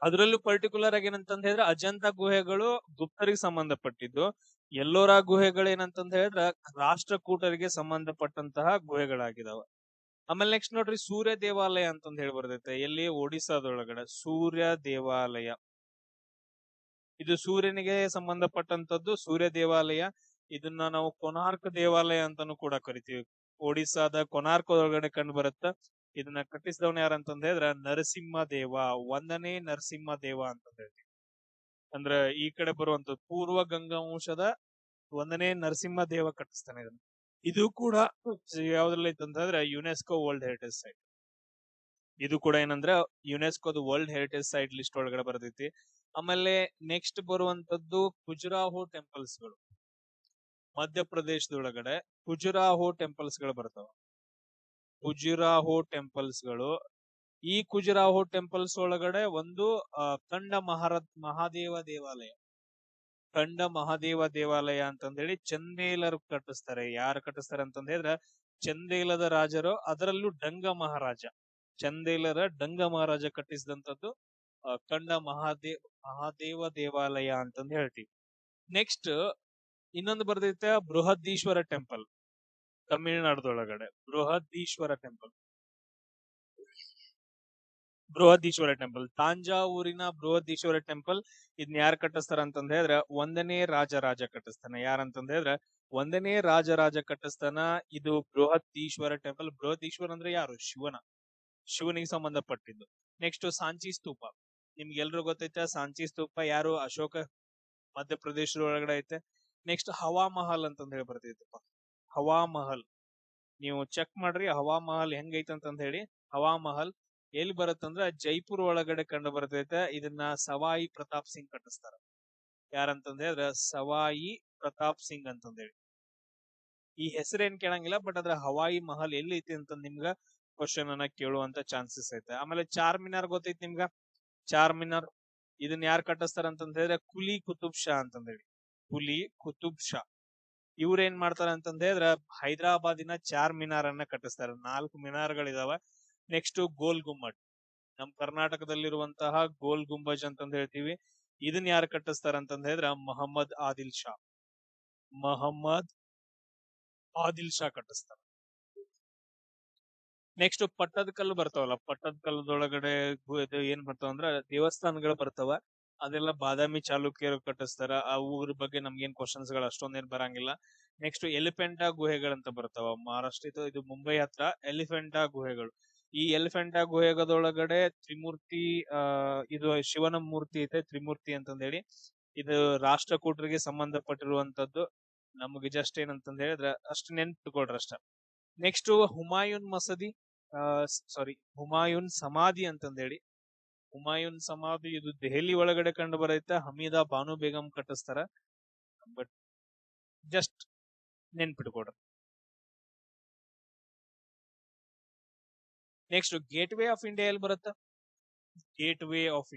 ಅದರಲ್ಲೂ ಪರ್ಟಿಕ್ಯುಲರ್ ಆಗಿ ಏನಂತಂದ ಹೇಳಿದ್ರೆ ಅಜಂತಾ ಗುಹೆಗಳು ಗುಪ್ತರಿಗೆ ಸಂಬಂಧಪಟ್ಟಿದ್ದು. ಎಲ್ಲೋರ ಗುಹೆಗಳು ಏನಂತಂದ ಹೇಳಿದ್ರೆ ರಾಷ್ಟ್ರಕೂಟರಿಗೆ ಸಂಬಂಧಪಟ್ಟಂತಹ ಗುಹೆಗಳಾಗಿದಾವ. ಆಮೇಲೆ ನೆಕ್ಸ್ಟ್ ನೋಡ್ರಿ, ಸೂರ್ಯ ದೇವಾಲಯ ಅಂತಂದ ಹೇಳಿ ಬರ್ತೈತೆ. ಎಲ್ಲಿ? ಒಡಿಸ್ಸಾದೊಳಗಡೆ ಸೂರ್ಯ ದೇವಾಲಯ. ಇದು ಸೂರ್ಯನಿಗೆ ಸಂಬಂಧಪಟ್ಟಂತದ್ದು ಸೂರ್ಯ ದೇವಾಲಯ. ಇದನ್ನ ನಾವು ಕೊನಾರ್ಕ್ ದೇವಾಲಯ ಅಂತಾನು ಕೂಡ ಕರಿತೀವಿ. ಒಡಿಸ್ಸಾದ ಕೊನಾರ್ಕ್ ಒಳಗಡೆ ಕಂಡು ಬರುತ್ತ. ಇದನ್ನ ಕಟ್ಟಿಸಿದವನ್ ಯಾರಂತಂದ ಹೇಳಿದ್ರೆ ನರಸಿಂಹ ದೇವ, 1ನೇ ನರಸಿಂಹ ದೇವ ಅಂತ ಹೇಳ್ತೀವಿ. ಅಂದ್ರ ಈ ಕಡೆ ಬರುವಂತ ಪೂರ್ವ ಗಂಗಾ ವಂಶದ 1ನೇ ನರಸಿಂಹ ದೇವ ಕಟ್ಟಿಸ್ತಾನೆ ಇದನ್ನ. ಇದು ಕೂಡ ಯಾವ್ದ್ರಲ್ಲಿ ಐತಂತಂದ್ರೆ ಯುನೆಸ್ಕೋ ವರ್ಲ್ಡ್ ಹೆರಿಟೇಜ್ ಸೈಟ್. ಇದು ಕೂಡ ಏನಂದ್ರೆ ಯುನೆಸ್ಕೋದ ವರ್ಲ್ಡ್ ಹೆರಿಟೇಜ್ ಸೈಟ್ ಲಿಸ್ಟ್ ಒಳಗಡೆ ಬರ್ತೈತಿ. ಆಮೇಲೆ ನೆಕ್ಸ್ಟ್ ಬರುವಂತದ್ದು ಖುಜುರಾಹೋ ಟೆಂಪಲ್ಸ್ ಗಳು. ಮಧ್ಯಪ್ರದೇಶದೊಳಗಡೆ ಖುಜುರಾಹೋ ಟೆಂಪಲ್ಸ್ ಗಳು ಬರ್ತಾವ. ಖುಜುರಾಹೋ ಟೆಂಪಲ್ಸ್ ಗಳು ಈ ಖಜುರಾಹೋ ಟೆಂಪಲ್ಸ್ ಒಳಗಡೆ ಒಂದು ಮಹಾದೇವ ದೇವಾಲಯ, ಖಂಡ ಮಹಾದೇವ ದೇವಾಲಯ ಅಂತಂದೇಳಿ ಚಂದೇಲರು ಕಟ್ಟಿಸ್ತಾರೆ. ಯಾರು ಕಟ್ಟಿಸ್ತಾರೆ ಅಂತಂದ ಹೇಳಿದ್ರೆ ಚಂದೇಲದ ರಾಜರು, ಅದರಲ್ಲೂ ಚಂದೇಲರ ಡಂಗ ಮಹಾರಾಜ ಕಟ್ಟಿಸಿದಂತದ್ದು ಖಂಡ ಮಹಾದೇವ ದೇವಾಲಯ ಅಂತಂದು ಹೇಳ್ತೀವಿ. ನೆಕ್ಸ್ಟ್ ಇನ್ನೊಂದು ಬರ್ದೈತೆ ಬೃಹದೀಶ್ವರ ಟೆಂಪಲ್, ತಮಿಳುನಾಡದೊಳಗಡೆ ಬೃಹದೀಶ್ವರ ಟೆಂಪಲ್, ತಾಂಜಾವೂರಿನ ಬೃಹದೀಶ್ವರ ಟೆಂಪಲ್. ಇದನ್ನ ಯಾರು ಕಟ್ಟಿಸ್ತಾರ ಅಂತಂದ ಹೇಳಿದ್ರೆ ಒಂದನೇ ರಾಜ ಕಟ್ಟಿಸ್ತಾನ. ಯಾರಂತಂದ ಹೇಳಿದ್ರೆ ಒಂದನೇ ರಾಜ ಕಟ್ಟಿಸ್ತಾನ. ಇದು ಬೃಹದೀಶ್ವರ ಟೆಂಪಲ್. ಬೃಹದೀಶ್ವರ ಅಂದ್ರೆ ಯಾರು? ಶಿವನಿಗೆ ಸಂಬಂಧಪಟ್ಟಿದ್ದು. ನೆಕ್ಸ್ಟ್ ಸಾಂಚಿ ಸ್ತೂಪ, ನಿಮ್ಗೆ ಎಲ್ರು ಗೊತ್ತೈತೆ ಸಾಂಚಿ ಸ್ತೂಪ ಯಾರು? ಅಶೋಕ, ಮಧ್ಯಪ್ರದೇಶದ ಒಳಗಡೆ ಐತೆ. ನೆಕ್ಸ್ಟ್ ಹವಾ ಮಹಲ್ ಅಂತಂದ ಹೇಳಿ ಬರ್ತೈತಪ್ಪ. ಹವಾ ಮಹಲ್ ನೀವು ಚೆಕ್ ಮಾಡ್ರಿ, ಹವಾ ಮಹಲ್ ಹೆಂಗೈತೆ ಅಂತಂದ ಹೇಳಿ. ಹವಾ ಮಹಲ್ ಎಲ್ಲಿ ಬರುತ್ತಂದ್ರ ಜೈಪುರ್ ಒಳಗಡೆ ಕಂಡು ಬರ್ತೈತೆ. ಇದನ್ನ ಸವಾಯಿ ಪ್ರತಾಪ್ ಸಿಂಗ್ ಕಟ್ಟಿಸ್ತಾರ. ಯಾರಂತಂದ ಹೇಳಿದ್ರೆ ಸವಾಯಿ ಪ್ರತಾಪ್ ಸಿಂಗ್ ಅಂತಂದೇಳಿ. ಈ ಹೆಸರೇನ್ ಕೇಳಂಗಿಲ್ಲ, ಬಟ್ ಅದ್ರ ಹವಾಯಿ ಮಹಲ್ ಎಲ್ಲಿ ಐತಿ ಅಂತ ನಿಮ್ಗ ಕ್ವಶನ್ ಅನ್ನ ಕೇಳುವಂತ ಚಾನ್ಸಸ್ ಐತೆ. ಆಮೇಲೆ ಚಾರ್ ಗೊತ್ತೈತಿ ನಿಮ್ಗ? ಚಾರ್ ಇದನ್ನ ಯಾರು ಕಟ್ಟಿಸ್ತಾರ ಅಂತಂದ ಹೇಳಿದ್ರೆ ಕುಲಿ ಕುತುಬ್ ಶಾ ಅಂತಂದೇಳಿ. ಕುಲಿ ಕುತುಬ್ ಶಾ ಇವ್ರೇನ್ ಮಾಡ್ತಾರ ಅಂತಂದ ಹೇಳಿದ್ರೆ ಹೈದರಾಬಾದಿನ ಚಾರ್ ಅನ್ನ ಕಟ್ಟಿಸ್ತಾರ. 4 ಮಿನಾರ್ಗಳಿದಾವ. ನೆಕ್ಸ್ಟ್ ಗೋಲ್ ಗುಮ್ಮಟ್, ನಮ್ ಕರ್ನಾಟಕದಲ್ಲಿರುವಂತಹ ಗೋಲ್ ಗುಂಬಜ್ ಅಂತಂದ ಹೇಳ್ತೀವಿ. ಇದನ್ನ ಯಾರು ಕಟ್ಟಿಸ್ತಾರ ಅಂತಂದ ಹೇಳಿದ್ರೆ ಮೊಹಮ್ಮದ್ ಆದಿಲ್ ಶಾ ಕಟ್ಟಿಸ್ತಾರ. ನೆಕ್ಸ್ಟ್ ಪಟ್ಟದ ಕಲ್ಲು ಬರ್ತಾವಲ್ಲ, ಪಟ್ಟದ ಕಲ್ಲದೊಳಗಡೆ ಏನ್ ಬರ್ತಾವ ಅಂದ್ರ ದೇವಸ್ಥಾನಗಳು ಬರ್ತಾವ. ಅದೆಲ್ಲ ಬಾದಾಮಿ ಚಾಲುಕ್ಯರು ಕಟ್ಟಿಸ್ತಾರ. ಆ ಊರ ಬಗ್ಗೆ ನಮ್ಗೇನ್ ಕ್ವಶನ್ಸ್ ಗಳು ಅಷ್ಟೊಂದೇನ್ ಬರಂಗಿಲ್ಲ. ನೆಕ್ಸ್ಟ್ ಎಲಿಫೆಂಟಾ ಗುಹೆಗಳಂತ ಬರ್ತಾವ ಮಹಾರಾಷ್ಟ್ರ, ಇದು ಮುಂಬೈ ಹತ್ರ ಎಲಿಫೆಂಟಾ ಗುಹೆಗಳು. ಈ ಎಲಿಫೆಂಟಾ ಗುಹೆಗಳೊಳಗಡೆ ತ್ರಿಮೂರ್ತಿ, ಇದು ಶಿವನ ಮೂರ್ತಿ ಐತೆ, ತ್ರಿಮೂರ್ತಿ ಅಂತಂದ ಹೇಳಿ. ಇದು ರಾಷ್ಟ್ರಕೂಟರಿಗೆ ಸಂಬಂಧಪಟ್ಟಿರುವಂತದ್ದು. ನಮ್ಗೆ ಜಸ್ಟ್ ಏನಂತಂದ ಹೇಳಿದ್ರೆ ಅಷ್ಟು ನೆನ್ಪಿಟ್ಕೊಳ್ರಿ ಅಷ್ಟ. ನೆಕ್ಸ್ಟ್ ಹುಮಾಯೂನ್ ಸಮಾಧಿ ಅಂತಂದೇಳಿ. ಹುಮಾಯೂನ್ ಸಮಾಧಿ ಇದು ದೆಹಲಿ ಒಳಗಡೆ ಕಂಡು ಬರೈತೆ. ಹಮೀದಾ ಬಾನು ಬೇಗಂ ಕಟ್ಟಿಸ್ತಾರ. ಬಟ್ ಜಸ್ಟ್ ನೆನ್ಪಿಟ್ಕೊಡ್ರಿ. Next gateway of India ಎಲ್ಲಿ ಬರುತ್ತ? ಗೇಟ್ ವೇ ಆಫ್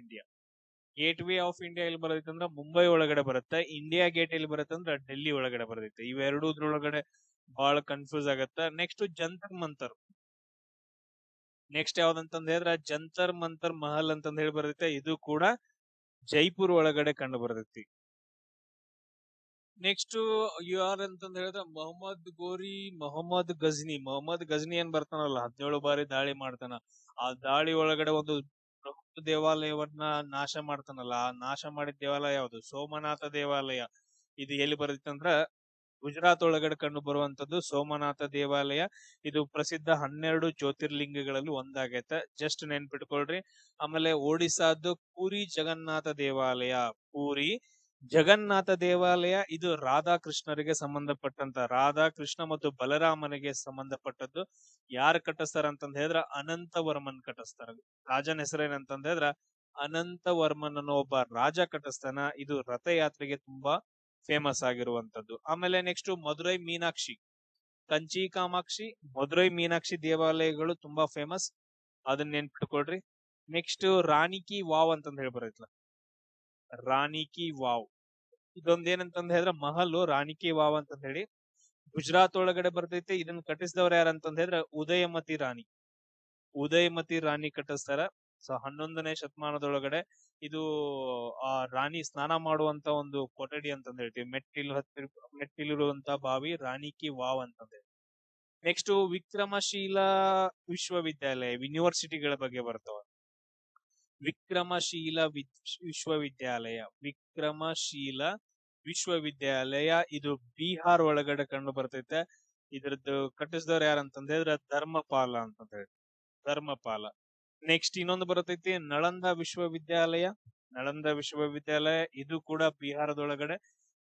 ಇಂಡಿಯಾ ಎಲ್ಲಿ ಬರೈತೆ ಅಂದ್ರ ಮುಂಬೈ ಒಳಗಡೆ ಬರುತ್ತೆ. ಇಂಡಿಯಾ ಗೇಟ್ ಎಲ್ಲಿ ಬರುತ್ತೆ ಅಂದ್ರ ಡೆಲ್ಲಿ ಒಳಗಡೆ ಬರ್ತೈತೆ. ಇವೆರಡೂದ್ರೊಳಗಡೆ ಬಹಳ ಕನ್ಫ್ಯೂಸ್ ಆಗತ್ತ. ನೆಕ್ಸ್ಟ್ ಜಂತರ್ ಮಂತರ್. ನೆಕ್ಸ್ಟ್ ಯಾವ್ದಂತಂದ ಹೇಳಿದ್ರೆ ಜಂತರ್ ಮಂತರ್ ಮಹಲ್ ಅಂತಂದ ಹೇಳಿ ಬರ್ತೈತೆ. ಇದು ಕೂಡ ಜೈಪುರ್ ಒಳಗಡೆ ಕಂಡು ಬರ್ತೈತಿ. ನೆಕ್ಸ್ಟ್ ಯಾರ್ ಅಂತಂದ ಹೇಳಿದ್ರೆ ಮೊಹಮ್ಮದ್ ಗಜ್ನಿ ಏನ್ ಬರ್ತಾನಲ್ಲ, 17 ಬಾರಿ ದಾಳಿ ಮಾಡ್ತಾನ. ಆ ದಾಳಿ ಒಳಗಡೆ ಒಂದು ದೇವಾಲಯವನ್ನ ನಾಶ ಮಾಡ್ತಾನಲ್ಲ. ಆ ನಾಶ ಮಾಡಿದ ದೇವಾಲಯ ಯಾವುದು? ಸೋಮನಾಥ ದೇವಾಲಯ. ಇದು ಎಲ್ಲಿ ಬರ್ತೈತಂದ್ರ ಗುಜರಾತ್ ಒಳಗಡೆ ಕಂಡು ಬರುವಂತದ್ದು ಸೋಮನಾಥ ದೇವಾಲಯ. ಇದು ಪ್ರಸಿದ್ಧ 12 ಜ್ಯೋತಿರ್ಲಿಂಗಗಳಲ್ಲಿ ಒಂದಾಗೈತೆ. ಜಸ್ಟ್ ನೆನ್ಪಿಟ್ಕೊಳ್ರಿ. ಆಮೇಲೆ ಒಡಿಸ್ಸಾದ್ದು ಪೂರಿ ಜಗನ್ನಾಥ ದೇವಾಲಯ. ಇದು ರಾಧಾಕೃಷ್ಣರಿಗೆ ಸಂಬಂಧಪಟ್ಟಂತ, ರಾಧಾಕೃಷ್ಣ ಮತ್ತು ಬಲರಾಮನಿಗೆ ಸಂಬಂಧಪಟ್ಟದ್ದು. ಯಾರು ಕಟ್ಟಿಸ್ತಾರ ಅಂತಂದ ಹೇಳಿದ್ರ ಅನಂತವರ್ಮನ್ ಕಟ್ಟಿಸ್ತಾರ. ರಾಜನ ಹೆಸರೇನಂತಂದ ಹೇಳಿದ್ರ ಅನಂತವರ್ಮನ್ ಅನ್ನೋ ಒಬ್ಬ ರಾಜ ಕಟ್ಟಿಸ್ತಾನ. ಇದು ರಥಯಾತ್ರೆಗೆ ತುಂಬಾ ಫೇಮಸ್ ಆಗಿರುವಂತದ್ದು. ಆಮೇಲೆ ನೆಕ್ಸ್ಟ್ ಮಧುರೈ ಮೀನಾಕ್ಷಿ, ಕಂಚಿ ಕಾಮಾಕ್ಷಿ, ಮಧುರೈ ಮೀನಾಕ್ಷಿ ದೇವಾಲಯಗಳು ತುಂಬಾ ಫೇಮಸ್. ಅದನ್ನ ನೆನ್ಪಿಟ್ಕೊಳ್ರಿ. ನೆಕ್ಸ್ಟ್ ರಾಣಿ ಕಿ ವಾವ್ ಅಂತಂದ ಹೇಳಿ ಬರೈತ್ಲ, ರಾಣಿ ಕಿ ವಾವ್. ಇದೊಂದೇನಂತಂದ ಹೇಳಿದ್ರೆ ಮಹಲ್ ರಾಣಿ ಕಿ ವಾವ್ ಅಂತಂದ ಹೇಳಿ ಗುಜರಾತ್ ಒಳಗಡೆ ಬರ್ತೈತೆ. ಇದನ್ನ ಕಟ್ಟಿಸಿದವ್ರ ಯಾರಂತಂದ ಹೇಳಿದ್ರೆ ಉದಯಮತಿ ರಾಣಿ ಕಟ್ಟಿಸ್ತಾರ. ಸೊ 11ನೇ ಶತಮಾನದೊಳಗಡೆ ಇದು ಆ ರಾಣಿ ಸ್ನಾನ ಮಾಡುವಂತ ಒಂದು ಕೊಠಡಿ ಅಂತಂದ ಹೇಳ್ತೀವಿ. ಮೆಟ್ಟಿಲಿರುವಂತ ಬಾವಿ ರಾಣಿ ಕಿ ವಾವ್ ಅಂತಂದ ಹೇಳಿ. ನೆಕ್ಸ್ಟ್ ವಿಕ್ರಮಶೀಲ ವಿಶ್ವವಿದ್ಯಾಲಯ, ಯೂನಿವರ್ಸಿಟಿಗಳ ಬಗ್ಗೆ ಬರ್ತಾವ. ವಿಕ್ರಮಶೀಲ ವಿಶ್ವವಿದ್ಯಾಲಯ ಇದು ಬಿಹಾರ್ ಒಳಗಡೆ ಕಂಡು ಬರ್ತೈತೆ. ಇದ್ರದ್ದು ಕಟ್ಟಿಸಿದವ್ರು ಯಾರಂತಂದ ಹೇಳಿದ್ರೆ ಧರ್ಮಪಾಲ. ನೆಕ್ಸ್ಟ್ ಇನ್ನೊಂದು ಬರ್ತೈತಿ ನಳಂದ ವಿಶ್ವವಿದ್ಯಾಲಯ. ಇದು ಕೂಡ ಬಿಹಾರದೊಳಗಡೆ.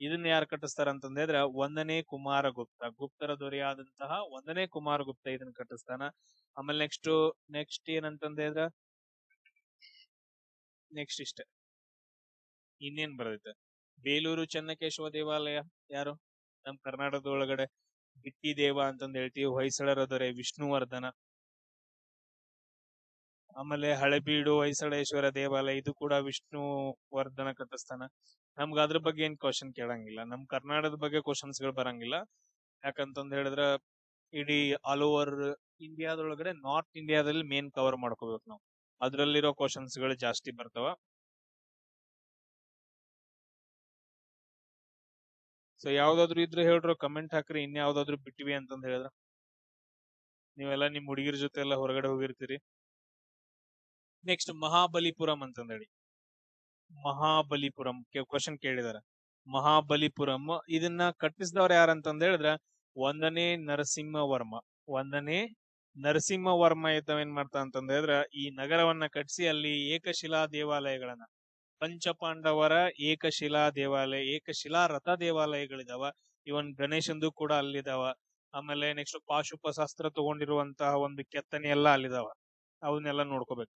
ಇದನ್ನ ಯಾರು ಕಟ್ಟಿಸ್ತಾರ ಅಂತಂದ ಹೇಳಿದ್ರೆ 1ನೇ ಕುಮಾರಗುಪ್ತ, ಗುಪ್ತರ ದೊರೆಯಾದಂತಹ 1ನೇ ಕುಮಾರಗುಪ್ತ ಇದನ್ನ ಕಟ್ಟಿಸ್ತಾನ. ಆಮೇಲೆ ನೆಕ್ಸ್ಟ್ ಏನಂತಂದ ಹೇಳಿದ್ರ ನೆಕ್ಸ್ಟ್ ಇಷ್ಟ ಇನ್ನೇನ್ ಬರ್ತೈತೆ ಬೇಲೂರು ಚೆನ್ನಕೇಶವ ದೇವಾಲಯ. ಯಾರು? ನಮ್ ಕರ್ನಾಟಕದೊಳಗಡೆ ಬಿಟ್ಟಿ ದೇವ ಅಂತಂದ ಹೇಳ್ತೀವಿ. ಹೊಯ್ಸಳರ ದೊರೆ ವಿಷ್ಣುವರ್ಧನ. ಆಮೇಲೆ ಹಳೆಬೀಡು ಹೊಯ್ಸಳೇಶ್ವರ ದೇವಾಲಯ ಇದು ಕೂಡ ವಿಷ್ಣು ವರ್ಧನ ಕಥಸ್ಥಾನ. ನಮ್ಗ ಅದ್ರ ಬಗ್ಗೆ ಏನ್ ಕ್ವಶನ್ ಕೇಳಂಗಿಲ್ಲ, ನಮ್ ಕರ್ನಾಟಕದ ಬಗ್ಗೆ ಕ್ವಶನ್ಸ್ ಗಳು ಬರಂಗಿಲ್ಲ. ಯಾಕಂತಂದ್ ಹೇಳಿದ್ರ ಇಡೀ ಆಲ್ ಓವರ್ ಇಂಡಿಯಾದೊಳಗಡೆ ನಾರ್ತ್ ಇಂಡಿಯಾದಲ್ಲಿ ಮೇನ್ ಕವರ್ ಮಾಡ್ಕೋಬೇಕು ನಾವು, ಅದ್ರಲ್ಲಿರೋ ಕ್ವಶನ್ಸ್ ಗಳು ಜಾಸ್ತಿ ಬರ್ತಾವ. ಸೊ ಯಾವ್ದಾದ್ರು ಇದ್ರೆ ಹೇಳ್ರು, ಕಮೆಂಟ್ ಹಾಕ್ರಿ. ಇನ್ಯಾವ್ದಾದ್ರು ಬಿಟ್ಟಿವಿ ಅಂತಂದ್ ಹೇಳಿದ್ರ, ನೀವೆಲ್ಲ ನಿಮ್ ಹುಡುಗಿರ ಜೊತೆ ಎಲ್ಲ ಹೊರಗಡೆ ಹೋಗಿರ್ತೀರಿ. ನೆಕ್ಸ್ಟ್ ಮಹಾಬಲಿಪುರಂ ಅಂತಂದ್ ಹೇಳಿ, ಮಹಾಬಲಿಪುರಂ ಕ್ವಶನ್ ಕೇಳಿದಾರೆ. ಮಹಾಬಲಿಪುರಂ ಇದನ್ನ ಕಟ್ಟಿಸಿದವ್ರು ಯಾರಂತಂದ್ ಹೇಳಿದ್ರ ಒಂದನೇ ನರಸಿಂಹವರ್ಮ. ಒಂದನೇ ನರಸಿಂಹವರ್ಮ ಏನ್ ಮಾಡ್ತಾ ಅಂತಂದ್ ಹೇಳಿದ್ರ ಈ ನಗರವನ್ನ ಕಟ್ಟಿಸಿ ಅಲ್ಲಿ ಏಕಶಿಲಾ ದೇವಾಲಯಗಳನ್ನ, ಪಂಚಪಾಂಡವರ ಏಕಶಿಲಾ ದೇವಾಲಯ, ಏಕಶಿಲಾ ರಥ ದೇವಾಲಯಗಳಿದಾವ. ಇವನ್ ಗಣೇಶಂದು ಕೂಡ ಅಲ್ಲಿದಾವ. ಆಮೇಲೆ ನೆಕ್ಸ್ಟ್ ಪಾಶುಪಶಾಸ್ತ್ರ ತಗೊಂಡಿರುವಂತಹ ಒಂದು ಕೆತ್ತನೆ ಎಲ್ಲ ಅಲ್ಲಿದಾವ. ಅವನ್ನೆಲ್ಲ ನೋಡ್ಕೋಬೇಕು.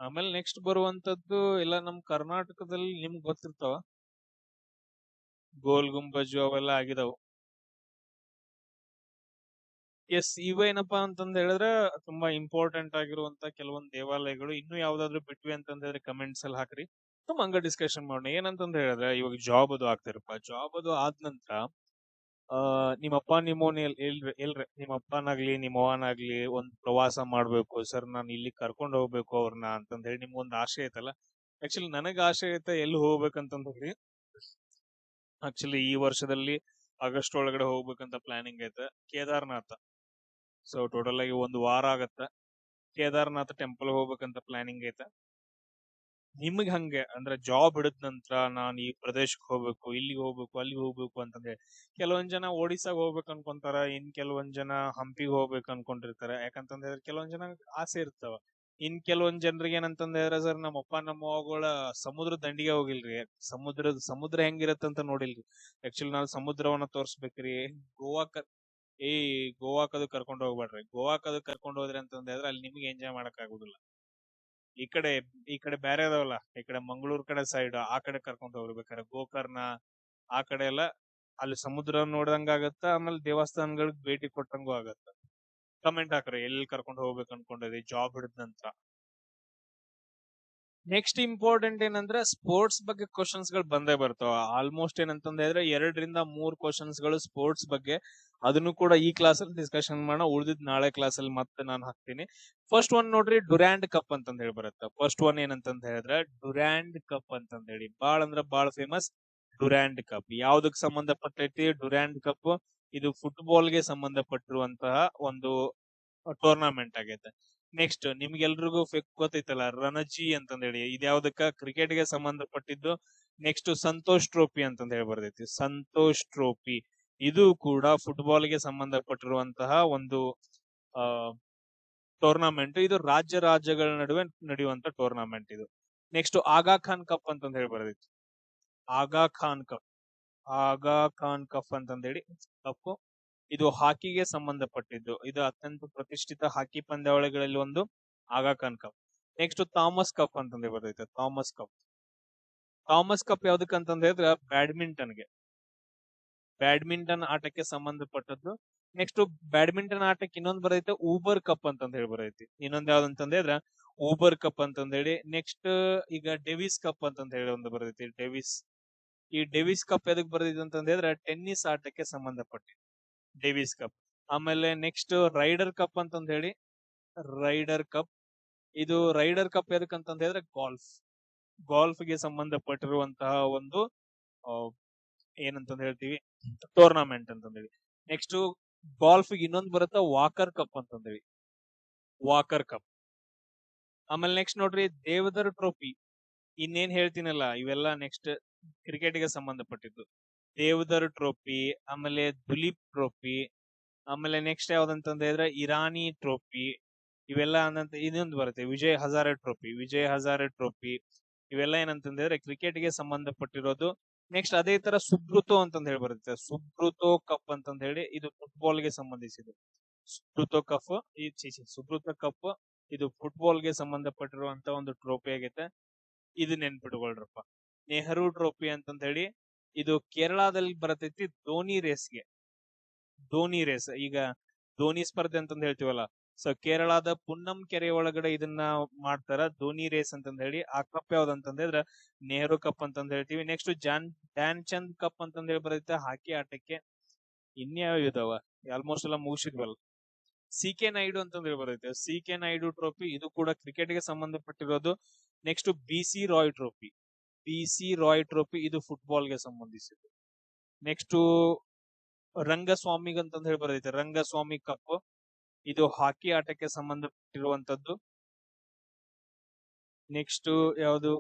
ಆಮೇಲೆ ನೆಕ್ಸ್ಟ್ ಬರುವಂತದ್ದು ಎಲ್ಲ ನಮ್ ಕರ್ನಾಟಕದಲ್ಲಿ ನಿಮ್ಗ್ ಗೊತ್ತಿರ್ತಾವ, ಗೋಲ್ ಗುಂಬಜು ಅವೆಲ್ಲ ಆಗಿದಾವು. ಎಸ್, ಇವೇನಪ್ಪಾ ಅಂತಂದ್ ಹೇಳಿದ್ರೆ ತುಂಬಾ ಇಂಪಾರ್ಟೆಂಟ್ ಆಗಿರುವಂತ ಕೆಲವೊಂದ್ ದೇವಾಲಯಗಳು. ಇನ್ನು ಯಾವ್ದಾದ್ರು ಬಿಟ್ವಿ ಅಂತಂದ್ ಹೇಳಿದ್ರೆ ಕಮೆಂಟ್ಸ್ ಅಲ್ಲಿ ಹಾಕ್ರಿ, ತುಂಬ ಹಂಗ ಡಿಸ್ಕಷನ್ ಮಾಡೋಣ. ಏನಂತಂದ್ ಹೇಳಿದ್ರೆ ಇವಾಗ ಜಾಬ್ ಅದು ಆಗ್ತಿರಪ್ಪ, ಜಾಬ್ ಅದು ಆದ ನಂತರ ನಿಮ್ಮಪ್ಪ ನಿಮ್ಮವನ್ ಎಲ್ರಿ ನಿಮ್ಮ ಅಪ್ಪನಾಗ್ಲಿ ನಿಮ್ಮ ಅವ್ವನಾಗ್ಲಿ ಒಂದ್ ಪ್ರವಾಸ ಮಾಡ್ಬೇಕು ಸರ್, ನಾನು ಇಲ್ಲಿ ಕರ್ಕೊಂಡ್ ಹೋಗ್ಬೇಕು ಅವ್ರನ್ನ ಅಂತಂದ್ ಹೇಳಿ ನಿಮ್ಗೊಂದ್ ಆಸೆ ಐತಲ್ಲ. ಆಕ್ಚುಲಿ ನನಗ್ ಆಸೆ ಐತೆ ಎಲ್ಲಿ ಹೋಗ್ಬೇಕಂತಂದ್ ಹೇಳಿ. ಆಕ್ಚುಲಿ ಈ ವರ್ಷದಲ್ಲಿ ಆಗಸ್ಟ್ ಒಳಗಡೆ ಹೋಗ್ಬೇಕಂತ ಪ್ಲಾನಿಂಗ್ ಐತೆ, ಕೇದಾರ್ನಾಥ. ಸೊ ಟೋಟಲ್ ಆಗಿ 1 ವಾರ ಆಗತ್ತ, ಕೇದಾರ್ನಾಥ ಟೆಂಪಲ್ ಹೋಗ್ಬೇಕಂತ ಪ್ಲಾನಿಂಗ್ ಐತೆ. ನಿಮಗ್ ಹಂಗೆ ಅಂದ್ರೆ ಜಾಬ್ ಹಿಡಿದ ನಂತರ ನಾನು ಈ ಪ್ರದೇಶಕ್ಕೆ ಹೋಗ್ಬೇಕು, ಇಲ್ಲಿಗೆ ಹೋಗ್ಬೇಕು, ಅಲ್ಲಿಗೆ ಹೋಗ್ಬೇಕು ಅಂತಂದ್ರೆ ಕೆಲವೊಂದ್ ಜನ ಒಡಿಸ್ಸಾಗ ಹೋಗ್ಬೇಕು ಅನ್ಕೊಂತಾರ, ಇನ್ ಕೆಲವೊಂದ್ ಜನ ಹಂಪಿಗೆ ಹೋಗ್ಬೇಕು ಅನ್ಕೊಂಡಿರ್ತಾರೆ. ಯಾಕಂತಂದ್ ಹೇಳಿದ್ರೆ ಕೆಲವೊಂದ್ ಜನ ಆಸೆ ಇರ್ತಾವ. ಇನ್ ಕೆಲವೊಂದ್ ಜನರಿಗೆ ಏನಂತಂದ್ ಹೇಳಿದ್ರೆ ಸರ್ ನಮ್ಮಪ್ಪ ನಮ್ಮ ಅವ್ವಗಳ ಸಮುದ್ರ ದಂಡಿಗೆ ಹೋಗಿಲ್ರಿ, ಸಮುದ್ರ ಹೆಂಗಿರತ್ತಂತ ನೋಡಿಲ್ರಿ. ಆಕ್ಚುಲಿ ನಾವು ಸಮುದ್ರವನ್ನ ತೋರ್ಸ್ಬೇಕ್ರಿ. ಗೋವಾಕ್ ಈ ಗೋವಾಕದು ಕರ್ಕೊಂಡ್ ಹೋಗ್ಬೇಡ್ರಿ. ಗೋವಾಕದು ಕರ್ಕೊಂಡ್ ಹೋದ್ರಿ ಅಂತಂದ್ ಹೇಳಿದ್ರೆ ಅಲ್ಲಿ ನಿಮ್ಗೆ ಎಂಜಾಯ್ ಮಾಡಕ್ ಆಗುದಿಲ್ಲ. ಈ ಕಡೆ ಬೇರೆ ಅದಾವಲ್ಲ, ಈ ಕಡೆ ಮಂಗಳೂರ್ ಕಡೆ ಸೈಡ್ ಆ ಕಡೆ ಕರ್ಕೊಂಡ್ ಹೋಗ್ಬೇಕಾರೆ ಗೋಕರ್ಣ ಆ ಕಡೆ ಎಲ್ಲ ಅಲ್ಲಿ ಸಮುದ್ರ ನೋಡ್ದಂಗ ಆಗತ್ತ, ಆಮೇಲೆ ದೇವಸ್ಥಾನಗಳಿಗೆ ಭೇಟಿ ಕೊಟ್ಟಂಗೂ ಆಗತ್ತ. ಕಮೆಂಟ್ ಹಾಕ್ರಿ ಎಲ್ಲಿ ಕರ್ಕೊಂಡು ಹೋಗ್ಬೇಕು ಅನ್ಕೊಂಡಿರಿ ಜಾಬ್ ಹಿಡಿದ ನಂತರ. ನೆಕ್ಸ್ಟ್ ಇಂಪಾರ್ಟೆಂಟ್ ಏನಂದ್ರೆ ಸ್ಪೋರ್ಟ್ಸ್ ಬಗ್ಗೆ ಕ್ವಶನ್ಸ್ ಗಳು ಬಂದೇ ಬರ್ತಾವ. ಆಲ್ಮೋಸ್ಟ್ ಏನಂತಂದ್ರೆ 2-3 ಕ್ವಶನ್ಸ್ ಗಳು ಸ್ಪೋರ್ಟ್ಸ್ ಬಗ್ಗೆ, ಅದನ್ನು ಕೂಡ ಈ ಕ್ಲಾಸ್ ಅಲ್ಲಿ ಡಿಸ್ಕಷನ್ ಮಾಡೋಣ. ಉಳಿದಿದ್ ನಾಳೆ ಕ್ಲಾಸ್ ಅಲ್ಲಿ ಮತ್ತೆ ನಾನು ಹಾಕ್ತೀನಿ. ಫಸ್ಟ್ ಒನ್ ನೋಡ್ರಿ, ಡುರ್ಯಾಂಡ್ ಕಪ್ ಅಂತಂದ್ ಹೇಳಿ ಬರುತ್ತೆ. ಫಸ್ಟ್ ಒನ್ ಏನಂತಂದ್ ಹೇಳಿದ್ರೆ ಡುರ್ಯಾಂಡ್ ಕಪ್ ಅಂತಂದ್ ಹೇಳಿ, ಬಾಳ್ ಅಂದ್ರ ಬಾಳ್ ಫೇಮಸ್. ಡುರ್ಯಾಂಡ್ ಕಪ್ ಯಾವ್ದಕ್ ಸಂಬಂಧಪಟ್ಟೈತಿ? ಡುರ್ಯಾಂಡ್ ಕಪ್ ಇದು ಫುಟ್ಬಾಲ್ ಗೆ ಸಂಬಂಧಪಟ್ಟಿರುವಂತಹ ಒಂದು ಟೂರ್ನಮೆಂಟ್ ಆಗೈತೆ. ನೆಕ್ಸ್ಟ್ ನಿಮ್ಗೆಲ್ರಿಗೂ ಗೊತ್ತೈತಲ್ಲ ರಣಜಿ ಅಂತಂದ್ ಹೇಳಿ, ಇದ್ಯಾವ್ದಕ್ಕ? ಕ್ರಿಕೆಟ್ ಗೆ ಸಂಬಂಧಪಟ್ಟಿದ್ದು. ನೆಕ್ಸ್ಟ್ ಸಂತೋಷ್ ಟ್ರೋಫಿ ಅಂತಂದ್ ಹೇಳಿ ಬರ್ತೈತಿ, ಸಂತೋಷ್ ಟ್ರೋಫಿ ಇದು ಕೂಡ ಫುಟ್ಬಾಲ್ ಗೆ ಸಂಬಂಧಪಟ್ಟಿರುವಂತಹ ಒಂದು ಟೂರ್ನಮೆಂಟ್. ಇದು ರಾಜ್ಯಗಳ ನಡುವೆ ನಡೆಯುವಂತ ಟೂರ್ನಮೆಂಟ್ ಇದು. ನೆಕ್ಸ್ಟ್ ಆಗಾ ಖಾನ್ ಕಪ್ ಅಂತಂದ್ ಹೇಳಿ ಬರ್ತೈತಿ, ಆಗಾ ಖಾನ್ ಕಪ್, ಆಗಾ ಖಾನ್ ಕಪ್ ಅಂತಂದ್ ಹೇಳಿ ಕಪ್. ಇದು ಹಾಕಿಗೆ ಸಂಬಂಧಪಟ್ಟಿದ್ದು, ಇದು ಅತ್ಯಂತ ಪ್ರತಿಷ್ಠಿತ ಹಾಕಿ ಪಂದ್ಯಾವಳಿಗಳಲ್ಲಿ ಒಂದು Aga Khan cup. Next Thomas cup ಅಂತಂದ್ರೆ ಬರ್ತೈತೆ, ಥಾಮಸ್ ಕಪ್. ಥಾಮಸ್ ಕಪ್ ಯಾವ್ದಕ್ ಅಂತಂದ್ ಹೇಳಿದ್ರೆ ಬ್ಯಾಡ್ಮಿಂಟನ್ ಆಟಕ್ಕೆ ಸಂಬಂಧಪಟ್ಟದ್ದು. ನೆಕ್ಸ್ಟ್ ಬ್ಯಾಡ್ಮಿಂಟನ್ ಆಟಕ್ಕೆ ಇನ್ನೊಂದು ಬರೈತೆ ಊಬರ್ ಕಪ್ ಅಂತಂದ್ ಹೇಳಿ ಬರೈತಿ. ಇನ್ನೊಂದ್ ಯಾವ್ದಂತಂದ್ ಹೇಳಿದ್ರೆ ಊಬರ್ ಕಪ್ ಅಂತಂದ್ ಹೇಳಿ. ನೆಕ್ಸ್ಟ್ ಈಗ ಡೆವಿಸ್ ಕಪ್ ಅಂತಂದ್ ಹೇಳಿ ಒಂದು ಬರೈತಿ, ಡೆವಿಸ್. ಈ ಡೆವಿಸ್ ಕಪ್ ಎದಕ್ ಬರ್ತೈತಿ ಅಂತಂದ್ ಹೇಳಿದ್ರೆ ಟೆನ್ನಿಸ್ ಆಟಕ್ಕೆ ಸಂಬಂಧಪಟ್ಟಿದ್ದು ಡೆವಿಸ್ ಕಪ್. ಆಮೇಲೆ ನೆಕ್ಸ್ಟ್ ರೈಡರ್ ಕಪ್ ಅಂತಂದ್ ಹೇಳಿ, ರೈಡರ್ ಕಪ್. ಇದು ರೈಡರ್ ಕಪ್ ಎದಕ್ಕಂತಂದ್ ಹೇಳಿದ್ರೆ ಗಾಲ್ಫ್ ಗೆ ಸಂಬಂಧಪಟ್ಟಿರುವಂತಹ ಒಂದು ಏನಂತಂದ್ ಹೇಳ್ತೀವಿ ಟೂರ್ನಮೆಂಟ್ ಅಂತಂದ್ ಹೇಳಿ. ನೆಕ್ಸ್ಟ್ ಗಾಲ್ಫ್ ಇನ್ನೊಂದು ಬರುತ್ತಾ ವಾಕರ್ ಕಪ್ ಅಂತಂದ್ ಹೇಳಿ, ವಾಕರ್ ಕಪ್. ಆಮೇಲೆ ನೆಕ್ಸ್ಟ್ ನೋಡ್ರಿ ದೇವಧರ್ ಟ್ರೋಫಿ. ಇನ್ನೇನ್ ಹೇಳ್ತೀನಲ್ಲ ಇವೆಲ್ಲ ನೆಕ್ಸ್ಟ್ ಕ್ರಿಕೆಟ್ ಗೆ ಸಂಬಂಧಪಟ್ಟಿದ್ದು. ದೇವಧರ್ ಟ್ರೋಫಿ, ಆಮೇಲೆ ದುಲೀಪ್ ಟ್ರೋಫಿ, ಆಮೇಲೆ ನೆಕ್ಸ್ಟ್ ಯಾವ್ದಂತಂದ್ ಹೇಳಿದ್ರೆ ಇರಾನಿ ಟ್ರೋಫಿ. ಇವೆಲ್ಲ ಇನ್ನೊಂದು ಬರುತ್ತೆ ವಿಜಯ್ ಹಜಾರೆ ಟ್ರೋಫಿ. ಇವೆಲ್ಲ ಏನಂತಂದ್ ಹೇಳಿದ್ರೆ ಕ್ರಿಕೆಟ್ ಗೆ ಸಂಬಂಧಪಟ್ಟಿರೋದು. ನೆಕ್ಸ್ಟ್ ಅದೇ ತರ ಸುಬ್ರುತೋ ಅಂತಂದ್ ಹೇಳಿ ಬರುತ್ತೆ, ಸುಬ್ರುತೋ ಕಪ್ ಅಂತಂದ್ ಹೇಳಿ, ಇದು ಫುಟ್ಬಾಲ್ ಗೆ ಸಂಬಂಧಿಸಿದ್ದು. ಸುಬ್ರುತೋ ಕಪ್ ಇದು ಫುಟ್ಬಾಲ್ ಗೆ ಸಂಬಂಧಪಟ್ಟಿರುವಂತ ಒಂದು ಟ್ರೋಫಿ ಆಗೈತೆ. ಇದು ನೆನ್ಪಿಟ್ಕೊಳ್ರಪ್ಪ. ನೆಹರು ಟ್ರೋಫಿ ಅಂತಂದ್ ಹೇಳಿ, ಇದು ಕೇರಳದಲ್ಲಿ ಬರತೈತಿ ಧೋನಿ ರೇಸ್. ಈಗ ದೋಣಿ ಸ್ಪರ್ಧೆ ಅಂತಂದ್ ಹೇಳ್ತೀವಲ್ಲ. ಸೊ ಕೇರಳದ ಪುನ್ನಂ ಕೆರೆ ಒಳಗಡೆ ಇದನ್ನ ಮಾಡ್ತಾರ, ಧೋನಿ ರೇಸ್ ಅಂತಂದ್ ಹೇಳಿ. ಆ ಕಪ್ ಯಾವ್ದು ಅಂತಂದ್ರೆ ನೆಹರು ಕಪ್ ಅಂತಂದ್ ಹೇಳ್ತೀವಿ. ನೆಕ್ಸ್ಟ್ ಧ್ಯಾನ್ ಚಂದ್ ಕಪ್ ಅಂತಂದ್ ಹೇಳಿ ಬರುತ್ತೆ ಹಾಕಿ ಆಟಕ್ಕೆ. ಇನ್ಯಾವ ಇದಾವ, ಆಲ್ಮೋಸ್ಟ್ ಎಲ್ಲ ಮುಗಿಸಿದ್ವಲ್ಲ. ಸಿ ಕೆ ನಾಯ್ಡು ಅಂತಂದ್ ಹೇಳಿ ಬರುತ್ತೆ, ಸಿ ಕೆ ನಾಯ್ಡು ಟ್ರೋಫಿ, ಇದು ಕೂಡ ಕ್ರಿಕೆಟ್ ಗೆ ಸಂಬಂಧಪಟ್ಟಿರೋದು. Next B C Roy trophy, B C Roy trophy ಇದು ಫುಟ್ಬಾಲ್ ಗೆ ಸಂಬಂಧಿಸಿದ್ದು. ನೆಕ್ಸ್ಟ್ ರಂಗಸ್ವಾಮಿ ಅಂತಂದ್ ಹೇಳಿ ಬರುತ್ತೆ, ರಂಗಸ್ವಾಮಿ ಕಪ್, ಇದು ಹಾಕಿ ಆಟಕ್ಕೆ ಸಂಬಂಧಪಟ್ಟಿರುವಂತದ್ದು. ನೆಕ್ಸ್ಟ್ ಯಾವ್ದು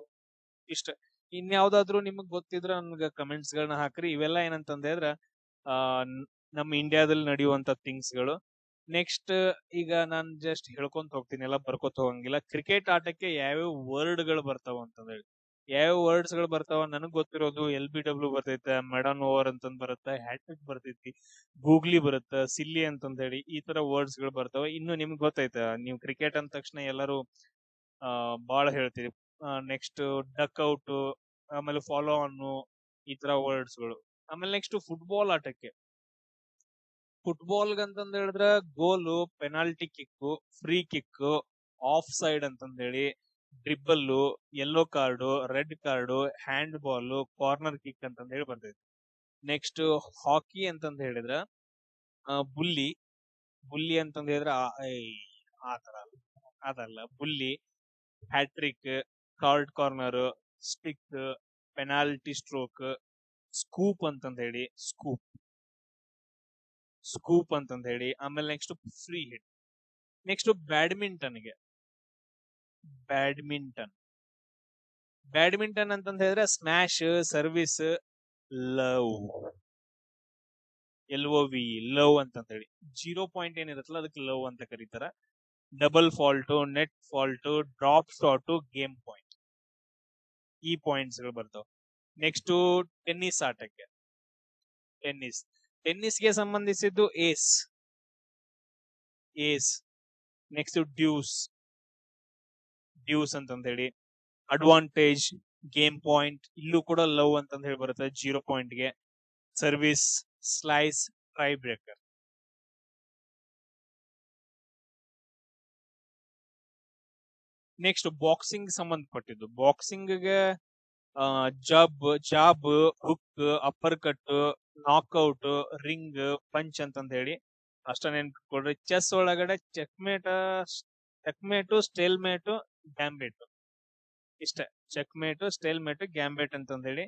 ಇಷ್ಟ, ಇನ್ಯಾವ್ದಾದ್ರು ನಿಮಗ್ ಗೊತ್ತಿದ್ರ ನನ್ಗ ಕಮೆಂಟ್ಸ್ ಗಳನ್ನ ಹಾಕ್ರಿ. ಇವೆಲ್ಲ ಏನಂತಂದ್ರೆ ಆ ನಮ್ಮ ಇಂಡಿಯಾದಲ್ಲಿ ನಡೆಯುವಂತ ಥಿಂಗ್ಸ್ ಗಳು. ನೆಕ್ಸ್ಟ್ ಈಗ ನಾನ್ ಜಸ್ಟ್ ಹೇಳ್ಕೊಂತ ಹೋಗ್ತೀನಿ, ಎಲ್ಲ ಬರ್ಕೋತ ಹೋಗಂಗಿಲ್ಲ. ಕ್ರಿಕೆಟ್ ಆಟಕ್ಕೆ ಯಾವ್ಯಾವ ವರ್ಡ್ ಗಳು ಬರ್ತಾವ ಅಂತಂದೇಳಿ, ಯಾವ ವರ್ಡ್ಸ್ ಗಳು ಬರ್ತಾವ ನನಗ್ ಗೊತ್ತಿರೋದು LBW ಬರ್ತೈತೆ, ಮೆಡನ್ ಓವರ್ ಅಂತಂದ್ ಬರುತ್ತೆ, ಹ್ಯಾಟ್ರಿಕ್ ಬರ್ತೈತಿ, ಗೂಗ್ಲಿ ಬರುತ್ತೆ, ಸಿಲ್ಲಿ ಅಂತಂದ್ ಹೇಳಿ ಈ ತರ ವರ್ಡ್ಸ್ ಗಳು ಬರ್ತಾವ. ಇನ್ನು ನಿಮ್ಗೆ ಗೊತ್ತೈತೆ, ನೀವು ಕ್ರಿಕೆಟ್ ಅಂದ ತಕ್ಷಣ ಎಲ್ಲರೂ ಬಾಳ ಹೇಳ್ತೀರಿ. ನೆಕ್ಸ್ಟ್ ಡಕ್ ಔಟ್, ಆಮೇಲೆ ಫಾಲೋ ಆನ್, ಈ ತರ ವರ್ಡ್ಸ್ ಗಳು. ಆಮೇಲೆ ನೆಕ್ಸ್ಟ್ ಫುಟ್ಬಾಲ್ ಆಟಕ್ಕೆ, ಫುಟ್ಬಾಲ್ ಅಂತಂದ್ ಹೇಳಿದ್ರೆ goal, penalty kick, free kick, offside ಅಂತಂದ್ ಹೇಳಿ, dribble, yellow card, red card, handball, corner kick ಅಂತಂದ್ ಹೇಳಿ ಬರ್ತೈತಿ. ನೆಕ್ಸ್ಟ್ ಹಾಕಿ ಅಂತಂದ್ ಹೇಳಿದ್ರ ಬುಲ್ಲಿ, ಬುಲ್ಲಿ ಅಂತಂದ್ ಹೇಳಿದ್ರೆ ಆ ತರ ಅದಲ್ಲ, bully, hat-trick, corner, stick, penalty stroke, scoop ಅಂತಂದ್ ಹೇಳಿ, ಸ್ಕೂಪ್ ಅಂತಂದ್ ಹೇಳಿ. ಆಮೇಲೆ ನೆಕ್ಸ್ಟ್ ಫ್ರೀ ಹಿಟ್. ನೆಕ್ಸ್ಟ್ ಬ್ಯಾಡ್ಮಿಂಟನ್ಗೆ, ಬ್ಯಾಡ್ಮಿಂಟನ್ ಅಂತಂದ್ ಹೇಳಿದ್ರೆ smash, service, love, LOV, love ಅಂತಂದ್ ಹೇಳಿ. 0 ಪಾಯಿಂಟ್ ಏನಿರುತ್ತಲ್ಲ ಅದಕ್ಕೆ ಲವ್ ಅಂತ ಕರೀತಾರ. Double fault, net fault, drop shot, game point, ಈ ಪಾಯಿಂಟ್ಸ್ ಗಳು ಬರ್ತಾವ. ನೆಕ್ಸ್ಟ್ ಟೆನ್ನಿಸ್ ಆಟಕ್ಕೆ, ಟೆನ್ನಿಸ್ಗೆ ಸಂಬಂಧಿಸಿದ್ದು ಏಸ್. ನೆಕ್ಸ್ಟ್ ಡ್ಯೂಸ್ ಅಂತಂದ್ ಹೇಳಿ. ಅಡ್ವಾಂಟೇಜ್, ಗೇಮ್ ಪಾಯಿಂಟ್, ಇಲ್ಲೂ ಕೂಡ ಲವ್ ಅಂತಂದ್ ಹೇಳಿ ಬರುತ್ತೆ 0 ಪಾಯಿಂಟ್ ಗೆ. Service, slice, tiebreaker. Next boxing ಸಂಬಂಧಪಟ್ಟಿದ್ದು, ಬಾಕ್ಸಿಂಗ್ಗೆ jab, hook, uppercut, knockout, ring, punch ಅಂತಂದ್ ಹೇಳಿ ಅಷ್ಟ ನೆನ್ಪಿಟ್ಕೊಳ್ರಿ. ಚೆಸ್ ಒಳಗಡೆ ಚೆಕ್ಮೇಟು, ಸ್ಟೇಲ್ಮೇಟು, ಗ್ಯಾಂಬೇಟ್, ಇಷ್ಟ. ಚೆಕ್ಮೇಟು, ಸ್ಟೇಲ್ಮೇಟು, ಗ್ಯಾಂಬೇಟ್ ಅಂತಂದ್ ಹೇಳಿ.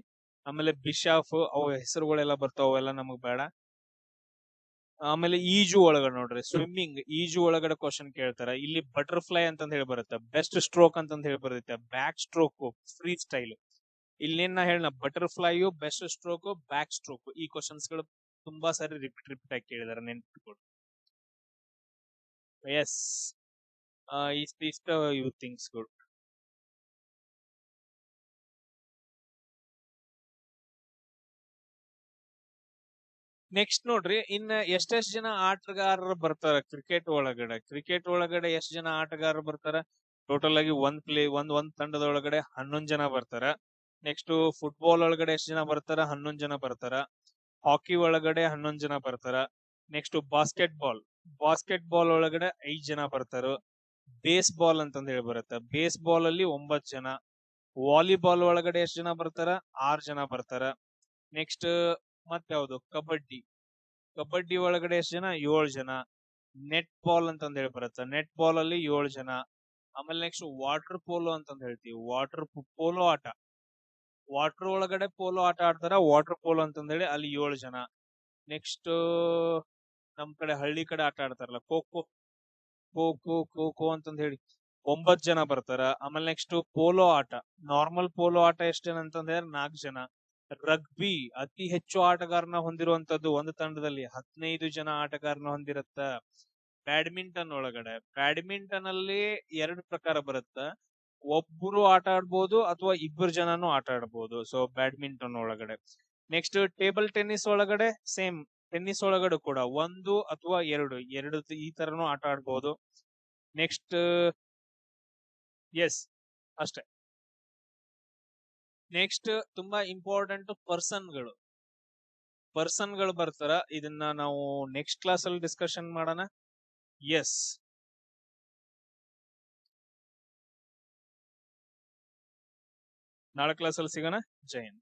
ಆಮೇಲೆ ಬಿಷಾಫ್, ಅವು ಹೆಸರುಗಳೆಲ್ಲ ಬರ್ತಾವ, ಅವೆಲ್ಲ ನಮಗ್ ಬೇಡ. ಆಮೇಲೆ ಈಜು ಒಳಗಡೆ ನೋಡ್ರಿ, ಸ್ವಿಮ್ಮಿಂಗ್, ಈಜು ಒಳಗಡೆ ಕ್ವಶನ್ ಕೇಳ್ತಾರ. ಇಲ್ಲಿ ಬಟರ್ಫ್ಲೈ ಅಂತಂದ್ ಹೇಳಿ ಬರುತ್ತೆ, ಬೆಸ್ಟ್ ಸ್ಟ್ರೋಕ್ ಅಂತಂದ್ ಹೇಳಿ ಬರುತ್ತೆ, ಬ್ಯಾಕ್ ಸ್ಟ್ರೋಕ್, ಫ್ರೀ ಸ್ಟೈಲ್. ಇಲ್ಲೇನ್ ನಾ ಹೇಳ, butterfly, best stroke, back stroke, ಈ ಕ್ವಶನ್ಸ್ ಗಳು ತುಂಬಾ ಸಾರಿ ರಿಪೀಟ್ ಆಗಿ ಕೇಳಿದಾರೆ, ನೆನ್ಪಿಟ್ಕೊಡು. ಎಸ್, ಇಷ್ಟ ಇವು ಥಿಂಗ್ಸ್ ಗಳು. ನೆಕ್ಸ್ಟ್ ನೋಡ್ರಿ, ಇನ್ನ ಎಷ್ಟೆಷ್ಟ್ ಜನ ಆಟಗಾರರು ಬರ್ತಾರ ಕ್ರಿಕೆಟ್ ಒಳಗಡೆ ಎಷ್ಟ್ ಜನ ಆಟಗಾರರು ಬರ್ತಾರ? ಟೋಟಲ್ ಆಗಿ ಒಂದ್ ತಂಡದೊಳಗಡೆ 11 ಜನ ಬರ್ತಾರ. ನೆಕ್ಸ್ಟ್ ಫುಟ್ಬಾಲ್ ಒಳಗಡೆ ಎಷ್ಟ್ ಜನ ಬರ್ತಾರ? 11 ಜನ ಬರ್ತಾರ. ಹಾಕಿ ಒಳಗಡೆ 11 ಜನ ಬರ್ತಾರ. ನೆಕ್ಸ್ಟ್ ಬಾಸ್ಕೆಟ್ ಬಾಲ್ ಒಳಗಡೆ 5 ಜನ ಬರ್ತಾರ. ಬೇಸ್ ಬಾಲ್ ಅಂತಂದ್ ಹೇಳಿ ಬರುತ್ತೆ, ಬೇಸ್ ಬಾಲ್ ಅಲ್ಲಿ 9 ಜನ. ವಾಲಿಬಾಲ್ ಒಳಗಡೆ ಎಷ್ಟ್ ಜನ ಬರ್ತಾರ? 6 ಜನ ಬರ್ತಾರ. ನೆಕ್ಸ್ಟ್ ಯಾವ್ದು, ಕಬಡ್ಡಿ ಒಳಗಡೆ ಎಷ್ಟ್ ಜನ? 7 ಜನ. ನೆಟ್ ಬಾಲ್ ಅಂತಂದ್ ಹೇಳಿ ಬರುತ್ತೆ, ನೆಟ್ ಬಾಲ್ ಅಲ್ಲಿ 7 ಜನ. ಆಮೇಲೆ ನೆಕ್ಸ್ಟ್ ವಾಟರ್ ಪೋಲೋ ಅಂತಂದ್ ಹೇಳ್ತೀವಿ, ಪೋಲೋ ಆಟ, ವಾಟರ್ ಒಳಗಡೆ ಪೋಲೋ ಆಟ ಆಡ್ತಾರ, ವಾಟರ್ ಪೋಲೋ ಅಂತಂದ್ ಹೇಳಿ, ಅಲ್ಲಿ 7 ಜನ. ನೆಕ್ಸ್ಟ್ ನಮ್ ಕಡೆ ಹಳ್ಳಿ ಕಡೆ ಆಟ ಆಡ್ತಾರಲ್ಲ, ಖೋ ಅಂತಂದ್ ಹೇಳಿ 9 ಜನ ಬರ್ತಾರ. ಆಮೇಲೆ ನೆಕ್ಸ್ಟ್ ಪೋಲೋ ಆಟ, ನಾರ್ಮಲ್ ಪೋಲೋ ಆಟ ಎಷ್ಟ್ ಜನ ಅಂತಂದ್ ಹೇಳಿ 4 ಜನ. ರಗ್ಬಿ ಅತಿ ಹೆಚ್ಚು ಆಟಗಾರನ ಹೊಂದಿರುವಂತದ್ದು, ಒಂದು ತಂಡದಲ್ಲಿ 15 ಜನ ಆಟಗಾರನ ಹೊಂದಿರುತ್ತ. ಬ್ಯಾಡ್ಮಿಂಟನ್ ಅಲ್ಲಿ 2 ಪ್ರಕಾರ ಬರುತ್ತ, ಒಬ್ರು ಆಟ ಆಡ್ಬೋದು ಅಥವಾ 2 ಜನನು ಆಟ ಆಡ್ಬೋದು. ಸೊ ಬ್ಯಾಡ್ಮಿಂಟನ್ ಒಳಗಡೆ. ನೆಕ್ಸ್ಟ್ ಟೇಬಲ್ ಟೆನ್ನಿಸ್ ಒಳಗಡೆ ಸೇಮ್, ಟೆನ್ನಿಸ್ ಒಳಗಡೆ ಕೂಡ 1 ಅಥವಾ 2 ಈ ತರನು ಆಟ ಆಡ್ಬೋದು. ನೆಕ್ಸ್ಟ್ ಎಸ್, ಅಷ್ಟೇ. ನೆಕ್ಸ್ಟ್ ತುಂಬಾ ಇಂಪಾರ್ಟೆಂಟ್ ಪರ್ಸನ್ಗಳು, ಪರ್ಸನ್ ಗಳು ಬರ್ತಾರ. ಇದನ್ನ ನಾವು ನೆಕ್ಸ್ಟ್ ಕ್ಲಾಸ್ ಅಲ್ಲಿ ಡಿಸ್ಕಷನ್ ಮಾಡೋಣ. ಎಸ್, ನಾಳೆ ಕ್ಲಾಸ್ ಅಲ್ಲಿ ಸಿಗೋಣ. ಜೈ ಹಿಂದ್.